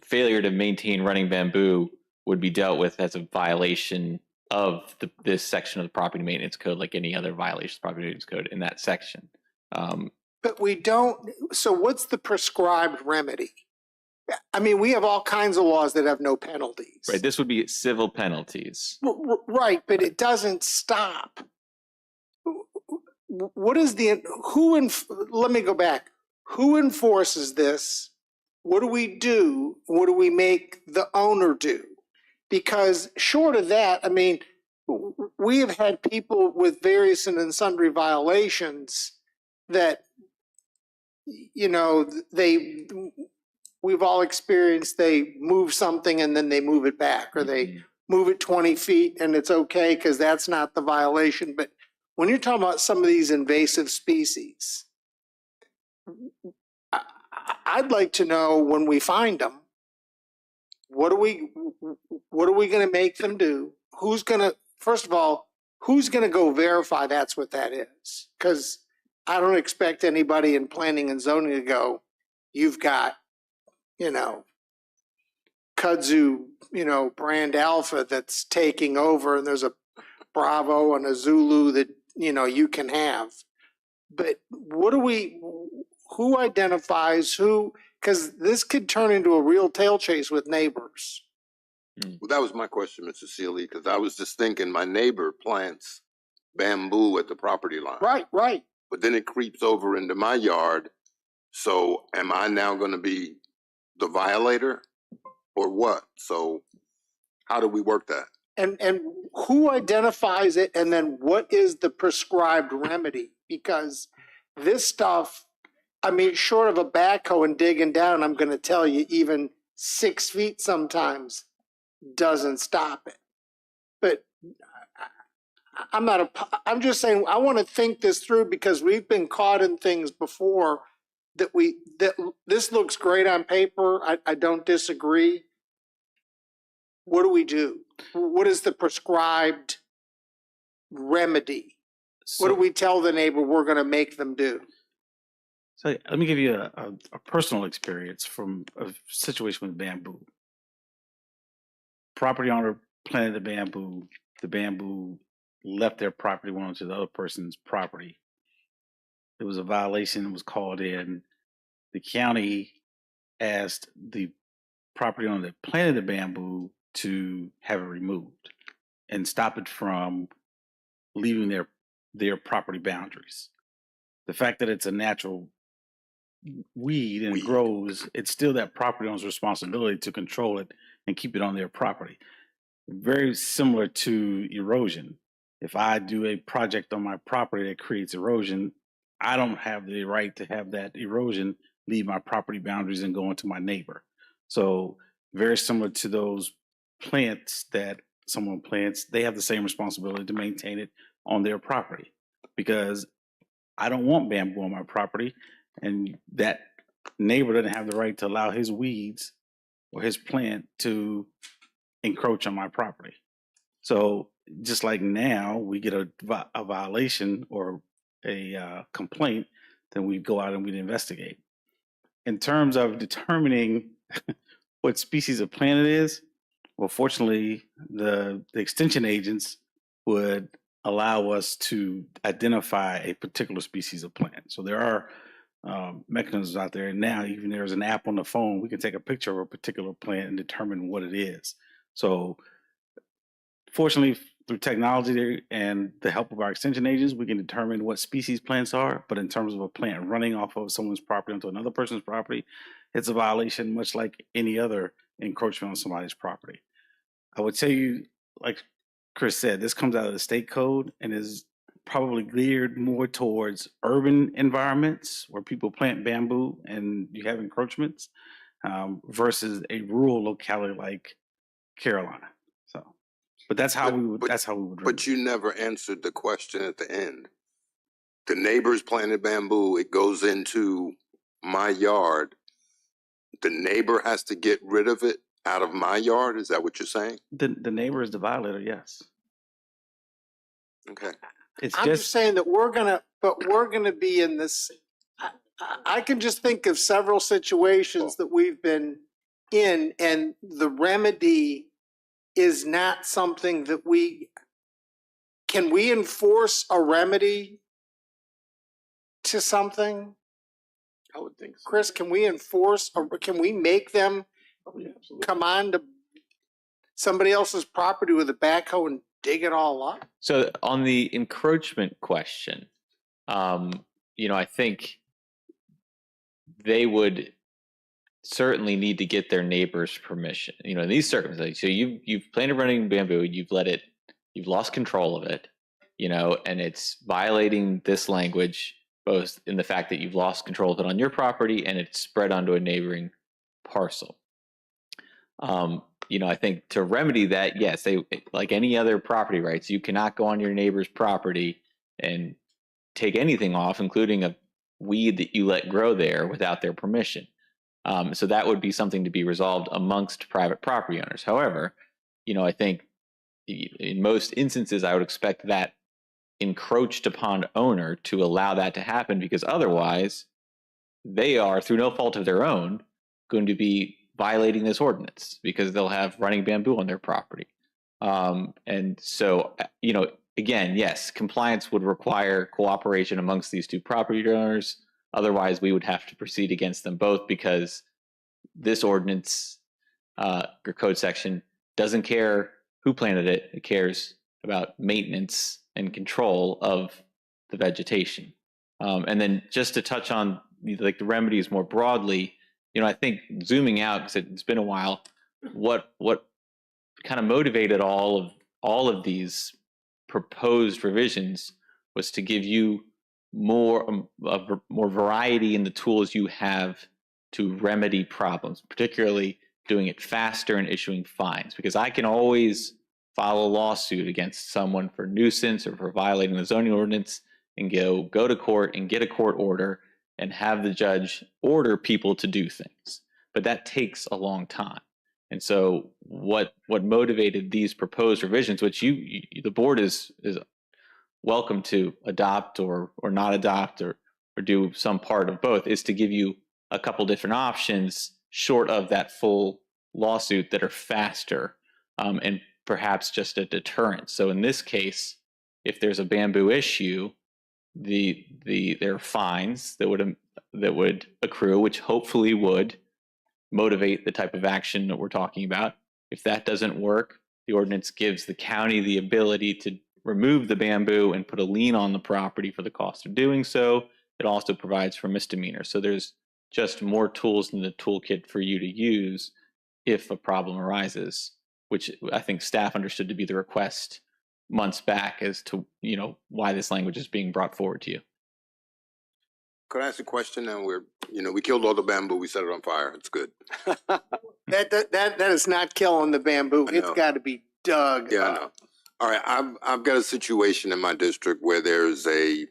failure to maintain running bamboo would be dealt with as a violation of this section of the property maintenance code, like any other violation of the property maintenance code in that section. But we don't, so what's the prescribed remedy? I mean, we have all kinds of laws that have no penalties. Right, this would be civil penalties. Right, but it doesn't stop. What is let me go back. Who enforces this? What do we do? What do we make the owner do? Because short of that, I mean, we have had people with various and sundry violations that, you know, we've all experienced, they move something and then they move it back, or they move it 20 feet and it's okay because that's not the violation. But when you're talking about some of these invasive species, I'd like to know when we find them, what are we going to make them do? Who's going to, first of all, who's going to go verify that's what that is? Because I don't expect anybody in planning and zoning to go, you've got, you know, kudzu, you know, brand alpha that's taking over, and there's a Bravo and a Zulu that, you know, you can have. But who identifies who, because this could turn into a real tail chase with neighbors. Well, that was my question, Mr. Seeley, because I was just thinking my neighbor plants bamboo at the property line. Right. But then it creeps over into my yard. So am I now going to be the violator or what? So how do we work that? And who identifies it, and then what is the prescribed remedy? Because this stuff, I mean, short of a backhoe and digging down, I'm going to tell you, even 6 feet sometimes doesn't stop it. But I'm just saying, I want to think this through, because we've been caught in things before that this looks great on paper. I don't disagree. What do we do? What is the prescribed remedy? What do we tell the neighbor we're going to make them do? So let me give you a personal experience from a situation with bamboo. Property owner planted the bamboo left their property, went onto the other person's property. It was a violation, it was called in. The county asked the property owner that planted the bamboo to have it removed and stop it from leaving their property boundaries. The fact that it's a natural weed and it grows, it's still that property owner's responsibility to control it and keep it on their property. Very similar to erosion. If I do a project on my property that creates erosion, I don't have the right to have that erosion leave my property boundaries and go into my neighbor. So very similar to those plants that someone plants, they have the same responsibility to maintain it on their property, because I don't want bamboo on my property, and that neighbor doesn't have the right to allow his weeds or his plant to encroach on my property. So just like now we get a violation or a complaint, then we go out and we'd investigate. In terms of determining what species of plant it is, well, fortunately, the extension agents would allow us to identify a particular species of plant. So there are mechanisms out there. And now, even there's an app on the phone, we can take a picture of a particular plant and determine what it is. So fortunately, through technology and the help of our extension agents, we can determine what species plants are. But in terms of a plant running off of someone's property onto another person's property, it's a violation, much like any other encroachment on somebody's property. I would tell you, like Chris said, this comes out of the state code and is probably geared more towards urban environments where people plant bamboo and you have encroachments, versus a rural locality like Carolina. So, but that's how we would. But you never answered the question at the end. The neighbors planted bamboo. It goes into my yard. the neighbor has to get rid of it out of my yard? Is that what you're saying? The neighbor is the violator, yes. Okay. It's I'm just saying that we're gonna be in this. I can just think of several situations that we've been in, and the remedy is not something that can we enforce a remedy to something? I would think so. Chris, can we enforce, or can we make them come on to somebody else's property with a backhoe and dig it all up? So on the encroachment question, I think they would certainly need to get their neighbor's permission. In these circumstances, so you've planted running bamboo, you've lost control of it, and it's violating this language, both in the fact that you've lost control of it on your property and it's spread onto a neighboring parcel. I think to remedy that, yes, they, like any other property rights, you cannot go on your neighbor's property and take anything off, including a weed that you let grow there, without their permission. So that would be something to be resolved amongst private property owners. However, I think in most instances, I would expect that encroached upon owner to allow that to happen, because otherwise they are, through no fault of their own, going to be violating this ordinance because they'll have running bamboo on their property. And so, again, yes, compliance would require cooperation amongst these two property owners. Otherwise, we would have to proceed against them both, because this ordinance or code section doesn't care who planted it. It cares about maintenance and control of the vegetation. And then just to touch on the remedies more broadly, I think zooming out, because it's been a while, what kind of motivated all of these proposed revisions was to give you more variety in the tools you have to remedy problems, particularly doing it faster and issuing fines, because I can always file a lawsuit against someone for nuisance or for violating the zoning ordinance and go to court and get a court order and have the judge order people to do things. But that takes a long time. And so what motivated these proposed revisions, which the board is welcome to adopt or not adopt or do some part of both, is to give you a couple different options short of that full lawsuit that are faster and perhaps just a deterrent. So in this case, if there's a bamboo issue, there are fines that would accrue, which hopefully would motivate the type of action that we're talking about. If that doesn't work, the ordinance gives the county the ability to remove the bamboo and put a lien on the property for the cost of doing so. It also provides for misdemeanors. So there's just more tools in the toolkit for you to use if a problem arises, which I think staff understood to be the request months back as to why this language is being brought forward to you. Could I ask a question? Now we killed all the bamboo, we set it on fire. It's good. That is not killing the bamboo. It's got to be dug. Yeah, I know. All right, I've got a situation in my district where there's a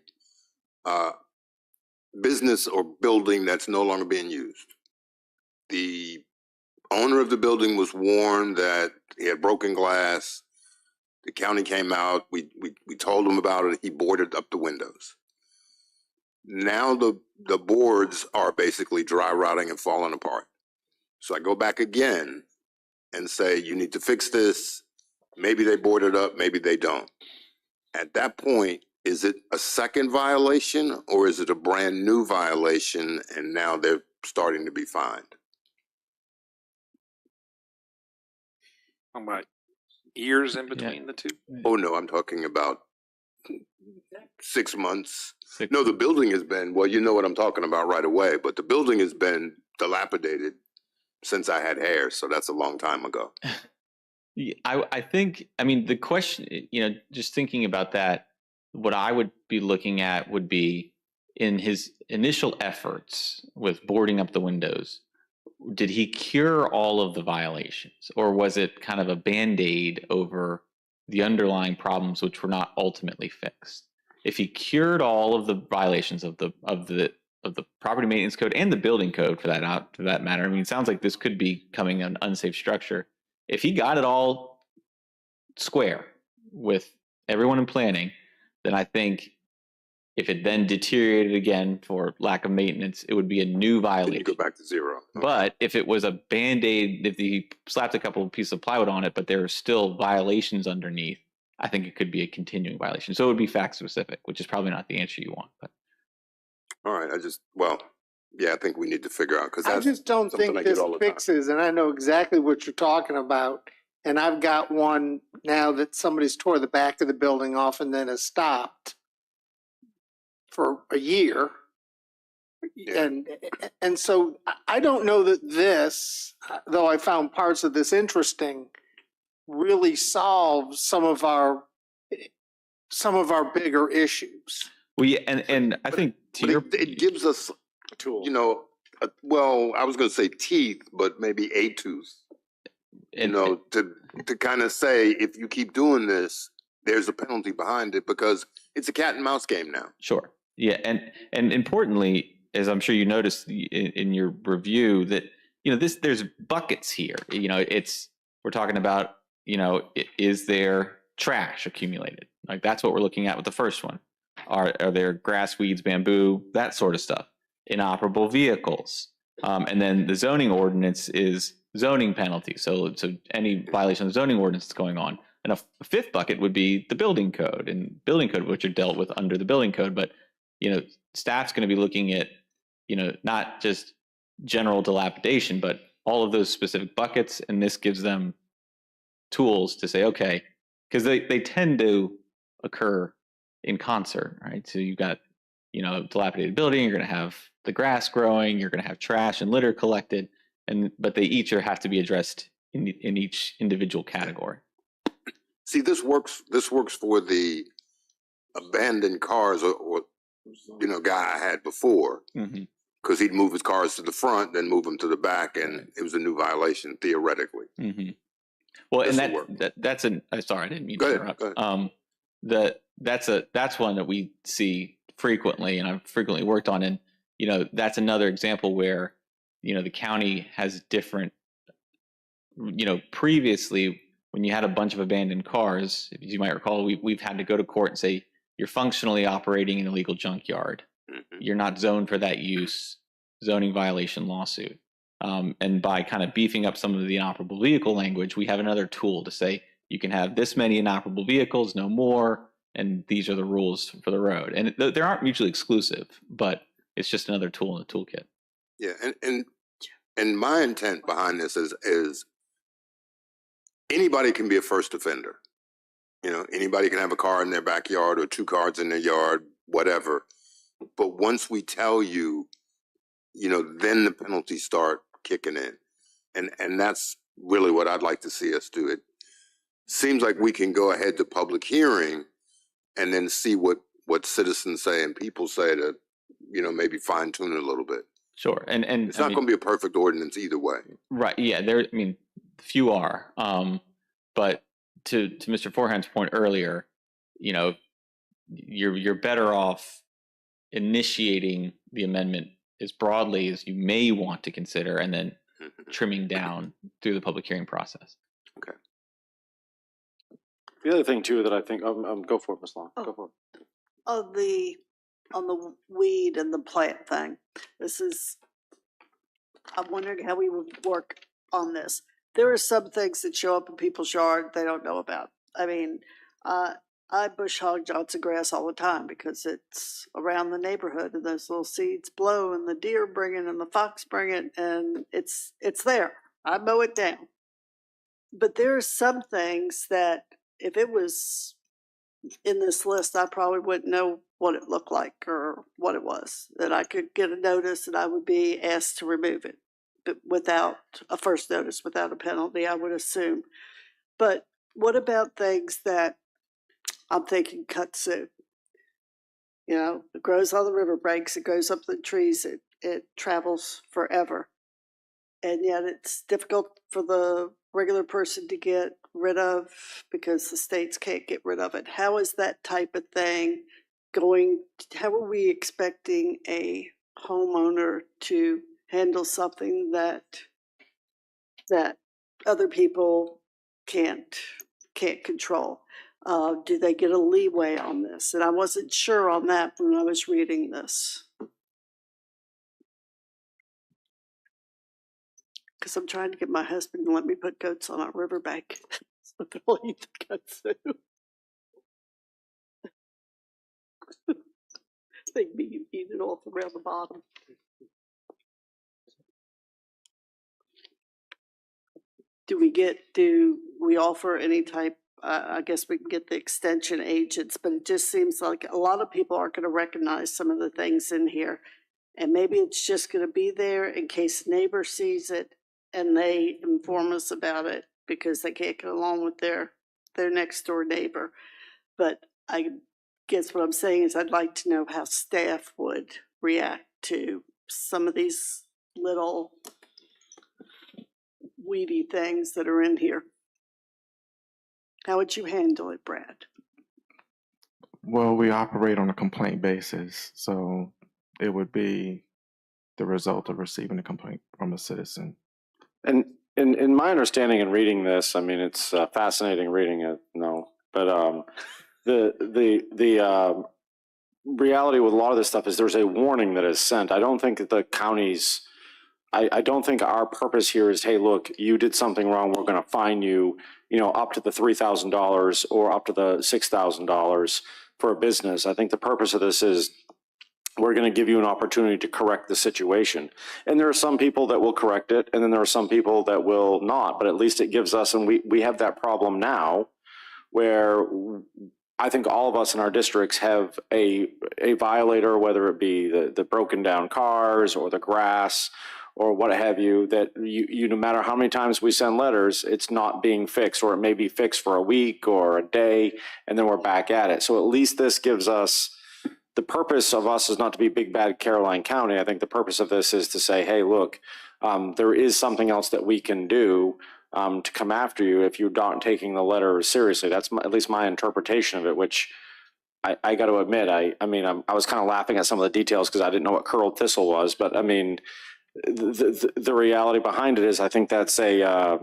business or building that's no longer being used. The owner of the building was warned that he had broken glass. The county came out. We told him about it. He boarded up the windows. Now the boards are basically dry rotting and falling apart. So I go back again and say, you need to fix this. Maybe they board it up, maybe they don't. At that point, is it a second violation or is it a brand new violation and now they're starting to be fined? About years in between the two? Oh, no, I'm talking about 6 months. No, the building has been, well, you know what I'm talking about right away, but the building has been dilapidated since I had hair, so that's a long time ago. I think, the question, just thinking about that, what I would be looking at would be in his initial efforts with boarding up the windows, did he cure all of the violations, or was it kind of a Band-Aid over the underlying problems which were not ultimately fixed? If he cured all of the violations of the the property maintenance code and the building code for that matter. I mean, it sounds like this could be becoming an unsafe structure. If he got it all square with everyone in planning, then I think if it then deteriorated again for lack of maintenance, it would be a new violation. Then you go back to zero. But if it was a Band-Aid, if he slapped a couple of pieces of plywood on it, but there are still violations underneath, I think it could be a continuing violation. So it would be fact specific, which is probably not the answer you want. But All right, I think we need to figure out, because I just don't think this fixes, and I know exactly what you're talking about. And I've got one now that somebody's tore the back of the building off and then has stopped for a year. And so I don't know that this, though I found parts of this interesting, really solves some of our bigger issues. Well, yeah, and I think it gives us a tool. I was going to say teeth, but maybe a tooth. To kind of say, if you keep doing this, there's a penalty behind it, because it's a cat and mouse game now. Sure. Yeah, and importantly, as I'm sure you noticed in your review, that there's buckets here. We're talking about, is there trash accumulated? Like, that's what we're looking at with the first one. Are there grass, weeds, bamboo, that sort of stuff? Inoperable vehicles, and then the zoning ordinance is zoning penalties. So any violation of the zoning ordinance that's going on. And a fifth bucket would be the building code, which are dealt with under the building code. But staff's going to be looking at not just general dilapidation, but all of those specific buckets, and this gives them tools to say, okay, because they tend to occur in concert, right? So you've got dilapidated building, you're going to have the grass growing, you're going to have trash and litter collected, but they each have to be addressed in each individual category. See, this works for the abandoned cars or guy I had before, because he'd move his cars to the front, then move them to the back, and it was a new violation theoretically. Mm-hmm. Well, and that's sorry, I didn't mean to interrupt. That's one that we see frequently, and I've frequently worked on, and that's another example where the county has different. Previously, when you had a bunch of abandoned cars, as you might recall, we've had to go to court and say you're functionally operating an illegal junkyard. You're not zoned for that use. Zoning violation lawsuit. And by kind of beefing up some of the inoperable vehicle language, we have another tool to say you can have this many inoperable vehicles, no more, and these are the rules for the road. And they aren't mutually exclusive, but it's just another tool in the toolkit. Yeah, and my intent behind this is anybody can be a first offender. Anybody can have a car in their backyard or two cars in their yard, whatever. But once we tell you, then the penalties start kicking in. And that's really what I'd like to see us do. It seems like we can go ahead to public hearing and then see what citizens say and people say to, maybe fine tune it a little bit. Sure. And it's not going to be a perfect ordinance either way. Right. Yeah. Few are. But to Mr. Forehand's point earlier, you're better off initiating the amendment as broadly as you may want to consider, and then trimming down through the public hearing process. Okay. The other thing too that I think, go for it, Ms. Long. Go for it. On the weed and the plant thing, I'm wondering how we would work on this. There are some things that show up in people's yard they don't know about. I mean, I bush hog Johnson grass all the time because it's around the neighborhood, and those little seeds blow, and the deer bring it, and the fox bring it, and it's there. I mow it down. But there are some things that if it was in this list, I probably wouldn't know what it looked like or what it was. That I could get a notice and I would be asked to remove it, but without a first notice, without a penalty, I would assume. But what about things that I'm thinking kudzu? It grows on the river banks, it goes up the trees, it travels forever. And yet it's difficult for the regular person to get rid of because the states can't get rid of it. How is that type of thing going? How are we expecting a homeowner to handle something that other people can't control? Do they get a leeway on this? And I wasn't sure on that when I was reading this. Because I'm trying to get my husband to let me put goats on our riverbank so they'll eat the goats too. They'd be eating off around the bottom. Do we offer any type, I guess we can get the extension agents, but it just seems like a lot of people aren't going to recognize some of the things in here. And maybe it's just going to be there in case a neighbor sees it and they inform us about it because they can't get along with their next door neighbor. But I guess what I'm saying is I'd like to know how staff would react to some of these little weedy things that are in here. How would you handle it, Brad? Well, we operate on a complaint basis, so it would be the result of receiving a complaint from a citizen. And in my understanding in reading this, I mean, it's fascinating reading it, but the reality with a lot of this stuff is there's a warning that is sent. I don't think that the counties, I don't think our purpose here is, hey, look, you did something wrong, we're going to fine you, up to the $3,000 or up to the $6,000 for a business. I think the purpose of this is we're going to give you an opportunity to correct the situation. And there are some people that will correct it, and then there are some people that will not, but at least it gives us, and we have that problem now where I think all of us in our districts have a violator, whether it be the broken down cars or the grass or what have you, that you no matter how many times we send letters, it's not being fixed, or it may be fixed for a week or a day, and then we're back at it. So at least this gives us, the purpose of us is not to be big bad Caroline County. I think the purpose of this is to say, hey, look, there is something else that we can do to come after you if you're not taking the letter seriously. That's at least my interpretation of it, which I got to admit, I was kind of laughing at some of the details because I didn't know what curled thistle was, but I mean, the reality behind it is I think that's it's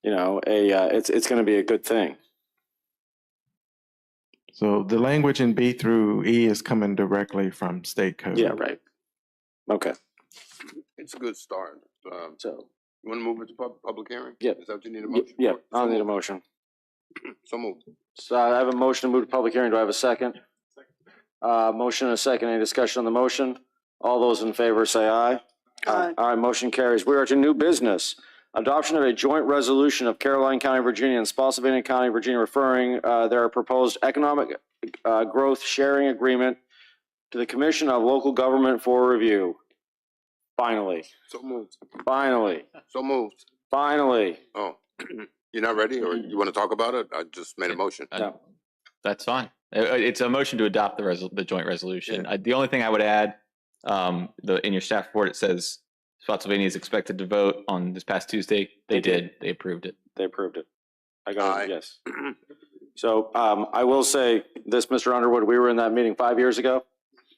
going to be a good thing. So the language in B through E is coming directly from state code. Yeah, right. Okay. It's a good start. So you want to move it to public hearing? Yeah. Is that what you need a motion? Yeah, for? I'll need a motion. So moved. So I have a motion to move to public hearing. Do I have a second? Motion and a second. Any discussion on the motion? All those in favor say aye. Aye. All right, motion carries. We are to new business. Adoption of a joint resolution of Caroline County, Virginia and Spotsylvania County, Virginia, referring their proposed economic growth sharing agreement to the Commission of Local Government for review. Finally. So moved. Finally. So moved. Finally. Oh, you're not ready, or you want to talk about it? I just made a motion. No. That's fine. It's a motion to adopt the joint resolution. The only thing I would add, in your staff report, it says Spotsylvania is expected to vote on this past Tuesday. They did. They approved it. They approved it. I got it, yes. So I will say this, Mr. Underwood, we were in that meeting 5 years ago.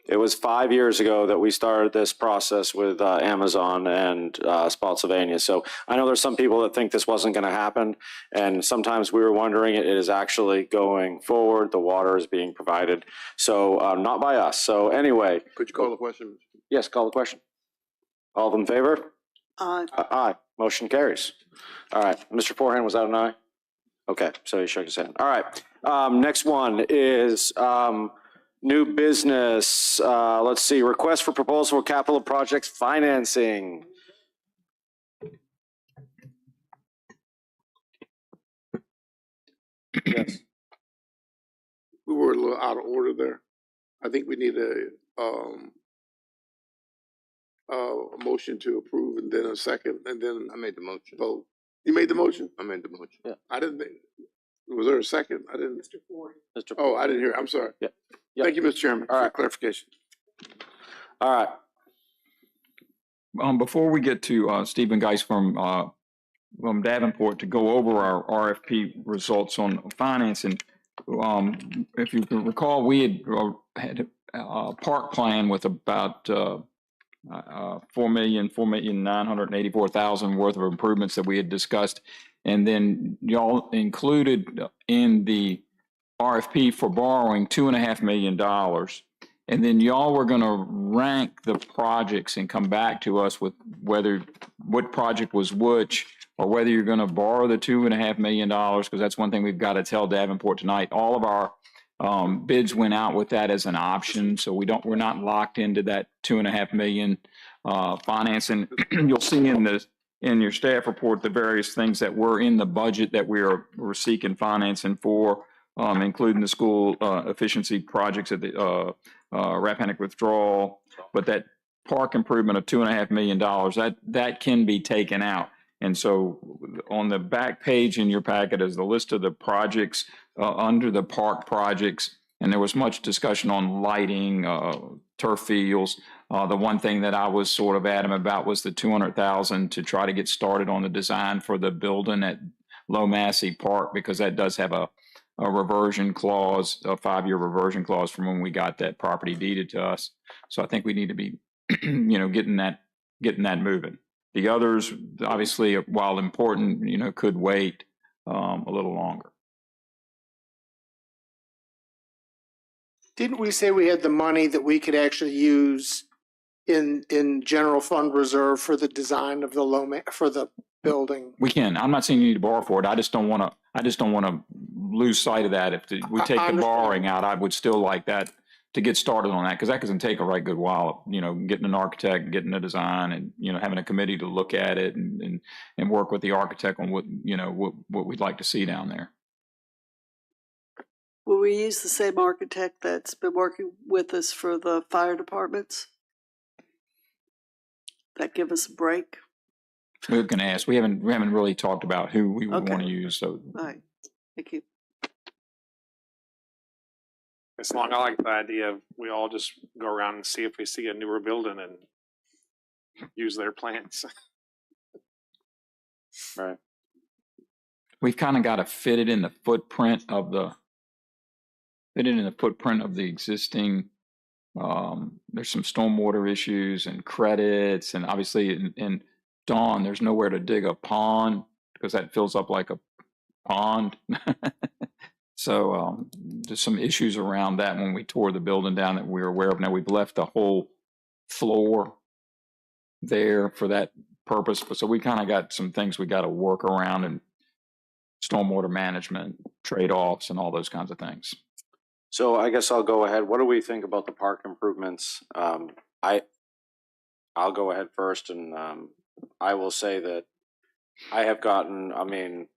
It was 5 years ago that we started this process with Amazon and Spotsylvania. So I know there's some people that think this wasn't going to happen, and sometimes we were wondering it is actually going forward. The water is being provided, so not by us. So anyway. Could you call the question? Yes, call the question. All in favor? Aye. Aye. Motion carries. All right. Mr. Forehand, was that an aye? Okay, so he shook his hand. All right. Next one is new business. Let's see. Request for proposal for capital projects financing. Yes. We were a little out of order there. I think we need a motion to approve and then a second, and then I made the motion. vote. You made the motion? I made the motion. Yeah. I didn't think, was there a second? I didn't. Mr. Ford. Mr. Oh, I didn't hear. I'm sorry. Yeah. Yep. Thank you, Mr. Chairman, All for right. clarification. All right. Before we get to Stephen Geis from Davenport to go over our RFP results on financing, if you can recall, we had park plan with about 4,984,000 worth of improvements that we had discussed. And then y'all included in the RFP for borrowing $2.5 million. And then y'all were gonna rank the projects and come back to us with what project was which, or whether you're gonna borrow the $2.5 million, because that's one thing we've got to tell Davenport tonight. All of our bids went out with that as an option, so we're not locked into that $2.5 million financing. You'll see in your staff report the various things that were in the budget that we're seeking financing for, including the school efficiency projects at the Rappahannock Withdrawal, but that park improvement of $2.5 million, that can be taken out. And so on the back page in your packet is the list of the projects under the park projects. And there was much discussion on lighting, turf fields. The one thing that I was sort of adamant about was the $200,000 to try to get started on the design for the building at Low Massey Park, because that does have a reversion clause, a 5-year reversion clause from when we got that property deeded to us. So I think we need to be, getting that moving. The others, obviously, while important, could wait a little longer. Didn't we say we had the money that we could actually use in general fund reserve for the design of for the building? We can. I'm not saying you need to borrow for it. I just don't want to lose sight of that. If we take the borrowing out, I would still like that to get started on that, because that can take a right good while. Getting an architect, getting a design, and having a committee to look at it and work with the architect on what we'd like to see down there. Will we use the same architect that's been working with us for the fire departments? That give us a break? We can ask. We haven't really talked about who we would want to use. So, all right, thank you. As long as I like the idea of we all just go around and see if we see a newer building and use their plans. Right. We've kind of got to fit it in the footprint of the existing. There's some stormwater issues and credits, and obviously in Dawn, there's nowhere to dig a pond because that fills up like a pond. So there's some issues around that when we tore the building down that we're aware of. Now we've left the whole floor there for that purpose, so we kind of got some things we got to work around, and stormwater management trade-offs and all those kinds of things. So I guess I'll go ahead. What do we think about the park improvements? I'll go ahead first, and I will say that I have gotten,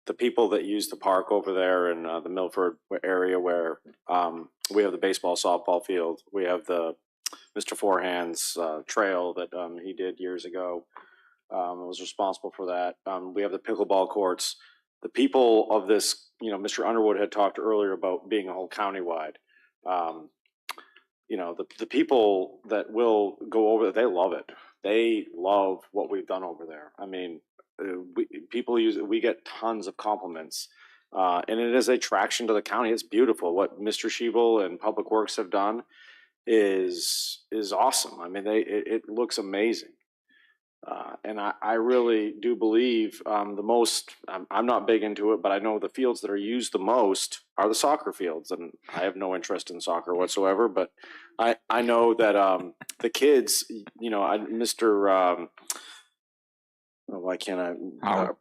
the people that use the park over there in the Milford area where we have the baseball, softball field, we have the Mr. Forehand's trail that he did years ago. Was responsible for that. We have the pickleball courts. The people of this, Mr. Underwood had talked earlier about being a whole countywide. The people that will go over, they love it. They love what we've done over there. People use it. We get tons of compliments, and it is a attraction to the county. It's beautiful. What Mr. Schiebel and Public Works have done is awesome. It looks amazing. And I really do believe the most, I'm not big into it, but I know the fields that are used the most are the soccer fields. And I have no interest in soccer whatsoever, but I know that the kids, Mr. Why can't I? Howard.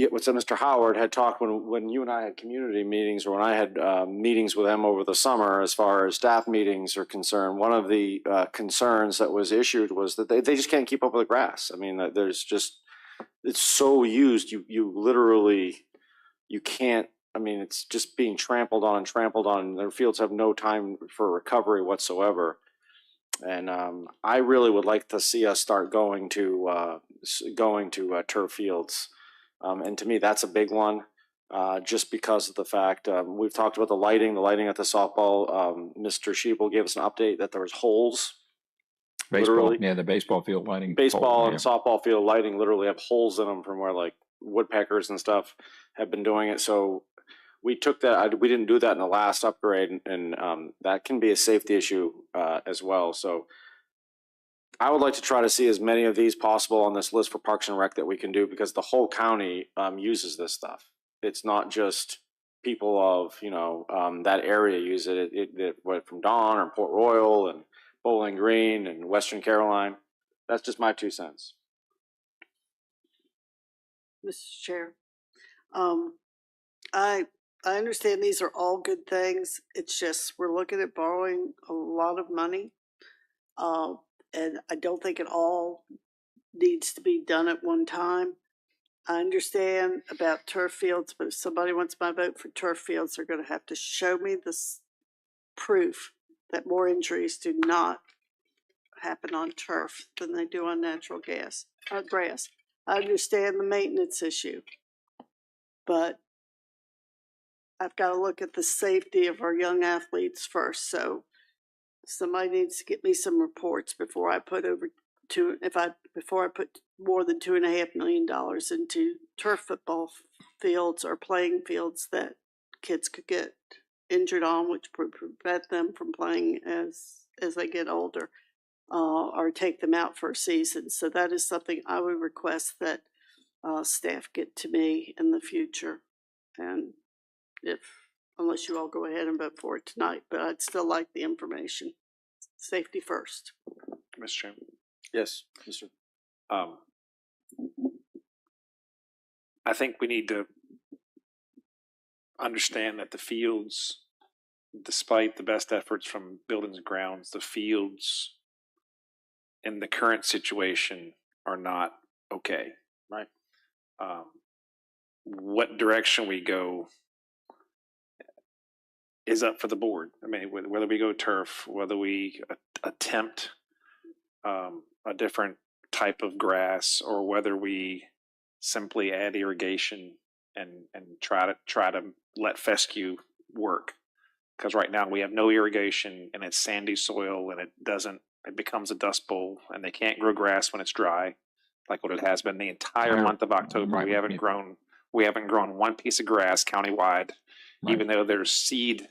What's that? Mr. Howard had talked when you and I had community meetings, or when I had meetings with them over the summer, as far as staff meetings are concerned. One of the concerns that was issued was that they just can't keep up with the grass. There's just, it's so used. You literally, you can't. It's just being trampled on. Their fields have no time for recovery whatsoever. And I really would like to see us start going to turf fields, and to me that's a big one, just because of the fact we've talked about the lighting at the softball. Mr. Schiebel gave us an update that there was holes. Baseball, literally. yeah, the baseball field lighting. Baseball and softball field lighting literally have holes in them from where like woodpeckers and stuff have been doing it. So we took that, we didn't do that in the last upgrade, and that can be a safety issue as well. So I would like to try to see as many of these possible on this list for Parks and Rec that we can do, because the whole county uses this stuff. It's not just people of, that area use it. It went from Dawn or Port Royal and Bowling Green and Western Caroline. That's just my 2 cents. Mr. Chair, I understand these are all good things. It's just we're looking at borrowing a lot of money, and I don't think it all needs to be done at one time. I understand about turf fields, but if somebody wants my vote for turf fields, they're going to have to show me this proof that more injuries do not happen on turf than they do on natural grass. I understand the maintenance issue, but I've got to look at the safety of our young athletes first. So somebody needs to get me some reports before I put before I put more than $2.5 million into turf football fields or playing fields that kids could get injured on, which would prevent them from playing as they get older, or take them out for a season. So that is something I would request that staff get to me in the future. And unless you all go ahead and vote for it tonight, but I'd still like the information. Safety first. Mr. Chairman. Yes, Mr. I think we need to understand that the fields, despite the best efforts from buildings and grounds, the fields in the current situation are not okay. Right. What direction we go is up for the board. I mean, whether we go turf, whether we attempt a different type of grass, or whether we simply add irrigation and try to let fescue work. Because right now we have no irrigation and it's sandy soil, and it becomes a dust bowl, and they can't grow grass when it's dry, like what it has been the entire month of October. Right. We haven't grown one piece of grass countywide, even though there's seed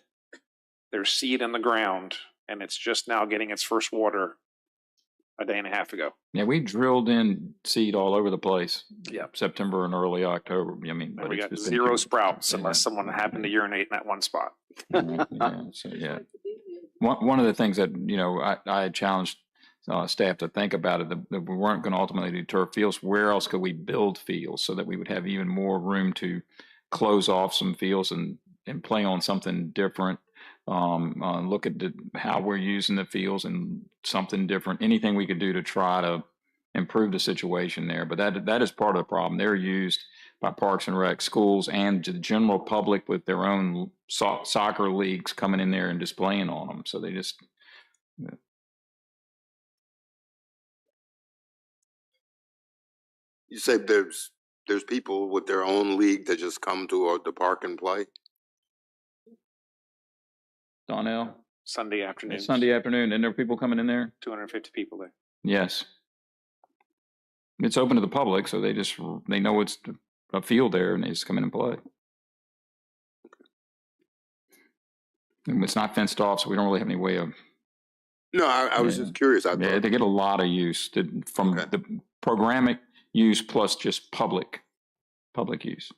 in the ground, and it's just now getting its first water a day and a half ago. Yeah, we drilled in seed all over the place. Yeah. September and early October. I mean, And we it's got just been zero too- sprouts yeah. unless someone happened to urinate in that one spot. Yeah. One of the things that, I had challenged staff to think about it, that we weren't going to ultimately do turf fields. Where else could we build fields so that we would have even more room to close off some fields and play on something different? Look at how we're using the fields and something different. Anything we could do to try to improve the situation there. But that is part of the problem. They're used by Parks and Rec, schools, and the general public with their own soccer leagues coming in there and displaying on them. So they just. You say there's people with their own league that just come to the park and play? Donnell? Sunday afternoon. Sunday afternoon. And there are people coming in there? 250 people there. Yes. It's open to the public, so they know it's a field there, and they just come in and play. And it's not fenced off, so we don't really have any way of. No, I was just curious. They get a lot of use from the programmatic use plus just public use.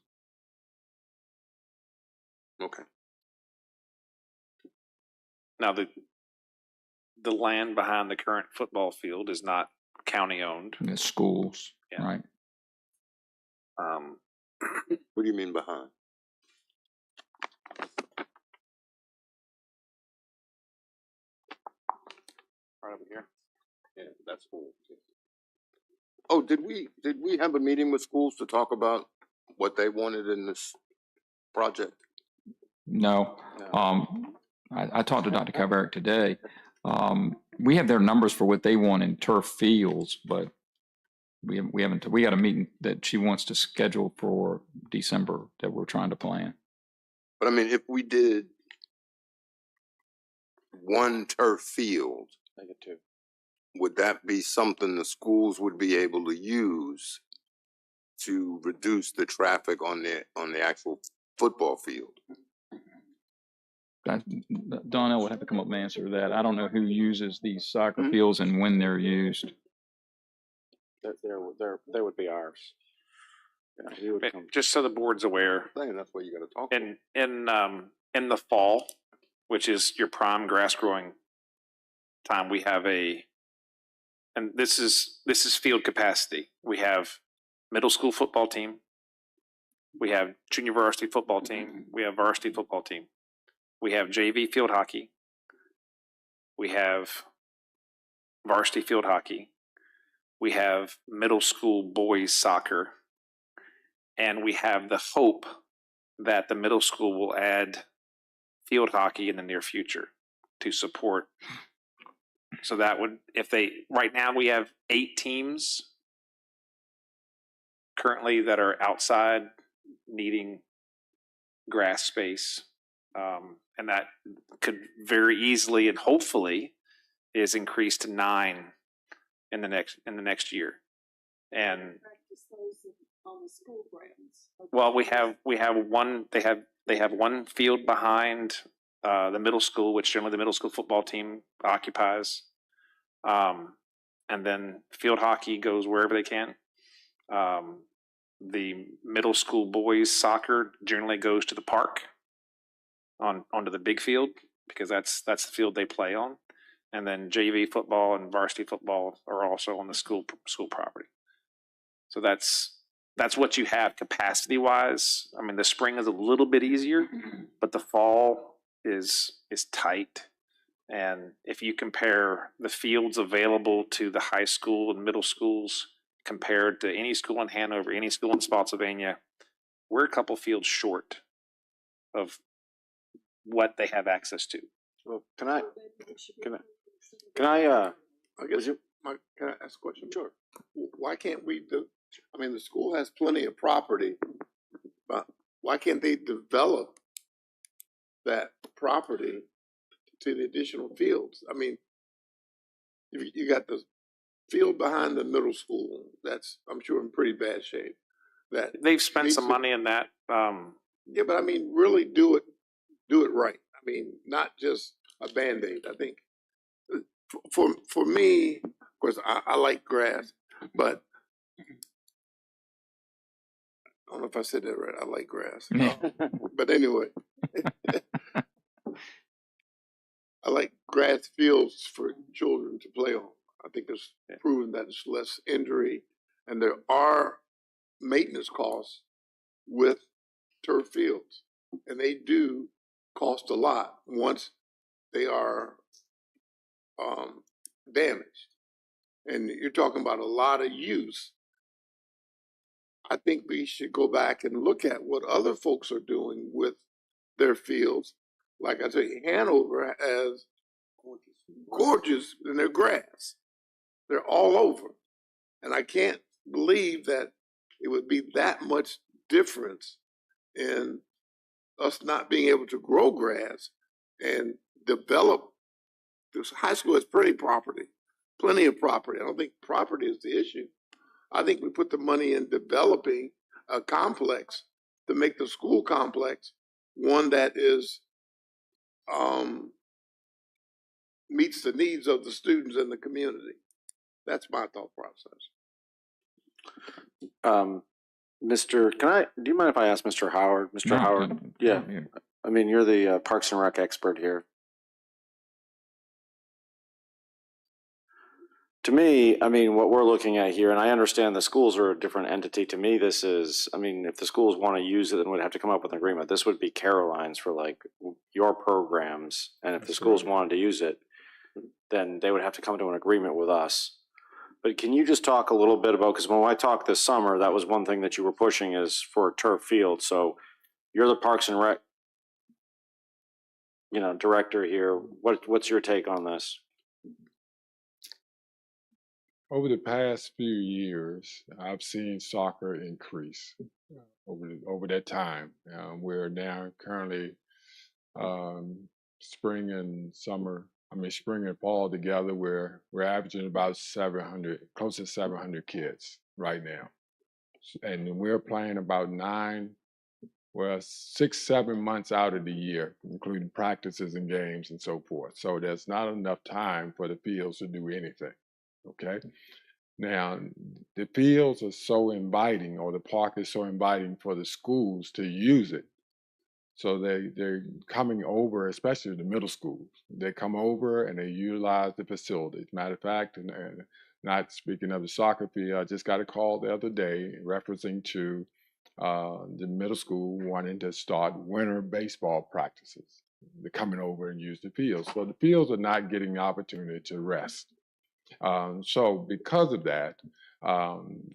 Okay. Now the land behind the current football field is not county owned. The schools, right? What do you mean behind? Right over here. Yeah, that's cool. Oh, did we have a meeting with schools to talk about what they wanted in this project? No. I talked to Dr. Calveric today. We have their numbers for what they want in turf fields, but we haven't. We got a meeting that she wants to schedule for December that we're trying to plan. But I mean, if we did one turf field, would that be something the schools would be able to use to reduce the traffic on the actual football field? Donnell would have to come up and answer that. I don't know who uses these soccer Mm-hmm. fields and when they're used. They would be ours. Yeah, he would come. Just so the board's aware, I think that's why you gotta talk. in the fall, which is your prime grass growing time, we have and this is field capacity. We have middle school football team, we have junior varsity football team, we have varsity football team, we have JV field hockey, we have varsity field hockey, we have middle school boys soccer, and we have the hope that the middle school will add field hockey in the near future to support. So that would, right now we have 8 teams currently that are outside needing grass space. And that could very easily and hopefully is increased to 9 in the next year. And on the school grounds. well, we have one. They have one field behind the middle school, which generally the middle school football team occupies, and then field hockey goes wherever they can. The middle school boys soccer generally goes to the park onto the big field because that's the field they play on, and then JV football and varsity football are also on the school property. So that's what you have capacity wise. I mean, the spring is a little bit easier, but the fall is tight. And if you compare the fields available to the high school and middle schools compared to any school in Hanover, any school in Spotsylvania, we're a couple fields short of what they have access to. Well, can I I guess, can I ask a question? Sure. Why can't we do, I mean, the school has plenty of property, but why can't they develop that property to the additional fields? I mean, if you got the field behind the middle school, that's, I'm sure, in pretty bad shape. That they've spent some money in that. Yeah, but I mean, really do it right. I mean, not just a Band-Aid. I think for me, of course, I like grass, but I don't know if I said that right. I like grass. But anyway, I like grass fields for children to play on. I think it's proven that it's less injury, and there are maintenance costs with turf fields, and they do cost a lot once they are damaged. And you're talking about a lot of use. I think we should go back and look at what other folks are doing with their fields. Like I say, Hanover has gorgeous in their grass. They're all over. And I can't believe that it would be that much difference in us not being able to grow grass and develop. This high school has plenty of property. I don't think property is the issue. I think we put the money in developing a complex to make the school complex one that is meets the needs of the students and the community. That's my thought process. Do you mind if I ask Mr. Howard? Mr. No, Howard? Yeah. I mean, you're the Parks and Rec expert here. To me, I mean, what we're looking at here, and I understand the schools are a different entity. To me, this is, I mean, if the schools want to use it, then we'd have to come up with an agreement. This would be Caroline's for like your programs. And if the schools wanted to use it, then they would have to come to an agreement with us. But can you just talk a little bit about, because when I talked this summer, that was one thing that you were pushing is for a turf field. So you're the Parks and Rec, director here. What's your take on this? Over the past few years, I've seen soccer increase over that time. We're now currently spring and fall together. We're averaging about 700, close to 700 kids right now, and we're playing about 9 well, 6, 7 months out of the year, including practices and games and so forth. So there's not enough time for the fields to do anything, okay? Now, the fields are so inviting, or the park is so inviting for the schools to use it. So they're coming over, especially the middle schools. They come over and they utilize the facilities. Matter of fact, and not speaking of the soccer field, I just got a call the other day referencing to the middle school wanting to start winter baseball practices. They're coming over and use the fields. So the fields are not getting the opportunity to rest. So because of that,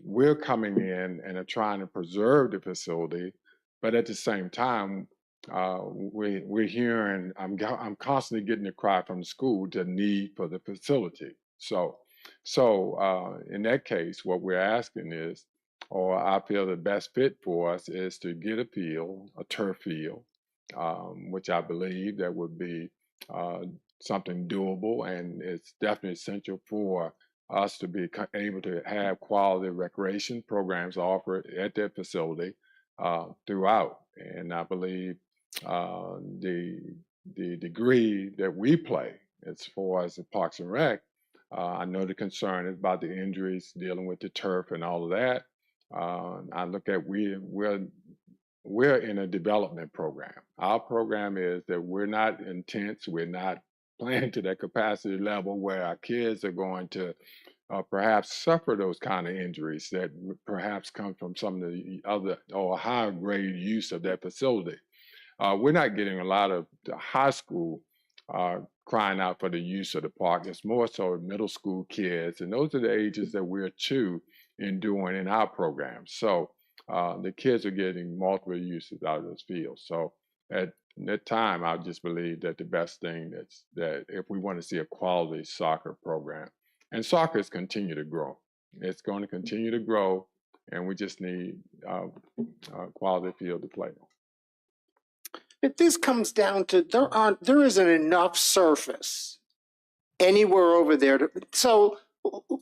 we're coming in and are trying to preserve the facility, but at the same time, we're hearing, I'm constantly getting a cry from the school the need for the facility. So in that case, what we're asking is, or I feel the best fit for us is to get a field, a turf field, which I believe that would be something doable, and it's definitely essential for us to be able to have quality recreation programs offered at that facility throughout. And I believe the degree that we play as far as the Parks and Rec, I know the concern is about the injuries, dealing with the turf and all of that. I look at we're in a development program. Our program is that we're not intense, we're not playing to that capacity level where our kids are going to perhaps suffer those kind of injuries that perhaps come from some of the other or higher grade use of that facility. We're not getting a lot of the high school crying out for the use of the park. It's more so middle school kids, and those are the ages that we're too in doing in our program. So the kids are getting multiple uses out of those fields. So at that time, I just believe that the best thing that if we want to see a quality soccer program, and soccer is continue to grow. It's going to continue to grow, and we just need a quality field to play on. But this comes down to there isn't enough surface anywhere over there. So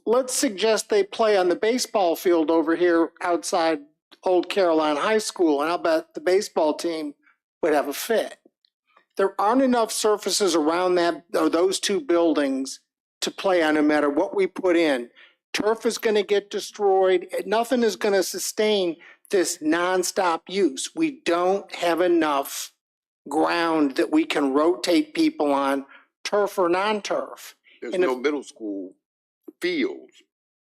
let's suggest they play on the baseball field over here outside Old Caroline High School, and I'll bet the baseball team would have a fit. There aren't enough surfaces around that or those two buildings to play on no matter what we put in. Turf is going to get destroyed. Nothing is going to sustain this nonstop use. We don't have enough ground that we can rotate people on, turf or non-turf. There's no middle school fields,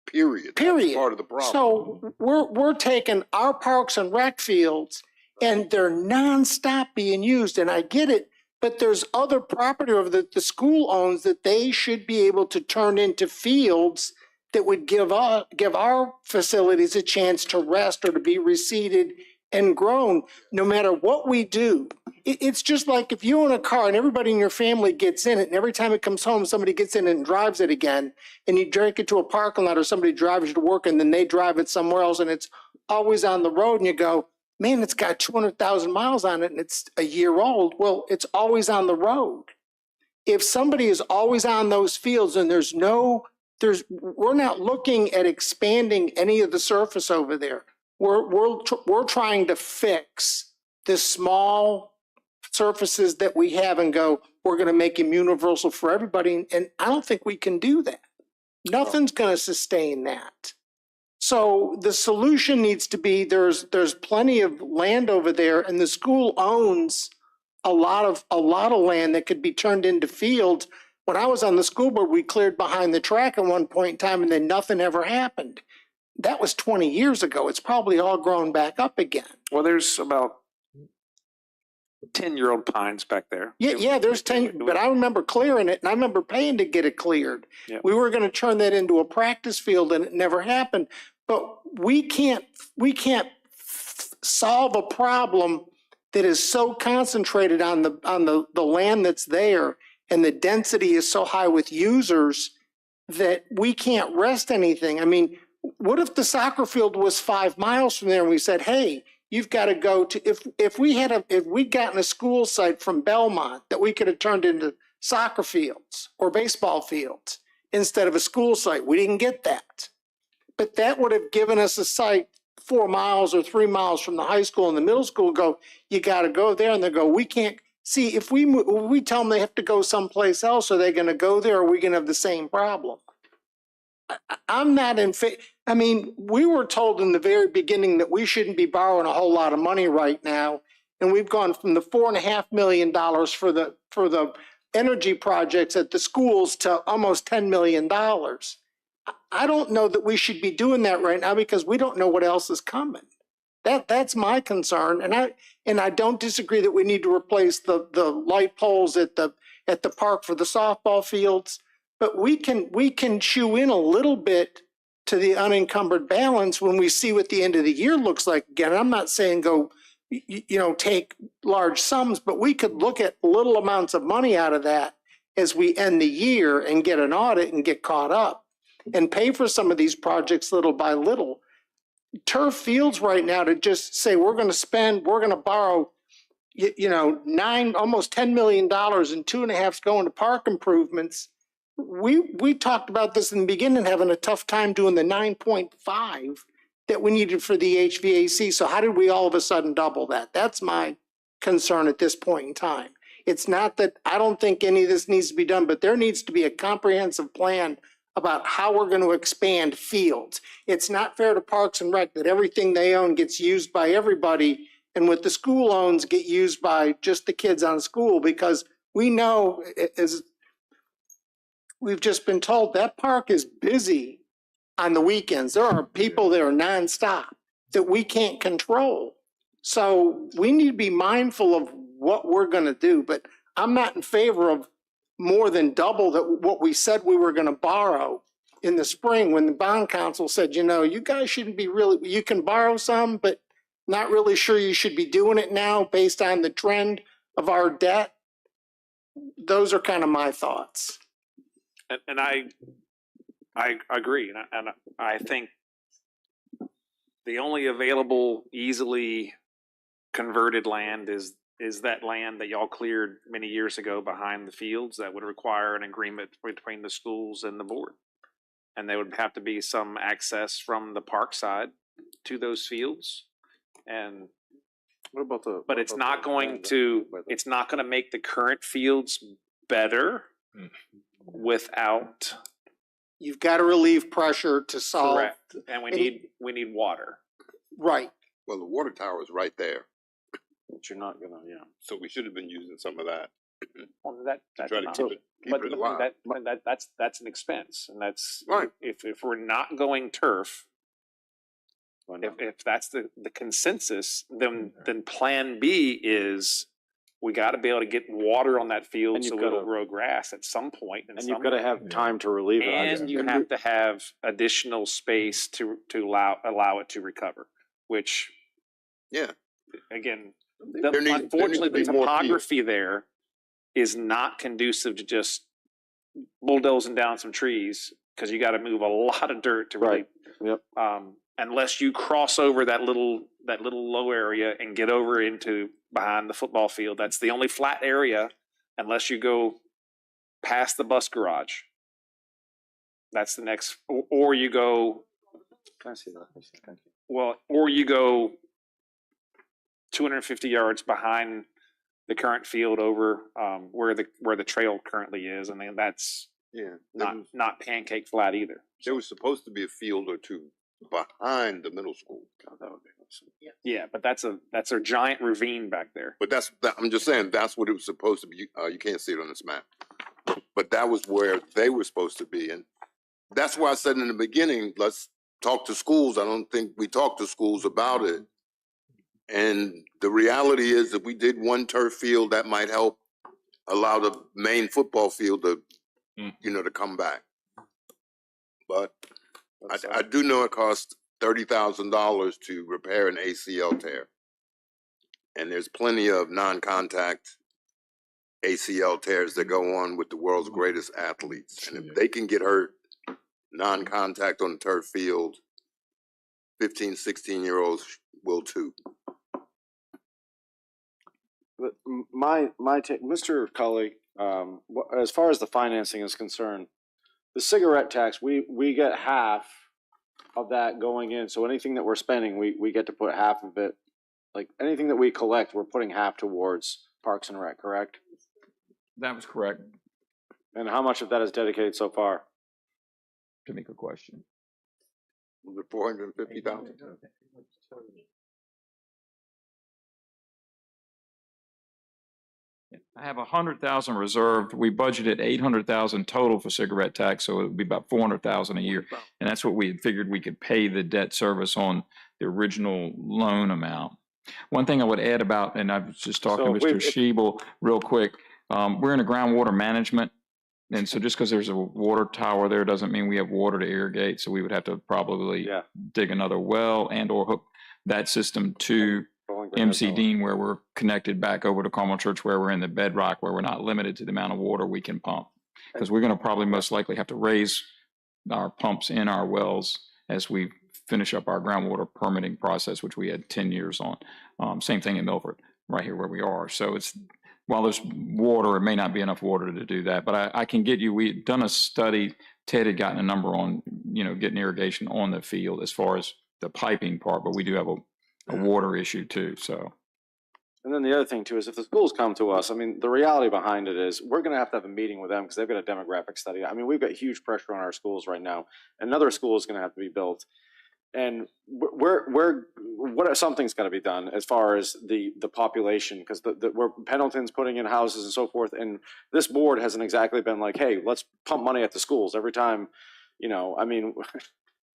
period. Period. That's part of the problem. So we're taking our parks and rec fields and they're nonstop being used, and I get it, but there's other property over that the school owns that they should be able to turn into fields that would give our facilities a chance to rest or to be reseeded and grown. No matter what we do, it's just like if you own a car and everybody in your family gets in it, and every time it comes home, somebody gets in it and drives it again, and you drag it to a parking lot or somebody drives you to work and then they drive it somewhere else and it's always on the road, and you go, man, it's got 200,000 miles on it and it's a year old. Well, it's always on the road. If somebody is always on those fields and we're not looking at expanding any of the surface over there. We're trying to fix the small surfaces that we have and go, we're going to make them universal for everybody. And I don't think we can do that. Nothing's going to sustain that. So the solution needs to be there's plenty of land over there, and the school owns a lot of land that could be turned into fields. When I was on the school board, we cleared behind the track at one point in time, and then nothing ever happened. That was 20 years ago. It's probably all grown back up again. Well, there's about 10-year-old pines back there. Yeah, there's 10, but I remember clearing it, and I remember paying to get it cleared. Yeah. We were going to turn that into a practice field, and it never happened. But we can't solve a problem that is so concentrated on the land that's there, and the density is so high with users that we can't rest anything. I mean, what if the soccer field was 5 miles from there and we said, hey, you've got to go to, if we'd gotten a school site from Belmont that we could have turned into soccer fields or baseball fields instead of a school site, we didn't get that. But that would have given us a site 4 miles or 3 miles from the high school and the middle school go, you got to go there. And they go, we can't. See, if we tell them they have to go someplace else, are they going to go there, or are we going to have the same problem? I'm not in favor. I mean, we were told in the very beginning that we shouldn't be borrowing a whole lot of money right now. And we've gone from the $4.5 million for the energy projects at the schools to almost $10 million. I don't know that we should be doing that right now because we don't know what else is coming. That's my concern, and I don't disagree that we need to replace the light poles at the park for the softball fields, but we can chew in a little bit to the unencumbered balance when we see what the end of the year looks like. Again, I'm not saying go, take large sums, but we could look at little amounts of money out of that as we end the year and get an audit and get caught up and pay for some of these projects little by little. Turf fields right now, to just say we're going to borrow, almost $10 million and 2.5 going to park improvements. We talked about this in the beginning, having a tough time doing the 9.5 that we needed for the HVAC. So how did we all of a sudden double that? That's my concern at this point in time. It's not that I don't think any of this needs to be done, but there needs to be a comprehensive plan about how we're going to expand fields. It's not fair to Parks and Rec that everything they own gets used by everybody, and what the school owns get used by just the kids on school, because we know, as we've just been told, that park is busy on the weekends. There are people there nonstop that we can't control. So we need to be mindful of what we're going to do, but I'm not in favor of more than double what we said we were going to borrow in the spring when the bond council said, you guys shouldn't be you can borrow some, but not really sure you should be doing it now based on the trend of our debt. Those are kind of my thoughts. And I agree. And I think the only available, easily converted land is that land that y'all cleared many years ago behind the fields that would require an agreement between the schools and the board. And there would have to be some access from the park side to those fields. And what about but it's not going to make the current fields better without. You've got to relieve pressure to solve. Correct. And we need water. Right. Well, the water tower is right there. But you're not gonna, So we should have been using some of that. Well, to try to keep it alive. That's an expense, and that's right. If we're not going turf, if that's the consensus, then Plan B is we got to be able to get water on that field so it'll grow grass at some point. And you've got to have time to relieve it. And you have to have additional space to allow it to recover, which again. Unfortunately, the topography there is not conducive to just bulldozing down some trees because you got to move a lot of dirt to really. Yep. Unless you cross over that little low area and get over into behind the football field, that's the only flat area. Unless you go past the bus garage, that's the next. Or you go. Can I see that? Thank you. Well, or you go 250 yards behind the current field over where the trail currently is, and then that's not pancake flat either. There was supposed to be a field or two behind the middle school. God, that would be awesome. Yeah, but that's a giant ravine back there. But I'm just saying that's what it was supposed to be. You can't see it on this map, but that was where they were supposed to be, and that's why I said in the beginning, let's talk to schools. I don't think we talked to schools about it. And the reality is that we did one turf field that might help allow the main football field to, to come back. But I do know it costs $30,000 to repair an ACL tear. And there's plenty of non-contact ACL tears that go on with the world's greatest athletes. And if they can get hurt non-contact on the turf field, 15, 16-year-olds will too. But my take, Mr. Cully, as far as the financing is concerned, the cigarette tax, we get half of that going in. So anything that we're spending, we get to put half of it. Like anything that we collect, we're putting half towards Parks and Rec, correct? That was correct. And how much of that is dedicated so far? To make a question. Was it 450,000? I have 100,000 reserved. We budgeted 800,000 total for cigarette tax, so it would be about 400,000 a year. And that's what we had figured we could pay the debt service on the original loan amount. One thing I would add about, and I was just talking to Mr. Schiebel real quick, we're in a groundwater management. And so just because there's a water tower there doesn't mean we have water to irrigate. So we would have to probably dig another well and or hook that system to MC Dean, where we're connected back over to Carmel Church, where we're in the bedrock, where we're not limited to the amount of water we can pump. Because we're going to probably most likely have to raise our pumps in our wells as we finish up our groundwater permitting process, which we had 10 years on. Same thing in Milford, right here where we are. So it's, while there's water, it may not be enough water to do that. But I can get you, we've done a study, Ted had gotten a number on, getting irrigation on the field as far as the piping part, but we do have a water issue too, so. And then the other thing too is if the schools come to us, I mean, the reality behind it is we're going to have a meeting with them because they've got a demographic study. I mean, we've got huge pressure on our schools right now. Another school is going to have to be built. And something's got to be done as far as the population, because where Pendleton's putting in houses and so forth. And this board hasn't exactly been like, hey, let's pump money at the schools every time, I mean,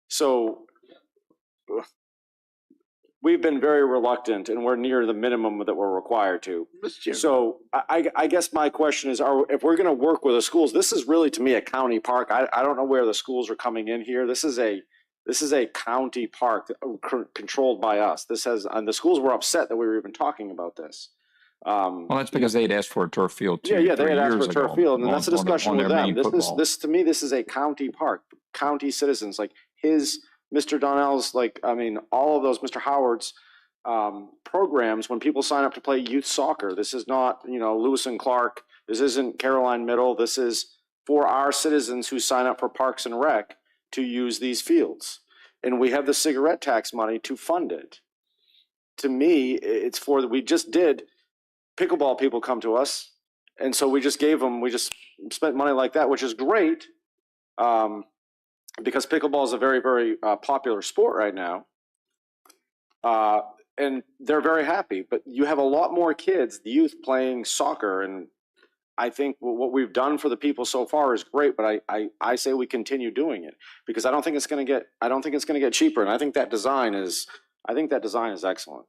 so we've been very reluctant, and we're near the minimum that we're required to. So I guess my question is, if we're going to work with the schools, this is really, to me, a county park. I don't know where the schools are coming in here. This is a county park controlled by us. And the schools were upset that we were even talking about this. Well, that's because they'd asked for a turf field they had asked for a turf field, and that's a discussion with them. This to me, this is a county park, county citizens, like Mr. Donnell's, all of those, Mr. Howard's programs, when people sign up to play youth soccer, this is not, Lewis and Clark, this isn't Caroline Middle, this is for our citizens who sign up for Parks and Rec to use these fields. And we have the cigarette tax money to fund it. To me, it's we just did, pickleball people come to us, and so we just spent money like that, which is great. Because pickleball is a very, very popular sport right now. And they're very happy, but you have a lot more kids, the youth, playing soccer. And I think what we've done for the people so far is great, but I say we continue doing it because I don't think it's going to get cheaper. And I think that design is excellent.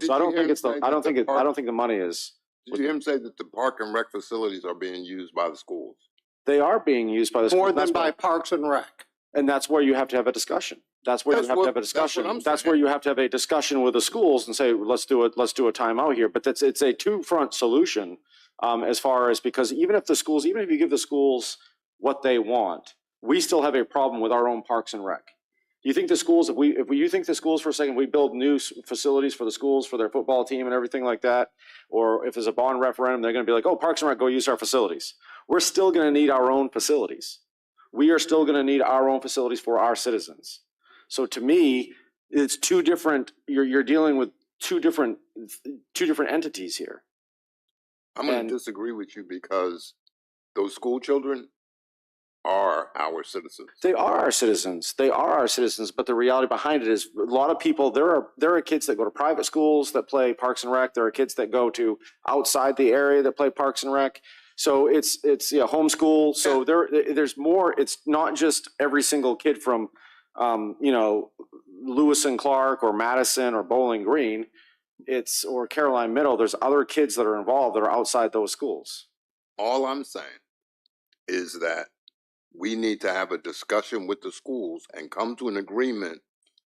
So I don't think the money is. Did you hear him say that the Park and Rec facilities are being used by the schools? They are being used by the schools. More than by Parks and Rec. And that's where you have to have a discussion. That's where you have to have a discussion. That's where you have to have a discussion with the schools and say, let's do a timeout here. But it's a two-front solution as far as, because even if you give the schools what they want, we still have a problem with our own Parks and Rec. Do you think the schools, if you think the schools for a second, we build new facilities for the schools, for their football team and everything like that, or if there's a bond referendum, they're going to be like, oh, Parks and Rec, go use our facilities. We're still going to need our own facilities. We are still going to need our own facilities for our citizens. So to me, it's two different, you're dealing with two different entities here. I'm going to disagree with you because those school children are our citizens. They are our citizens. They are our citizens. But the reality behind it is a lot of people, there are kids that go to private schools that play Parks and Rec. There are kids that go to outside the area that play Parks and Rec. So it's homeschool. So there's more. It's not just every single kid from, Lewis and Clark or Madison or Bowling Green. Or Caroline Middle. There's other kids that are involved that are outside those schools. All I'm saying is that we need to have a discussion with the schools and come to an agreement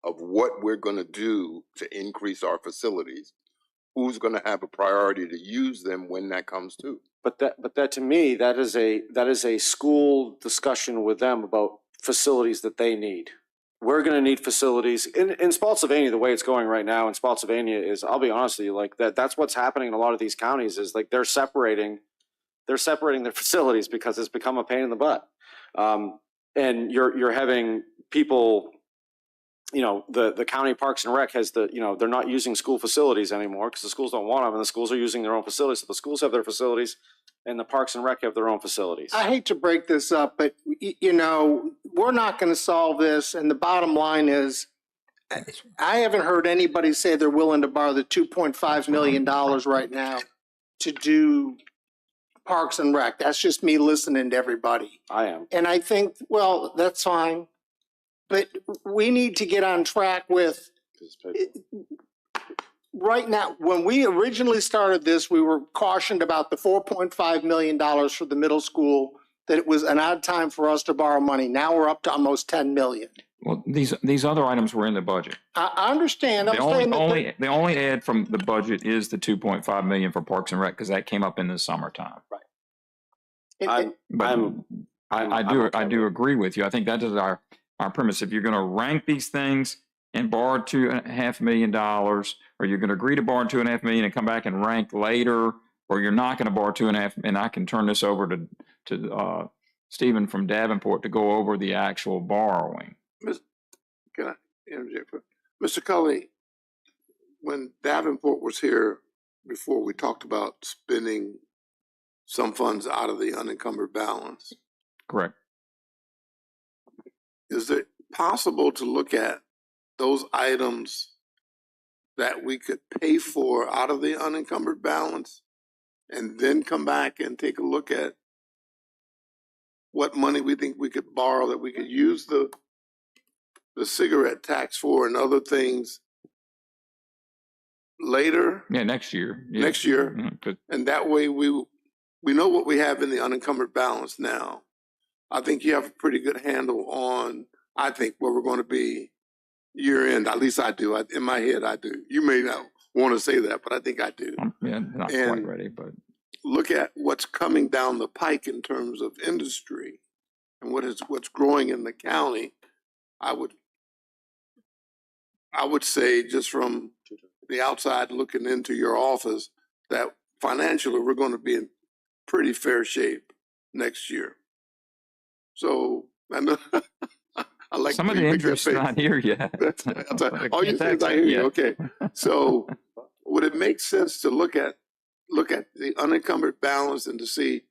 of what we're going to do to increase our facilities. Who's going to have a priority to use them when that comes to? But that to me, that is a school discussion with them about facilities that they need. We're going to need facilities in Spotsylvania. The way it's going right now in Spotsylvania is, I'll be honest with you, like that's what's happening in a lot of these counties is like they're separating their facilities because it's become a pain in the butt. And you're having people the county Parks and Rec has they're not using school facilities anymore because the schools don't want them, and the schools are using their own facilities. So the schools have their facilities, and the Parks and Rec have their own facilities. I hate to break this up, but we're not going to solve this. And the bottom line is, I haven't heard anybody say they're willing to borrow the $2.5 million right now to do Parks and Rec. That's just me listening to everybody. I am. And I think, well, that's fine. But we need to get on track with, right now, when we originally started this, we were cautioned about the $4.5 million for the middle school, that it was an odd time for us to borrow money. Now we're up to almost 10 million. Well, these other items were in the budget. I understand. The only add from the budget is the 2.5 million for Parks and Rec, because that came up in the summertime. Right. I do agree with you. I think that is our premise. If you're going to rank these things and borrow $2.5 million, or you're going to agree to borrow $2.5 million and come back and rank later, or you're not going to borrow $2.5, and I can turn this over to Stephen from Davenport to go over the actual borrowing. Can I interject? Mr. Cully, when Davenport was here before, we talked about spending some funds out of the unencumbered balance. Correct. Is it possible to look at those items that we could pay for out of the unencumbered balance and then come back and take a look at what money we think we could borrow that we could use the cigarette tax for and other things later? Yeah, next year. Yeah. Next year. Mm-hmm. And that way we know what we have in the unencumbered balance now. I think you have a pretty good handle on, I think, where we're going to be year end. At least I do. In my head, I do. You may not want to say that, but I think I do. Yeah, not quite ready, but look at what's coming down the pike in terms of industry and what's growing in the county. I would say, just from the outside looking into your office, that financially we're going to be in pretty fair shape next year. So I know I like some of the interest not here yet. All you say is I hear you. Okay. So would it make sense to look at the unencumbered balance and to see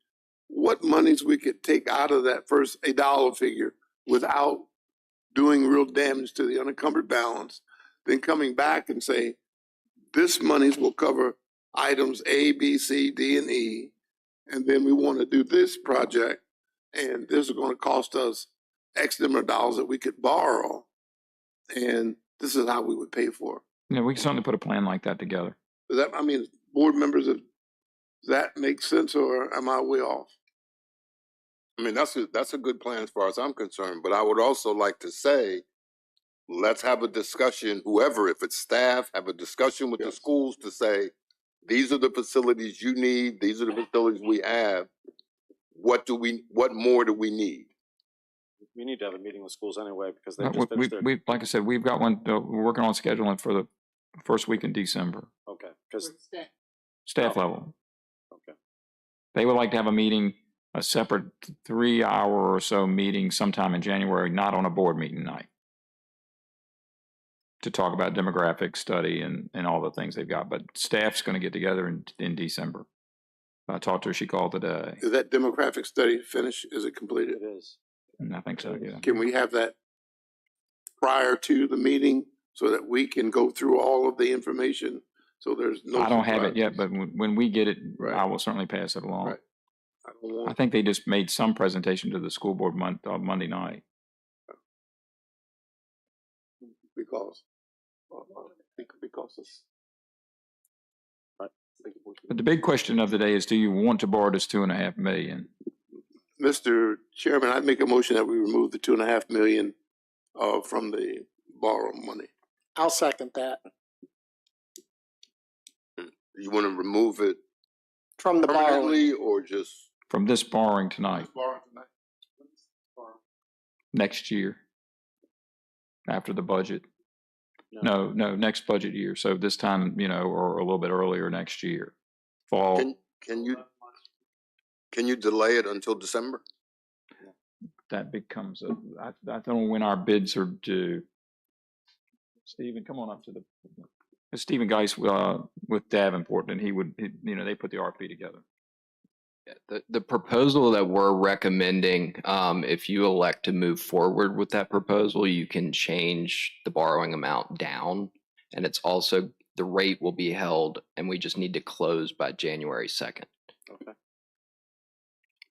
what monies we could take out of that first $1 figure without doing real damage to the unencumbered balance, then coming back and say, this monies will cover items A, B, C, D, and E, and then we want to do this project, and this is going to cost us X number of dollars that we could borrow, and this is how we would pay for it. Yeah, we can certainly put a plan like that together. Does that, I mean, board members, does that make sense, or am I way off? I mean, that's a good plan as far as I'm concerned, but I would also like to say, let's have a discussion, whoever, if it's staff, have a discussion with the schools to say, these are the facilities you need, these are the facilities we have. What more do we need? We need to have a meeting with schools anyway, because they just finished their... Like I said, we've got one, we're working on scheduling for the first week in December. Okay, because... Staff level. Okay. They would like to have a meeting, a separate 3-hour or so meeting sometime in January, not on a board meeting night, to talk about demographic study and all the things they've got. But staff's going to get together in December. I talked to her, she called today. Is that demographic study finished? Is it completed? It is. And I think so, yeah. Can we have that prior to the meeting so that we can go through all of the information? So there's no... I don't have it yet, but when we get it, right, I will certainly pass it along. Right. I think they just made some presentation to the school board Monday night. Because But the big question of the day is, do you want to borrow this $2.5 million? Mr. Chairman, I make a motion that we remove the $2.5 million from the borrow money. I'll second that. You want to remove it from the permanently or just from this borrowing tonight? Next year, after the budget. No, next budget year. So this time, or a little bit earlier next year, fall. Can you delay it until December? That becomes I don't know when our bids are due. Stephen, come on up to the, Stephen Geis, with Davenport, and they put the RFP together. The proposal that we're recommending, if you elect to move forward with that proposal, you can change the borrowing amount down. And it's also, the rate will be held, and we just need to close by January 2nd. Okay.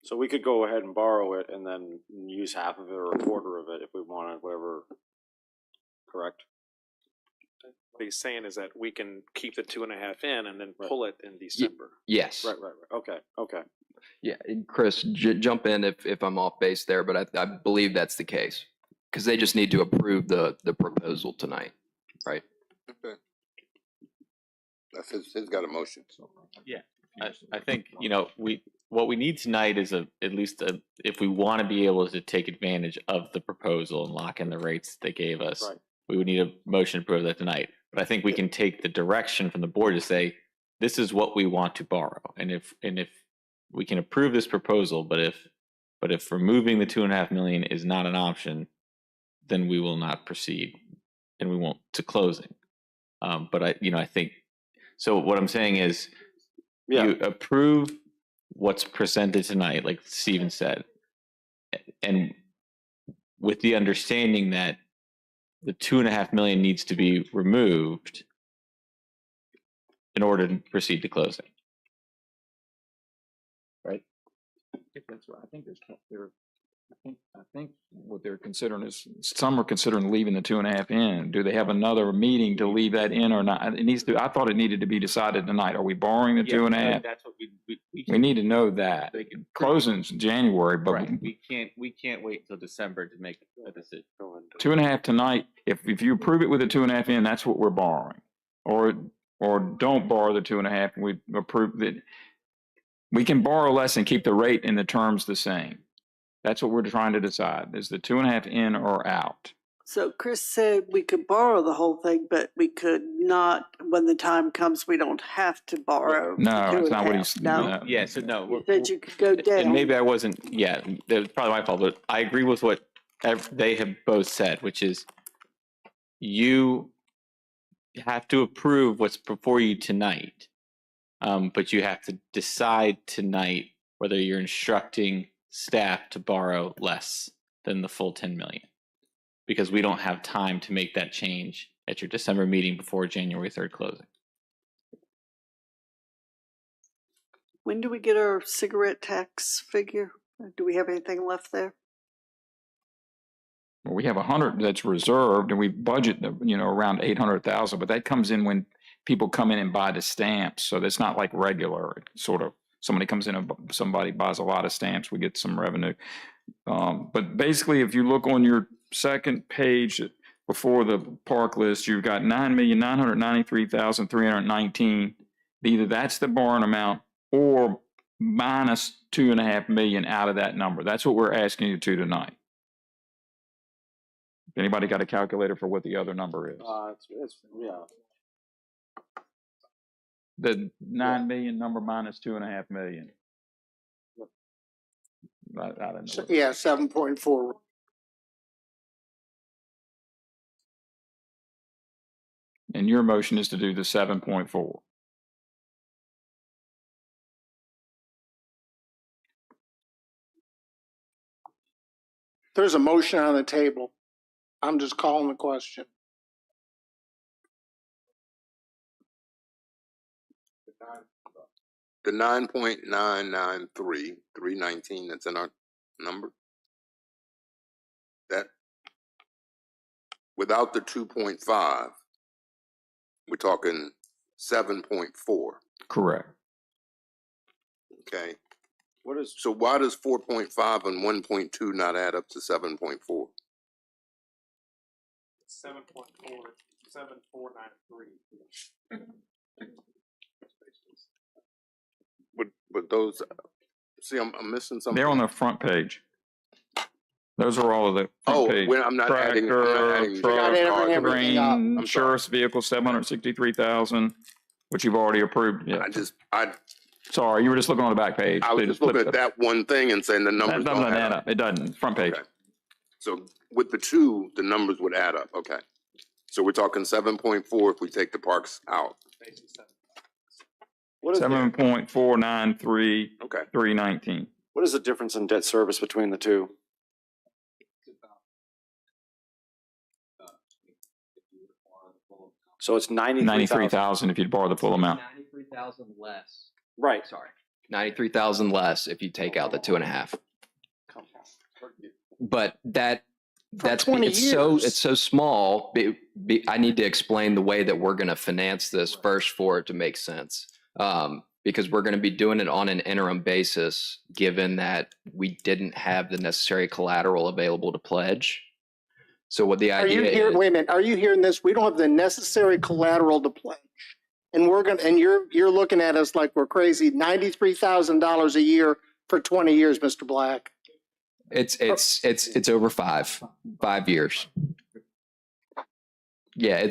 So we could go ahead and borrow it and then use half of it or a quarter of it if we wanted, whatever, correct? What he's saying is that we can keep the 2.5 in and then pull it in December. Yes. Right. Okay. Yeah, and Chris, jump in if I'm off base there, but I believe that's the case. Because they just need to approve the proposal tonight, right? Okay. That's he's got a motion. Yeah, I think, what we need tonight is if we want to be able to take advantage of the proposal and lock in the rates they gave us, Right. we would need a motion to approve that tonight. But I think we can take the direction from the board to say, this is what we want to borrow. And if we can approve this proposal, but if removing the 2.5 million is not an option, then we will not proceed and we won't to closing. But I think, so what I'm saying is, you approve what's presented tonight, like Stephen said, and with the understanding that the 2.5 million needs to be removed in order to proceed to closing. Right? That's right. I think what they're considering is, some are considering leaving the 2.5 in. Do they have another meeting to leave that in or not? I thought it needed to be decided tonight. Are we borrowing the 2.5? That's what We need to know that. Closing's January, but right. We can't wait until December to make a decision. 2.5 tonight. If you approve it with the 2.5 in, that's what we're borrowing. Or don't borrow the 2.5 and we approve it. We can borrow less and keep the rate and the terms the same. That's what we're trying to decide. Is the 2.5 in or out? So Chris said we could borrow the whole thing, but we could not, when the time comes, we don't have to borrow. No, the that's not what he's. 2.5. No? Yeah, so no. You said you could go down. And maybe I wasn't, that was probably my fault, but I agree with what they have both said, which is you have to approve what's before you tonight, but you have to decide tonight whether you're instructing staff to borrow less than the full 10 million, because we don't have time to make that change at your December meeting before January 3rd closing. When do we get our cigarette tax figure? Do we have anything left there? Well, we have 100 that's reserved, and we budget, around 800,000. But that comes in when people come in and buy the stamps, so that's not like regular. Sort of, somebody comes in and somebody buys a lot of stamps, we get some revenue. But basically, if you look on your second page before the park list, you've got 9,993,319. Either that's the borrowing amount or minus 2.5 million out of that number. That's what we're asking you to tonight. Anybody got a calculator for what the other number is? Yeah. The 9 million number minus 2.5 million. I don't know. Yeah, 7.4. And your motion is to do the 7.4. There's a motion on the table. I'm just calling the question. The 9.993,319 that's in our number, that without the 2.5, we're talking 7.4. Correct. Okay. So why does 4.5 and 1.2 not add up to 7.4? 7.49493. But those, see, I'm missing something. They're on the front page. Those are all of the front page. Well, I'm not adding. Truck, green, sheriff's vehicle, 763,000, which you've already approved. Yeah. Sorry, you were just looking on the back page. I was just looking at that one thing and saying the numbers that doesn't add up. It doesn't. Front page. Okay. So with the two, the numbers would add up. Okay. So we're talking 7.4 if we take the parks out. What is, 7.493, Okay. 319. what is the difference in debt service between the two? So it's 93,000 if you'd borrow the full amount. 93,000 less. Right. Sorry. 93,000 less if you take out the 2.5. But that's 20 it's so small. I need to explain the way that we're going to finance this first for it to make sense. Because we're going to be doing it on an interim basis, given that we didn't have the necessary collateral available to pledge. So what the idea is, wait a minute, are you hearing this? We don't have the necessary collateral to pledge. And you're looking at us like we're crazy, $93,000 a year for 20 years, Mr. Black. it's over 5 years. Yeah,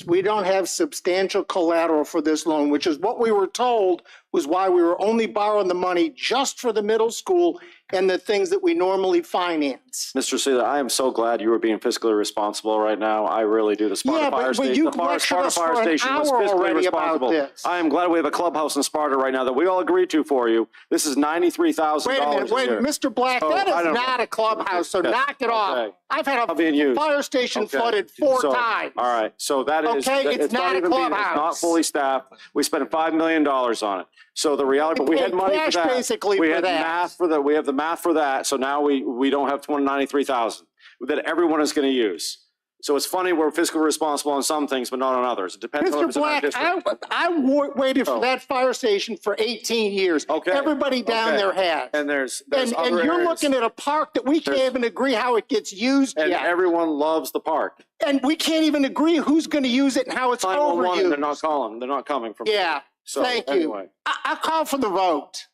We don't have substantial collateral for this loan, which is what we were told was why we were only borrowing the money just for the middle school and the things that we normally finance. Mr. Seeley, I am so glad you were being fiscally responsible right now. I really do. The Sparta Fire Station, the Sparta Fire Station was fiscally responsible. I am glad we have a clubhouse in Sparta right now that we all agreed to for you. This is $93,000. Wait a minute, Mr. Black, that is not a clubhouse, so knock it off. I've had a fire station flooded 4 times. All right, so that is, okay, it's not a clubhouse. It's not fully staffed. We spent $5 million on it. So the reality, but we had money for that. Basically we for had that. math for that. We have the math for that. So now we don't have 293,000 that everyone is going to use. So it's funny we're fiscally responsible on some things, but not on others. It depends on Mr. Black, I waited for that fire station for 18 years. Okay. Everybody down there has. And there's and other you're areas. looking at a park that we can't even agree how it gets used And yet. everyone loves the park. And we can't even agree who's going to use it and how it's 911, overused. they're not calling. They're not coming from. Yeah. So, Thank you. anyway. I call for the vote.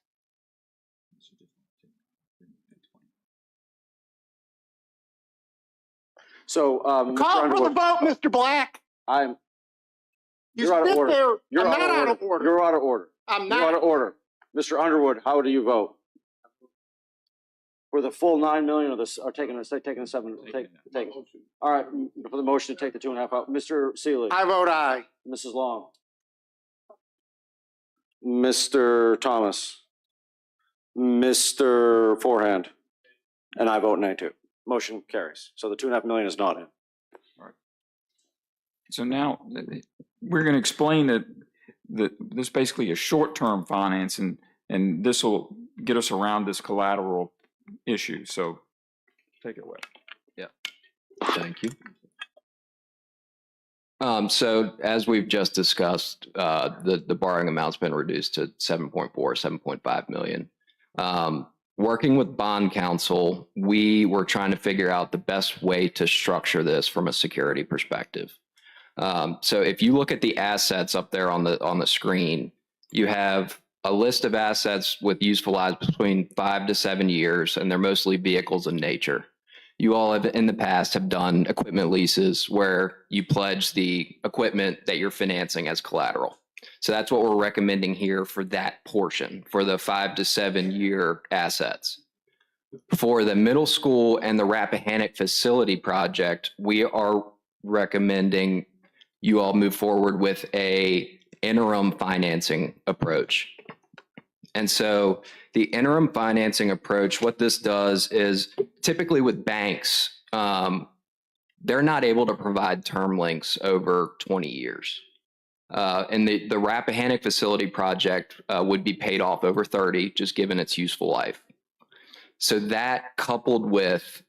So, Call for the vote, Mr. Black. You're out of order. There. You're I'm not out of order. You're out of order. I'm not. You're out of order. Mr. Underwood, how do you vote? For the full 9 million or this, or taking the 7, take. All right, for the motion to take the 2.5 out. Mr. Seeley. I vote aye. Mrs. Long. Mr. Thomas. Mr. Forehand. And I vote nay too. Motion carries. So the 2.5 million is not in. So now we're going to explain that this basically is short-term finance, and this will get us around this collateral issue. So take it away. Yeah. Thank you. So as we've just discussed, the borrowing amount's been reduced to 7.5 million. Working with bond counsel, we were trying to figure out the best way to structure this from a security perspective. So if you look at the assets up there on the screen, you have a list of assets with useful lives between 5 to 7 years, and they're mostly vehicles in nature. You all have in the past have done equipment leases where you pledge the equipment that you're financing as collateral. So that's what we're recommending here for that portion, for the 5 to 7 year assets. For the middle school and the Rappahannock facility project, we are recommending you all move forward with a interim financing approach. And so the interim financing approach, what this does is typically with banks, they're not able to provide term lengths over 20 years. And the Rappahannock facility project would be paid off over 30, just given its useful life. So that coupled with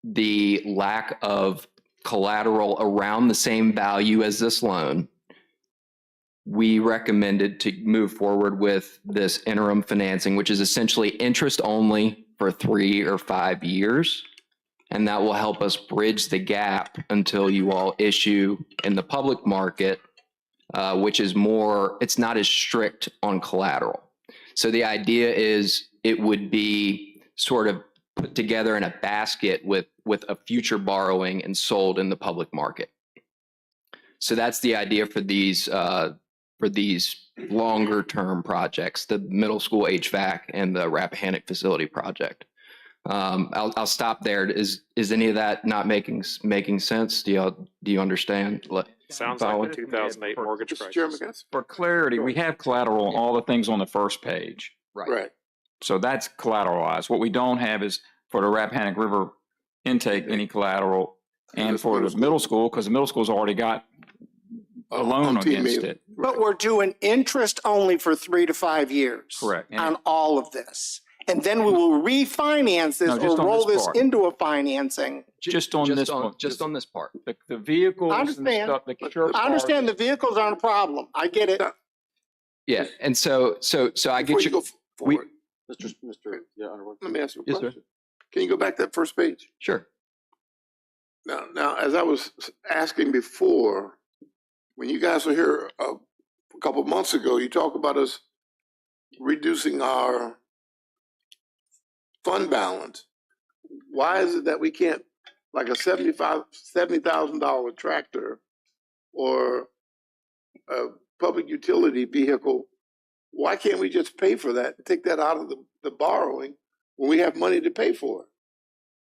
the lack of collateral around the same value as this loan, we recommended to move forward with this interim financing, which is essentially interest only for 3 or 5 years. And that will help us bridge the gap until you all issue in the public market, which is more, it's not as strict on collateral. So the idea is it would be sort of put together in a basket with a future borrowing and sold in the public market. So that's the idea for these longer term projects, the middle school HVAC and the Rappahannock facility project. I'll stop there. Is any of that not making sense? Do you understand? Sounds Follow? like the 2008 mortgage Mr. Chairman, crisis. For clarity, we have collateral on all the things on the first page. right. So that's collateralized. What we don't have is for the Rappahannock River intake, any collateral. And this for middle the middle school, because the middle school's already got a loan against it. But we're doing interest only for 3 to 5 years. Correct. And On all of this. And then we will refinance this No, just or on roll this this part. into a financing. just on this one. Just on this part. The vehicles I and understand. stuff, the church. I understand the vehicles aren't a problem. I get it. Yeah, and so I Before get you you. go forward, Yeah, let me ask you a Yes, sir. question. Can you go back to that first page? Sure. Now, as I was asking before, when you guys were here a couple of months ago, you talked about us reducing our fund balance. Why is it that we can't, like a $70,000 tractor or a public utility vehicle, why can't we just pay for that and take that out of the borrowing when we have money to pay for it?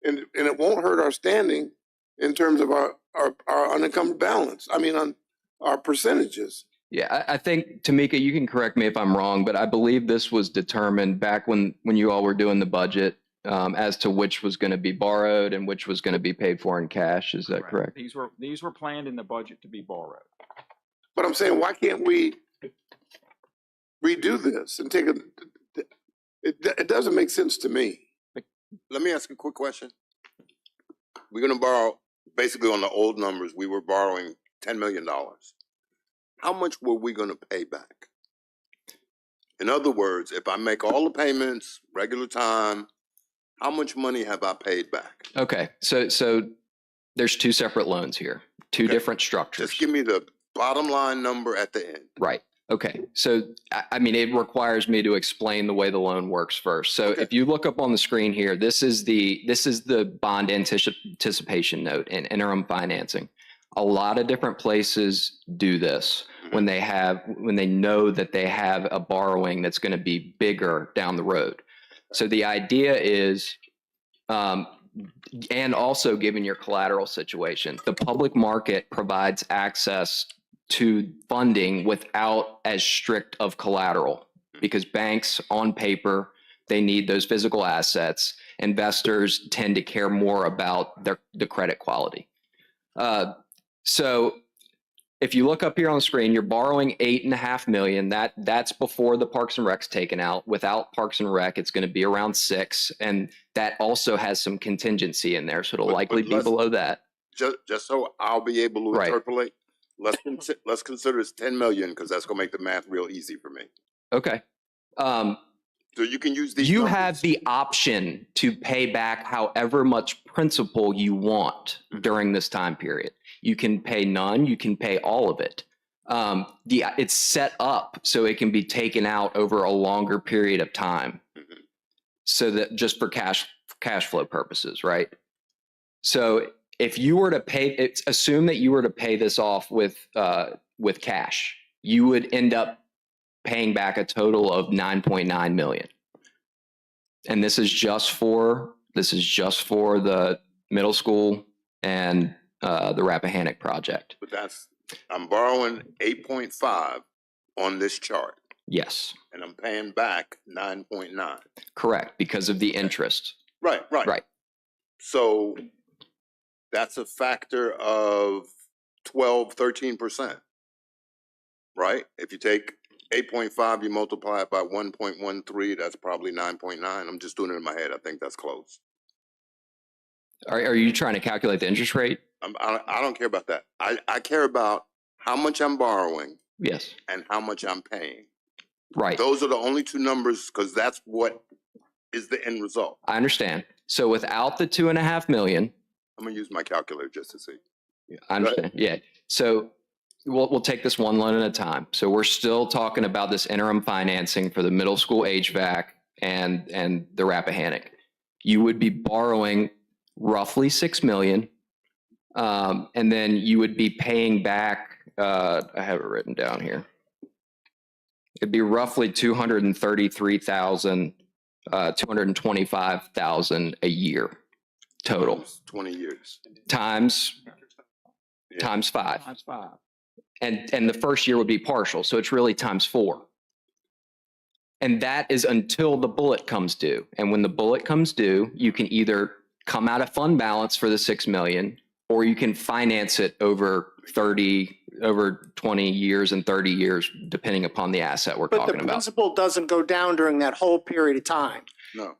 And it won't hurt our standing in terms of our unencumbered balance. I mean, on our percentages. Yeah, I think, Tamika, you can correct me if I'm wrong, but I believe this was determined back when you all were doing the budget as to which was going to be borrowed and which was going to be paid for in cash. Is that correct? These were planned in the budget to be borrowed. But I'm saying, why can't we redo this and take it doesn't make sense to me. Let me ask a quick question. We're gonna borrow, basically on the old numbers, we were borrowing $10 million. How much were we gonna pay back? In other words, if I make all the payments, regular time, how much money have I paid back? Okay, so there's two separate loans here, two different structures. Just give me the bottom line number at the end. Right. Okay. So, I mean, it requires me to explain the way the loan works first. So if you look up on the screen here, this is the bond anticipation note and interim financing. A lot of different places do this when they know that they have a borrowing that's going to be bigger down the road. So the idea is, and also given your collateral situation, the public market provides access to funding without as strict of collateral, because banks on paper, they need those physical assets. Investors tend to care more about the credit quality. So if you look up here on the screen, you're borrowing $8.5 million. That's before the Parks and Rec's taken out. Without Parks and Rec, it's going to be around $6 million, and that also has some contingency in there, so it'll likely be below that. Just so I'll be able to interpolate. Let's consider it's 10 million, because that's gonna make the math real easy for me. Okay. So you can use these. You numbers. have the option to pay back however much principal you want during this time period. You can pay none, you can pay all of it. It's set up so it can be taken out over a longer period of time. So that just for cash flow purposes, right? So if you were to pay, assume that you were to pay this off with cash, you would end up paying back a total of $9.9 million. And this is just for the middle school and the Rappahannock project. But I'm borrowing 8.5 on this chart. Yes. And I'm paying back 9.9. Correct, because of the interest. Right. So that's a factor of 12-13%, right? If you take 8.5, you multiply it by 1.13, that's probably 9.9. I'm just doing it in my head. I think that's close. Are you trying to calculate the interest rate? I don't care about that. I care about how much I'm borrowing. Yes. And how much I'm paying. Right. Those are the only two numbers, because that's what is the end result. I understand. So without the $2.5 million, I'm gonna use my calculator just to see. I understand. Yeah. So we'll take this one loan at a time. So we're still talking about this interim financing for the middle school HVAC and the Rappahannock. You would be borrowing roughly $6 million, and then you would be paying back. I have it written down here. It'd be roughly $233,000 $225,000 a year total 20 years. times 5. Times 5. And the first year would be partial, so it's really times 4. And that is until the bullet comes due. And when the bullet comes due, you can either come out of fund balance for the 6 million, or you can finance it over 20 years and 30 years, depending upon the asset we're But talking the about. principal doesn't go down during that whole period of time. No.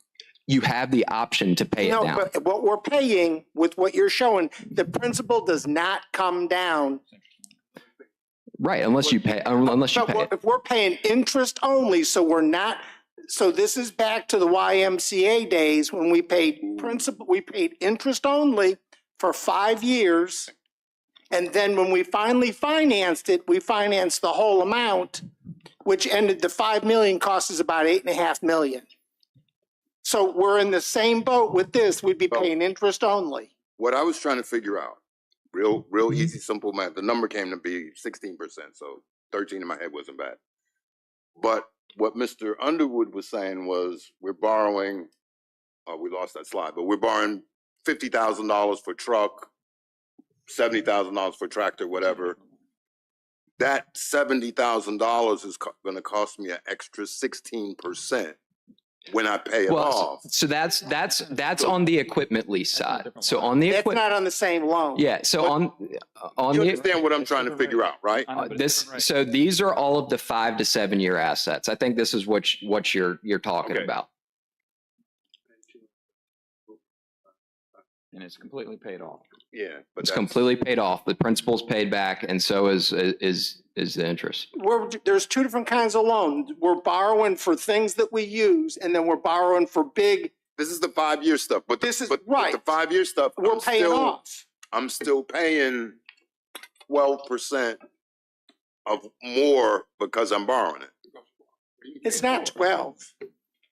You have the option to pay it No, down. but what we're paying with what you're showing, the principal does not come down. Right, unless you pay it. If we're paying interest only, so we're not, so this is back to the YMCA days when we paid principal, we paid interest only for 5 years. And then when we finally financed it, we financed the whole amount, which ended the 5 million cost us about 8.5 million. So we're in the same boat with this. We'd be paying interest only. What I was trying to figure out, real easy, simple math. The number came to be 16%, so 13 in my head wasn't bad. But what Mr. Underwood was saying was we're borrowing, we lost that slide, but we're borrowing $50,000 for truck, $70,000 for tractor, whatever. That $70,000 is going to cost me an extra 16% when I pay it off. So that's on the equipment lease side. So on the That's not on the same loan. Yeah. So on You the understand what I'm trying to figure out, right? so these are all of the 5 to 7 year assets. I think this is what you're talking about. And it's completely paid off. Yeah, but It's completely paid off. The principal's paid back, and so is the interest. There's two different kinds of loans. We're borrowing for things that we use, and then we're borrowing for big. This is the 5-year stuff, but this is right. The 5-year stuff, we're paying off. I'm still paying 12% of more because I'm borrowing it. It's not 12.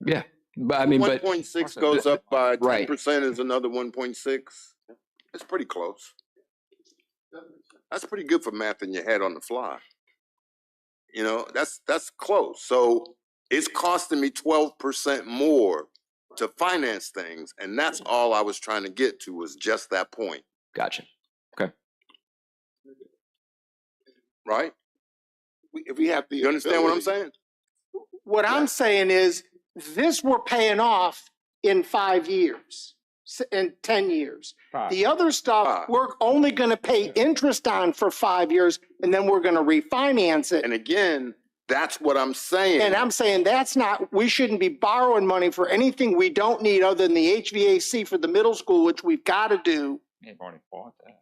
Yeah, but I mean, 1.6 goes up by 10% Right. is another 1.6. It's pretty close. That's pretty good for math in your head on the fly. You know, that's close. So it's costing me 12% more to finance things, and that's all I was trying to get to was just that point. Gotcha. Okay. Right? If we have the, you understand what I'm saying? What I'm saying is this we're paying off in 5 years, in 10 years. The other stuff, we're only going to pay interest on for 5 years, and then we're going to refinance it. And again, that's what I'm saying. And I'm saying we shouldn't be borrowing money for anything we don't need other than the HVAC for the middle school, which we've got to do. They've already bought that.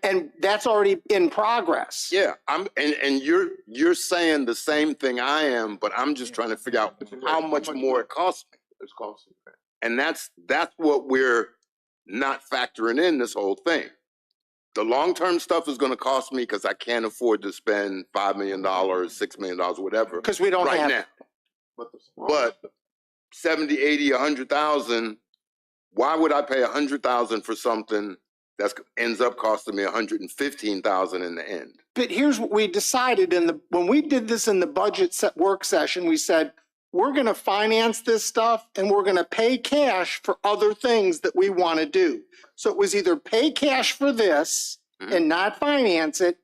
And that's already in progress. Yeah, and you're saying the same thing I am, but I'm just trying to figure out how much more it costs me. It's costing me. And that's what we're not factoring in this whole thing. The long-term stuff is going to cost me because I can't afford to spend $5 million, $6 million, whatever. Because we don't right have now. But 70, 80, 100,000, why would I pay 100,000 for something that ends up costing me 115,000 in the end? But here's what we decided when we did this in the budget work session, we said, we're going to finance this stuff and we're going to pay cash for other things that we want to do. So it was either pay cash for this and not finance it,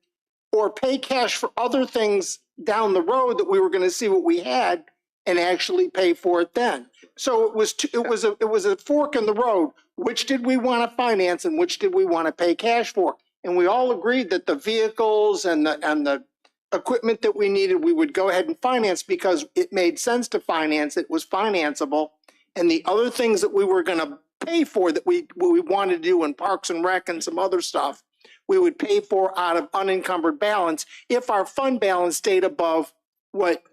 or pay cash for other things down the road that we were going to see what we had and actually pay for it then. So it was a fork in the road. Which did we want to finance and which did we want to pay cash for? And we all agreed that the vehicles and the equipment that we needed, we would go ahead and finance because it made sense to finance. It was financeable. And the other things that we were going to pay for that we wanted to do in Parks and Rec and some other stuff, we would pay for out of unencumbered balance if our fund balance stayed above what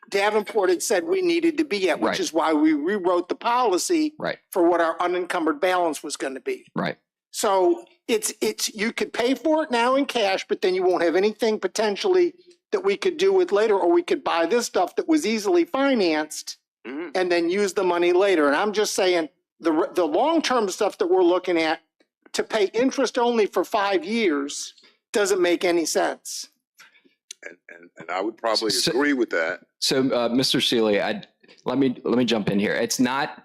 Davenport had said we needed to be at, which is why we rewrote the policy for what our unencumbered balance was going to be. Right. So you could pay for it now in cash, but then you won't have anything potentially that we could do with later, or we could buy this stuff that was easily financed and then use the money later. And I'm just saying the long-term stuff that we're looking at to pay interest only for 5 years doesn't make any sense. And I would probably agree with that. So, Mr. Seeley, let me jump in here. It's not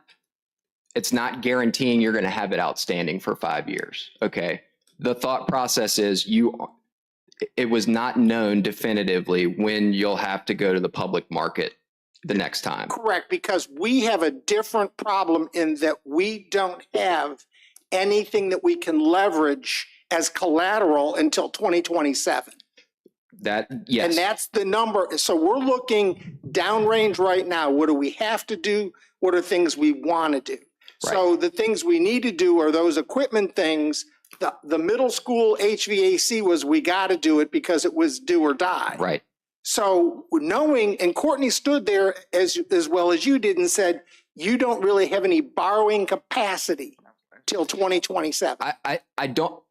guaranteeing you're going to have it outstanding for 5 years. Okay. The thought process is it was not known definitively when you'll have to go to the public market the next time. Correct, because we have a different problem in that we don't have anything that we can leverage as collateral until 2027. Yes. And that's the number. So we're looking downrange right now. What do we have to do? What are things we want to do? Right. So the things we need to do are those equipment things. The middle school HVAC was, we got to do it because it was do or die. Right. So knowing, and Courtney stood there as well as you did and said, you don't really have any borrowing capacity till 2027. I don't.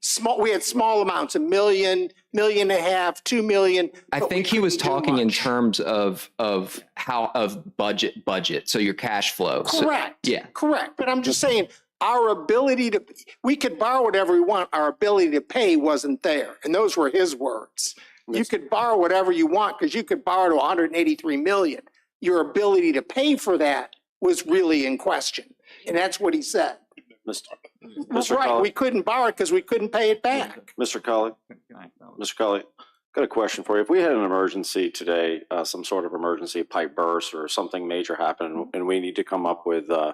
Small, we had small amounts, $1 million, $1.5 million, $2 million. I think he was talking in terms of budget. So your cash flow. Correct. So, yeah. Correct. But I'm just saying, our ability to, we could borrow whatever we want. Our ability to pay wasn't there. And those were his words. You could borrow whatever you want because you could borrow to 183 million. Your ability to pay for that was really in question. And that's what he said. That's right. Colley. We couldn't borrow it because we couldn't pay it back. Mr. Colley, got a question for you. If we had an emergency today, some sort of emergency, pipe burst or something major happened, and we need to come up with $3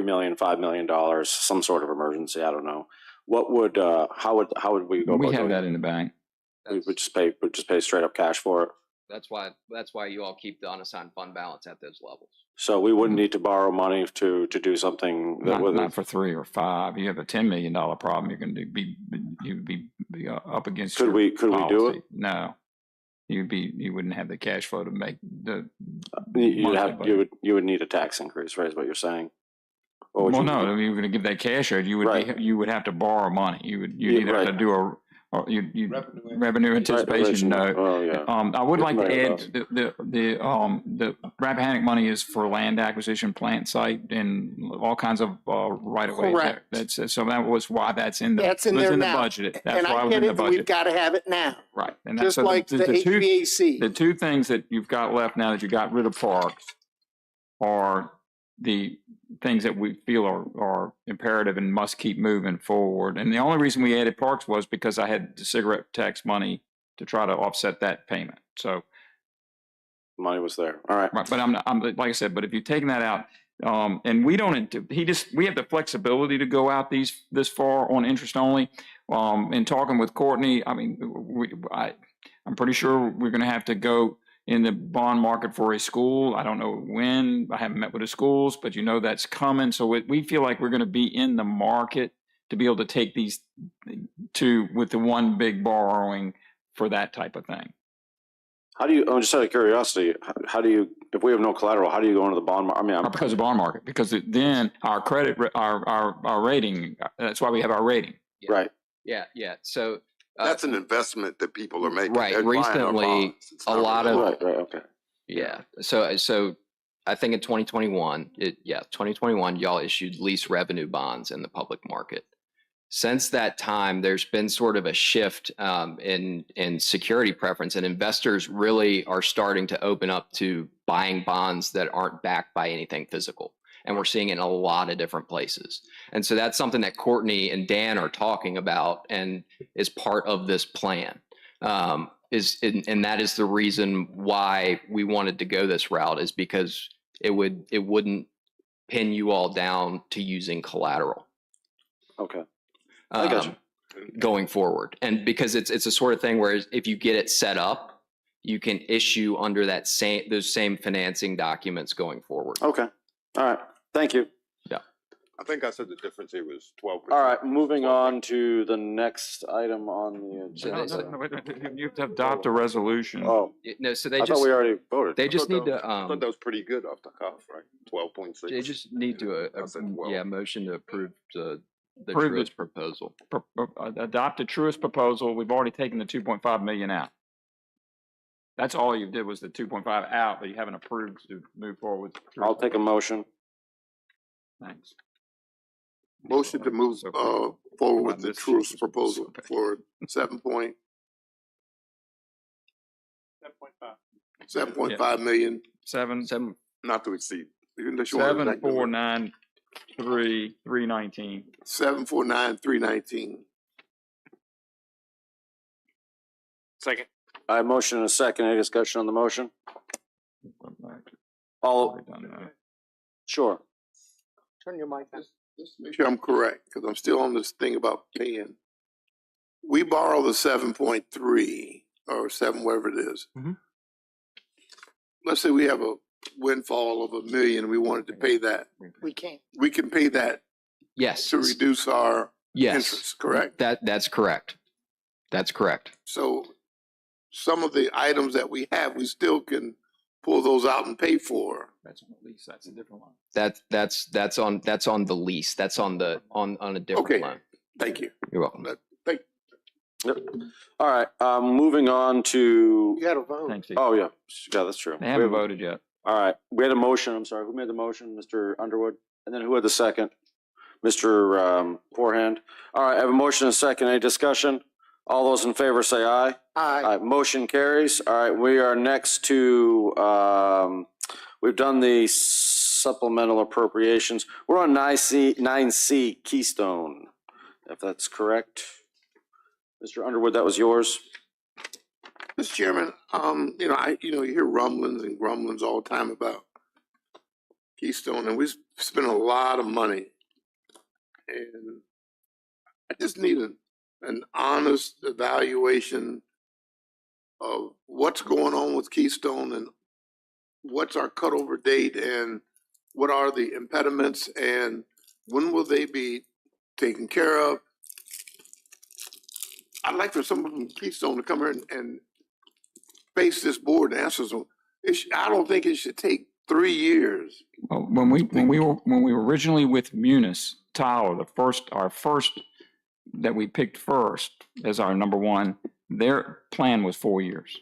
million, $5 million, some sort of emergency, I don't know. What would, how would we go? We have that in the bank. We would just pay straight up cash for it. That's why you all keep the unassigned fund balance at those levels. So we wouldn't need to borrow money to do something that Not for 3 or 5. You have a $10 million problem. You're going to be up against. Could we do it? No. You wouldn't have the cash flow to make the. You would need a tax increase, right? Is what you're saying? Well, no. I mean, you're going to give that cash out. You would have to borrow money. You either have to do revenue anticipation note. Oh, yeah. I would like to add the Rappahannock money is for land acquisition, plant site, and all kinds of right of way. Correct. So that was why that's in the budget. That's and why I it was get in the it, but budget. we've got to have it now. Right. And just like the HVAC. The two things that you've got left now that you got rid of parks are the things that we feel are imperative and must keep moving forward. And the only reason we added parks was because I had the cigarette tax money to try to offset that payment. So money was there. All right. But I'm like I said, but if you're taking that out, and we don't, we have the flexibility to go out this far on interest only. In talking with Courtney, I mean, I'm pretty sure we're going to have to go in the bond market for a school. I don't know when. I haven't met with the schools, but that's coming. So we feel like we're going to be in the market to be able to take these two with the one big borrowing for that type of thing. How do you, just out of curiosity, how do you, if we have no collateral, how do you go into the bond market? I mean, because of the bond market, because then our credit, our rating, that's why we have our rating. Yeah. Right. Yeah. So that's an investment that people are making. Right. Recently, a lot of right. Okay. Yeah. So I think in 2021, 2021, y'all issued lease revenue bonds in the public market. Since that time, there's been sort of a shift in security preference, and investors really are starting to open up to buying bonds that aren't backed by anything physical. And we're seeing it in a lot of different places. And so that's something that Courtney and Dan are talking about and is part of this plan. And that is the reason why we wanted to go this route, is because it wouldn't pin you all down to using collateral. Okay. I got you. Going forward. And because it's a sort of thing where if you get it set up, you can issue under those same financing documents going forward. Okay. All right. Thank you. Yeah. I think I said the difference here was 12%. All right. Moving on to the next item on the agenda. You have to adopt a resolution. Oh. No, so I thought we already voted. They just need to. I thought that was pretty good off the cuff, right? 12.6. They just need to motion to approve the Approve Truist proposal. Adopt a Truist proposal. We've already taken the 2.5 million out. That's all you did was the 2.5 out, but you haven't approved to move forward with. I'll take a motion. Thanks. Motion to move forward with the Truist proposal for 7.5 million Seven, Not to exceed. Unless you want to- 749,319. 749,319. Second. I have motion and a second. Any discussion on the motion? All, sure. Turn your mic on. Just to make sure I'm correct, because I'm still on this thing about paying. We borrow the 7.3 or 7, whatever it is. Let's say we have a windfall of $1 million, we wanted to pay that. We can't. We can pay that Yes. to reduce our Yes. interest, correct? That's correct. That's correct. So some of the items that we have, we still can pull those out and pay for. That's on the lease. That's a different one. That's on the lease. That's on a different Okay. line. Thank you. You're welcome. Yep. All right, moving on to, You got to vote. Thanks, Steve. oh, yeah, that's true. They haven't voted yet. All right, we had a motion, I'm sorry, who made the motion? Mr. Underwood? And then who had the second? Mr. Forehand? All right, I have a motion and a second. Any discussion? All those in favor say aye. Aye. Motion carries. All right, we are next to, we've done the supplemental appropriations. We're on 9C Keystone, if that's correct. Mr. Underwood, that was yours. Mr. Chairman, you hear rumblings and grumblings all the time about Keystone, and we spend a lot of money. And I just need an honest evaluation of what's going on with Keystone and what's our cutover date and what are the impediments and when will they be taken care of? I'd like for someone from Keystone to come here and face this board and answer some. I don't think it should take 3 years. Well, when we were originally with Munis Tyler, our first that we picked first as our number one, their plan was 4 years.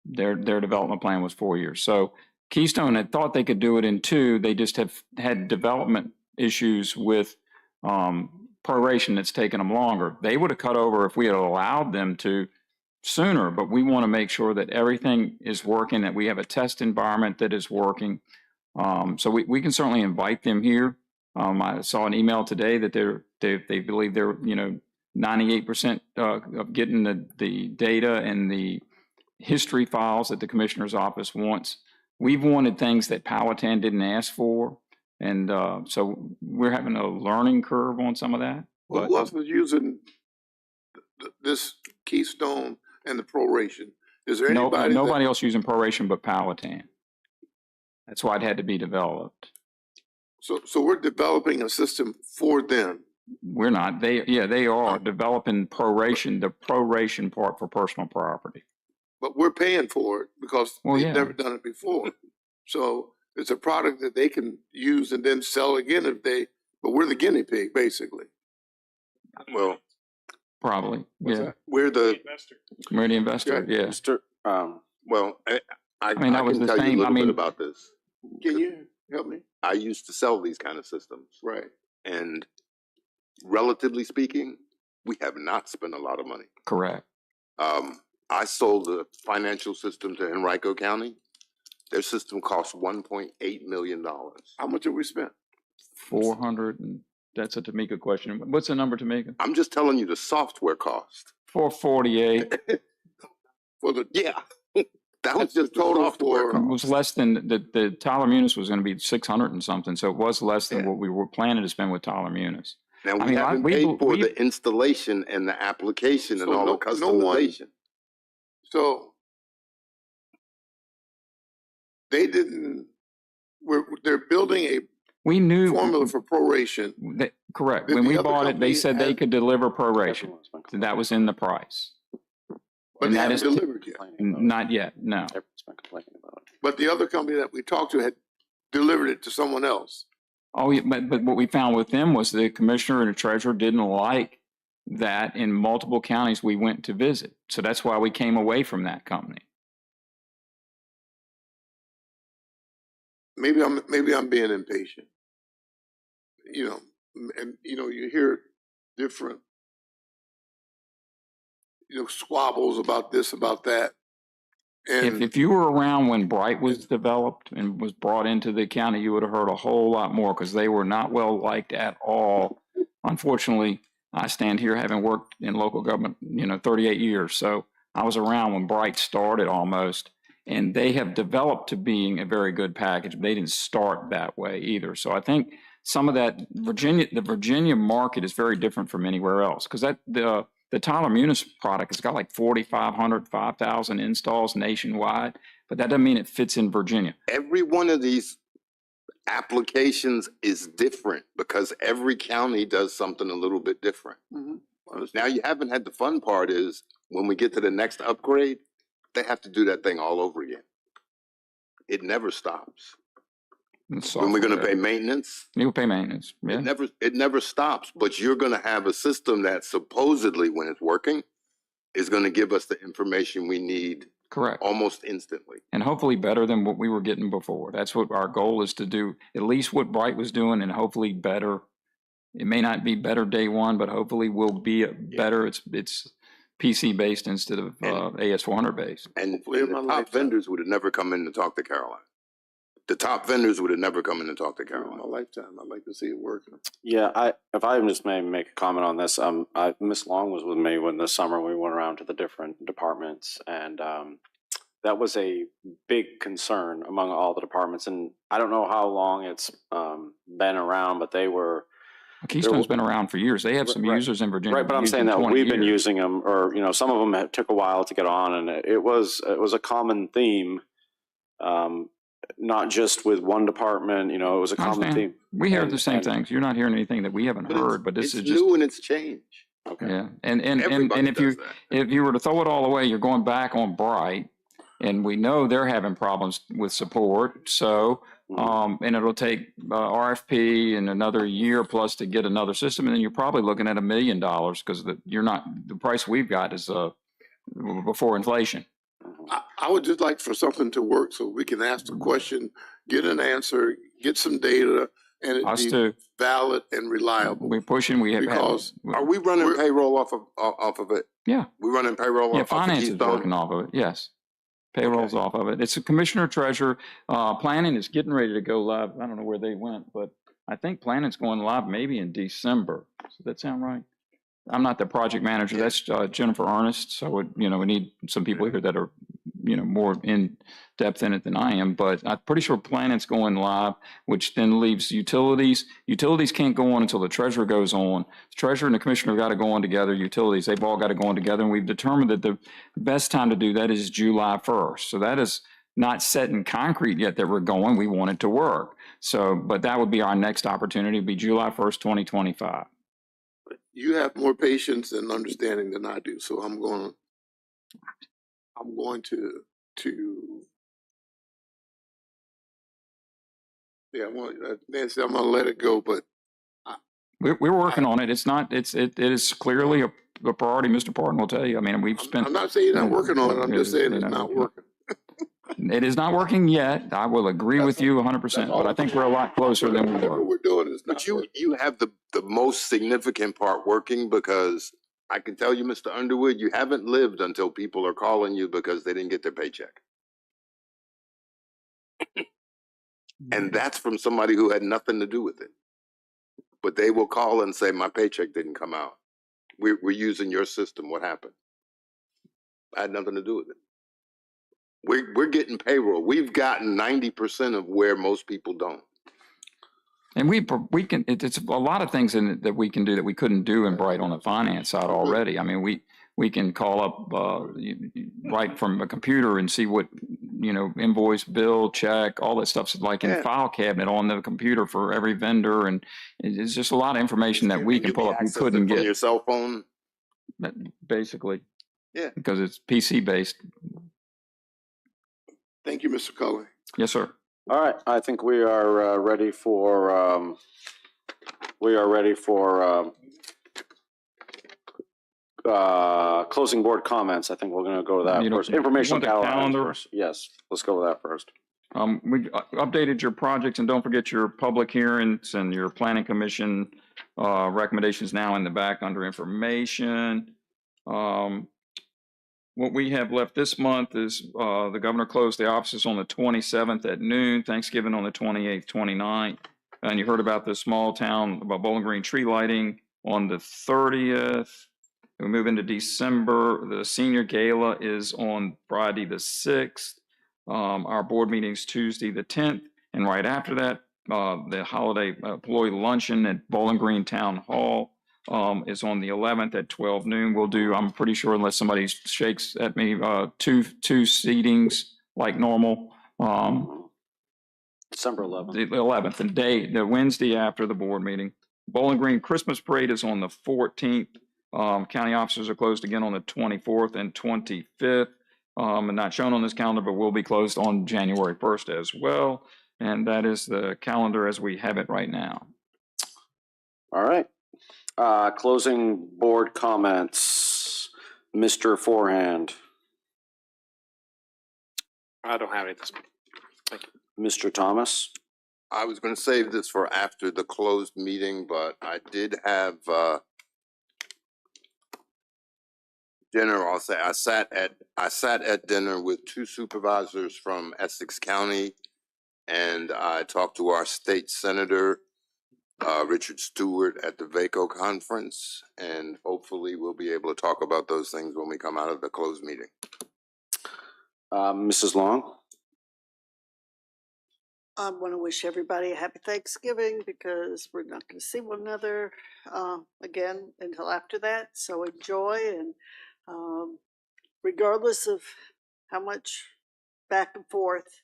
Their development plan was 4 years. So Keystone had thought they could do it in 2. They just have had development issues with proration that's taken them longer. They would have cut over if we had allowed them to sooner, but we want to make sure that everything is working, that we have a test environment that is working. So we can certainly invite them here. I saw an email today that they believe they're 98% of getting the data and the history files that the commissioner's office wants. We've wanted things that Powhatan didn't ask for. And so we're having a learning curve on some of that. Well, who else was using this Keystone and the proration? Is there anybody? Nobody else using proration but Powhatan. That's why it had to be developed. So we're developing a system for them. We're not. They are developing proration, the proration part for personal property. But we're paying for it because they've never done it before. So it's a product that they can use and then sell again but we're the guinea pig, basically. Well, probably, yeah. We're the investor, yeah. Mr. Well, I mean, that was can the tell you a same. little bit about this. Can you help me? I used to sell these kind of systems. Right. And relatively speaking, we have not spent a lot of money. Correct. I sold the financial system to Henrico County. Their system cost $1.8 million. How much have we spent? 400, and that's a Tamika question. What's the number, Tamika? I'm just telling you the software cost. 448. That was just total for. It was less than the Tyler Munis was going to be 600 and something, so it was less than what we were planning to spend with Tyler Munis. Now we haven't paid for the installation and the application and all the customization. So they didn't. They're building a formula for proration. Correct. When we bought it, they said they could deliver proration. That was in the price. But they haven't delivered yet. Not yet, no. But the other company that we talked to had delivered it to someone else. Oh, yeah, but what we found with them was the commissioner and the treasurer didn't like that in multiple counties we went to visit. So that's why we came away from that company. Maybe I'm being impatient. And you hear different squabbles about this, about that. And If you were around when Bright was developed and was brought into the county, you would have heard a whole lot more because they were not well liked at all. Unfortunately, I stand here having worked in local government, 38 years. So I was around when Bright started almost, and they have developed to being a very good package. But they didn't start that way either. So I think some of that the Virginia market is very different from anywhere else because the Tyler Munis product has got like 4,500, 5,000 installs nationwide, but that doesn't mean it fits in Virginia. Every one of these applications is different because every county does something a little bit different. Now you haven't had the fun part is when we get to the next upgrade, they have to do that thing all over again. It never stops. When we're going to pay maintenance, you'll pay maintenance. Yeah. It never stops. But you're going to have a system that supposedly, when it's working, is going to give us the information we need. Correct. Almost instantly. And hopefully better than what we were getting before. That's what our goal is to do. At least what Bright was doing, and hopefully better. It may not be better day one, but hopefully will be better. It's PC based instead of AS400 based. And the top vendors would have never come in to talk to Caroline. The top vendors would have never come in and talk to Caroline. in my lifetime, I'd like to see it working. Yeah, if I just may make a comment on this, Miss Long was with me when this summer we went around to the different departments, and that was a big concern among all the departments. And I don't know how long it's been around, but they were. Keystone's been around for years. They have some users in Virginia. Right, but I'm saying that we've been using them, or some of them took a while to get on, and it was a common theme. Not just with one department, it was a common theme. We hear the same things. You're not hearing anything that we haven't heard, but this is just new and it's change. Okay. Yeah, and if you were to throw it all away, you're going back on Bright, and we know they're having problems with support. So, and it'll take RFP and another year plus to get another system, and then you're probably looking at $1 million because the price we've got is before inflation. I would just like for something to work so we can ask the question, get an answer, get some data, and it be valid and reliable. We're pushing. Are we running payroll off of it? Yeah, we're running payroll. Yeah, off finance of is working off of it. Yes, payroll's off of it. It's a commissioner treasurer. Planning is getting ready to go live. I don't know where they went, but I think planning's going live maybe in December. Does that sound right? I'm not the project manager. That's Jennifer Ernest. So we need some people here that are more in depth in it than I am. But I'm pretty sure planning's going live, which then leaves utilities. Utilities can't go on until the treasurer goes on. The treasurer and the commissioner got to go on together. Utilities, they've all got to go on together, and we've determined that the best time to do that is July 1st. So that is not set in concrete yet that we're going. We want it to work. So, but that would be our next opportunity. It'd be July 1st, 2025. You have more patience and understanding than I do, so I'm going to Nancy, I'm going to let it go, but we're working on it. It's not. It is clearly a priority. Mr. Parton will tell you. I mean, we've spent. I'm not saying you're not working on it. I'm just saying it's not working. It is not working yet. I will agree with you 100%, but I think we're a lot closer than we were. We're doing is not. But you have the most significant part working because I can tell you, Mr. Underwood, you haven't lived until people are calling you because they didn't get their paycheck. And that's from somebody who had nothing to do with it. But they will call and say, my paycheck didn't come out. We're using your system. What happened? I had nothing to do with it. We're getting payroll. We've gotten 90% of where most people don't. And we can. It's a lot of things in it that we can do that we couldn't do in Bright on the finance side already. I mean, we can call up right from a computer and see what invoice, bill, check, all that stuff's like in file cabinet on the computer for every vendor, and it's just a lot of information that we can pull up. You couldn't get on your cell phone. Basically, yeah, because it's PC based. Thank you, Mr. Cully. Yes, sir. All right, I think we are ready for closing board comments. I think we're going to go to that first. Information calendar first. Yes, let's go with that first. We updated your projects, and don't forget your public hearings and your planning commission recommendations now in the back under information. what we have left this month is the governor closed the offices on the 27th at noon, Thanksgiving on the 28th, 29th. And you heard about the small town, about Bowling Green tree lighting on the 30th. We move into December. The senior gala is on Friday the 6th. Our board meeting's Tuesday the 10th. And right after that, the holiday employee luncheon at Bowling Green Town Hall is on the 11th at 12 noon. We'll do, I'm pretty sure, unless somebody shakes at me, two seatings like normal. December 11th. The 11th, the Wednesday after the board meeting. Bowling Green Christmas Parade is on the 14th. County offices are closed again on the 24th and 25th. And not shown on this calendar, but will be closed on January 1st as well. And that is the calendar as we have it right now. All right. Closing board comments. Mr. Forehand. I don't have any at this point. Thank you. Mr. Thomas. I was going to save this for after the closed meeting, but I did have dinner. I'll say I sat at dinner with two supervisors from Essex County, and I talked to our state senator, Richard Stewart, at the VACO conference, and hopefully we'll be able to talk about those things when we come out of the closed meeting. Mrs. Long. I want to wish everybody a happy Thanksgiving because we're not going to see one another again until after that. So enjoy, and regardless of how much back and forth,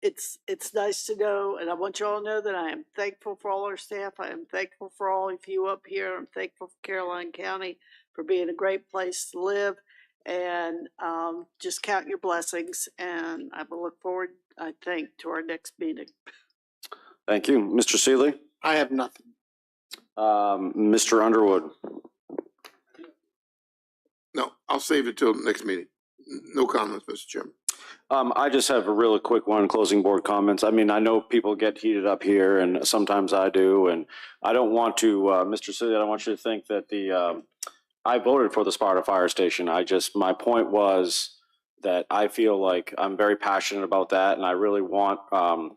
it's nice to know, and I want you all to know that I am thankful for all our staff. I am thankful for all of you up here. I'm thankful for Caroline County for being a great place to live. And just count your blessings, and I will look forward, I think, to our next meeting. Thank you. Mr. Seeley? I have nothing. Mr. Underwood? No, I'll save it till the next meeting. No comments, Mr. Chairman. I just have a really quick one, closing board comments. I mean, I know people get heated up here, and sometimes I do, and I don't want to, Mr. Seeley, I don't want you to think that I voted for the Sparta Fire Station. My point was that I feel like I'm very passionate about that, and I really want, I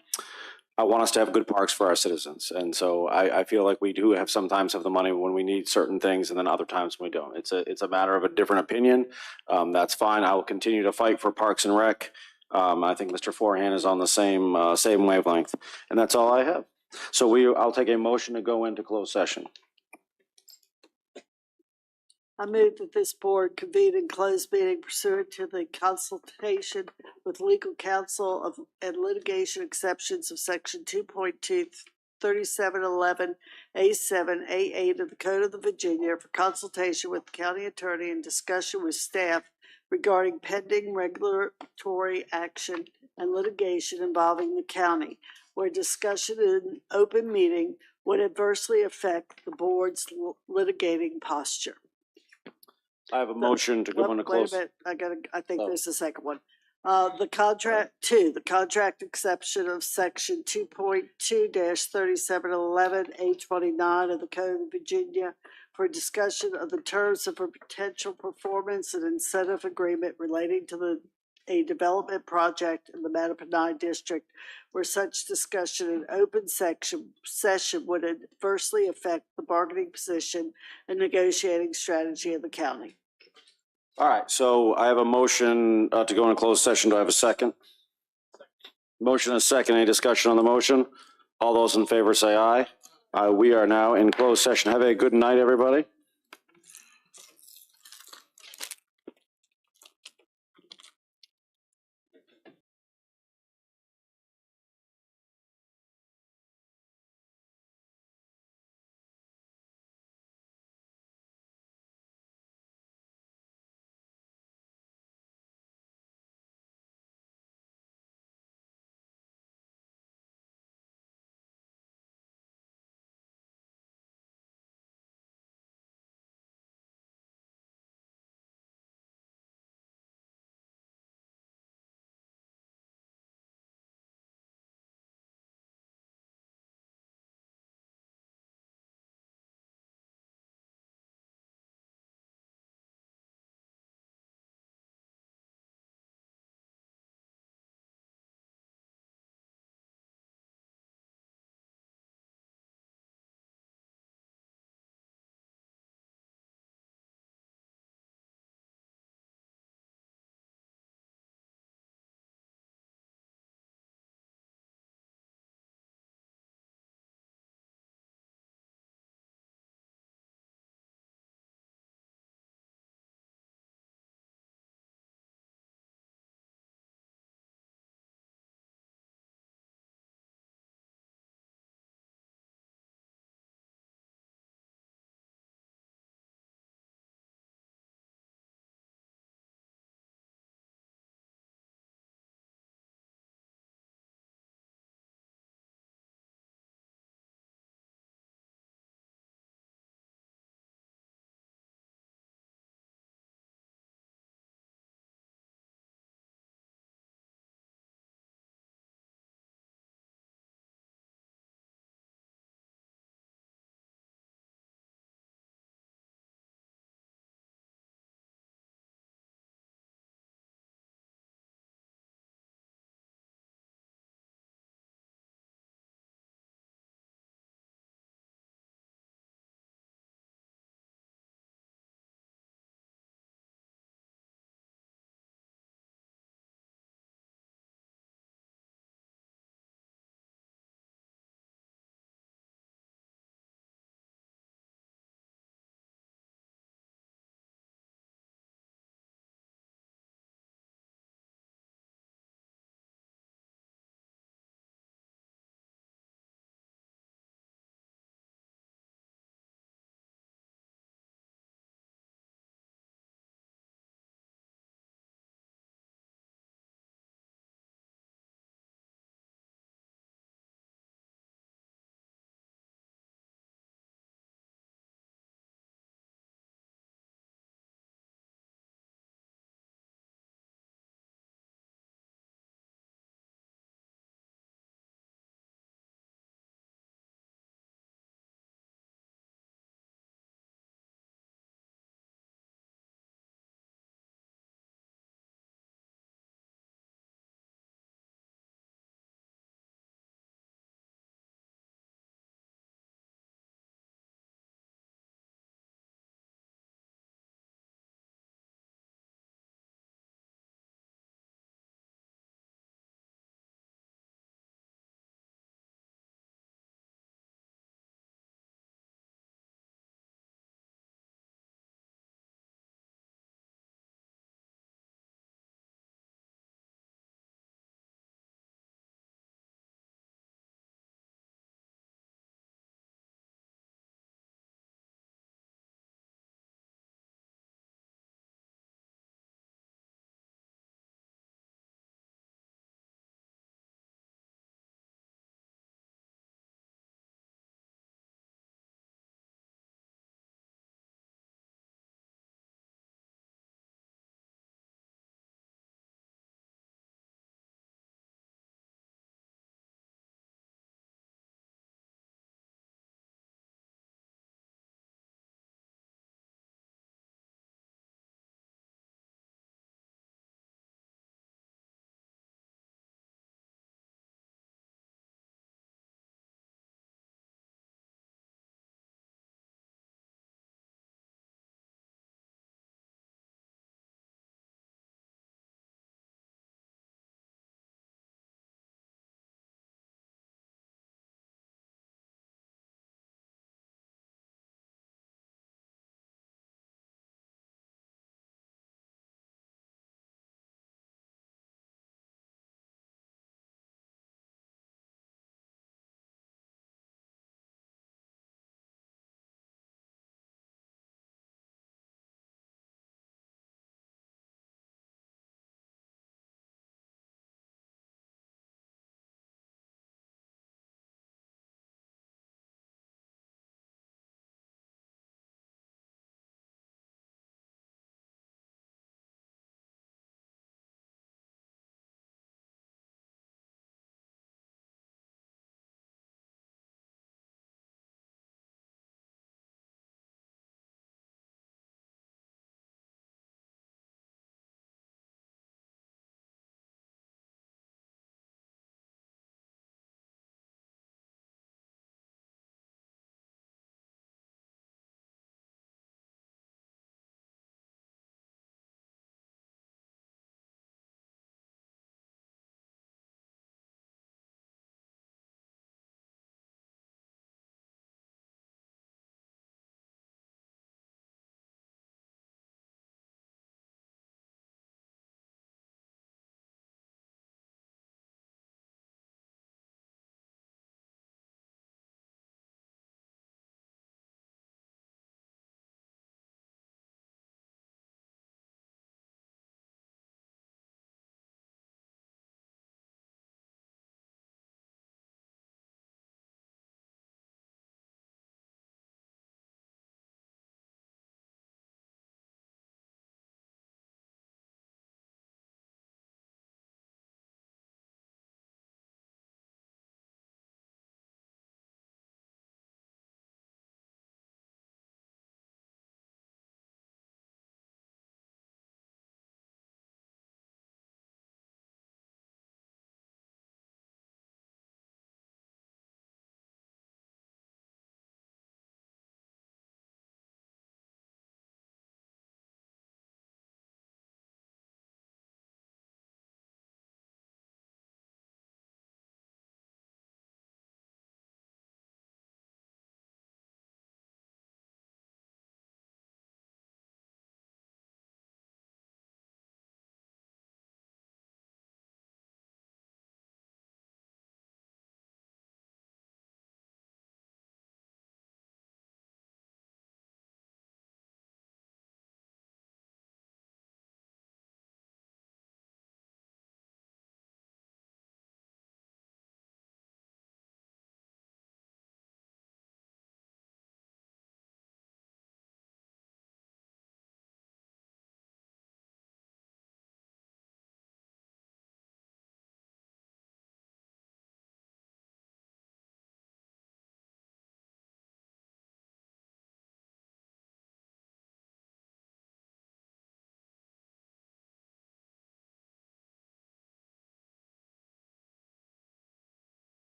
want us to have good parks for our citizens. And so I feel like we do sometimes have the money when we need certain things, and then other times we don't. It's a matter of a different opinion. That's fine. I will continue to fight for Parks and Rec. I think Mr. Forehand is on the same wavelength, and that's all I have. So I'll take a motion to go into closed session. I move that this board convene in closed meeting pursuant to the consultation with legal counsel and litigation exceptions of section 2.2 3711 A7 A8 of the Code of the Virginia for consultation with the county attorney and discussion with staff regarding pending regulatory action and litigation involving the county, where discussion in open meeting would adversely affect the board's litigating posture. I have a motion to go into closed. Wait a minute, I think there's a second one. The contract exception of section 2.2-3711 A29 of the Code of Virginia for discussion of the terms of a potential performance and incentive agreement relating to a development project in the Mattapan district, where such discussion in open session would adversely affect the bargaining position and negotiating strategy of the county. All right, so I have a motion to go into closed session. Do I have a second? Motion and a second. Any discussion on the motion? All those in favor say aye. We are now in closed session. Have a good night, everybody.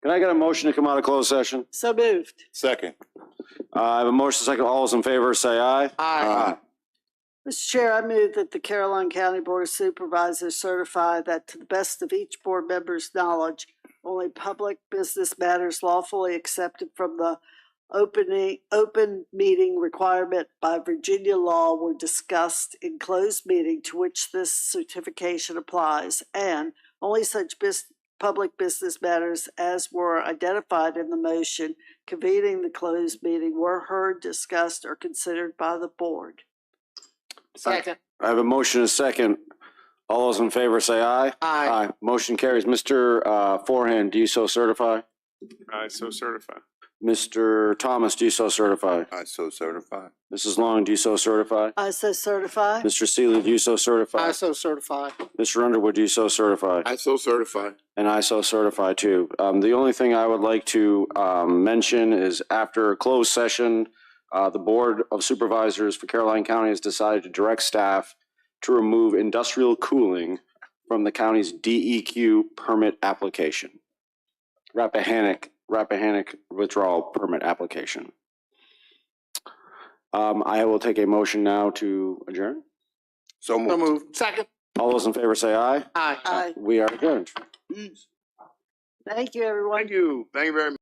Can I get a motion to come out of closed session? So moved. Second. I have a motion second. All those in favor say aye. Aye. Mr. Chair, I move that the Caroline County Board of Supervisors certify that to the best of each board member's knowledge, only public business matters lawfully accepted from the open meeting requirement by Virginia law were discussed in closed meeting to which this certification applies, and only such public business matters as were identified in the motion convening the closed meeting were heard, discussed, or considered by the board. Second. I have a motion and a second. All those in favor say aye. Aye. Motion carries. Mr. Forehand, do you so certify? I so certify. Mr. Thomas, do you so certify? I so certify. Mrs. Long, do you so certify? I so certify. Mr. Seeley, do you so certify? I so certify. Mr. Underwood, do you so certify? I so certify. And I so certify too. The only thing I would like to mention is after a closed session, the Board of Supervisors for Caroline County has decided to direct staff to remove industrial cooling from the county's DEQ permit application. Rappahannock withdrawal permit application. I will take a motion now to adjourn. So moved. So moved. Second. All those in favor say aye. Aye. Aye. We are adjourned. Thank you, everyone. Thank you. Thank you very much.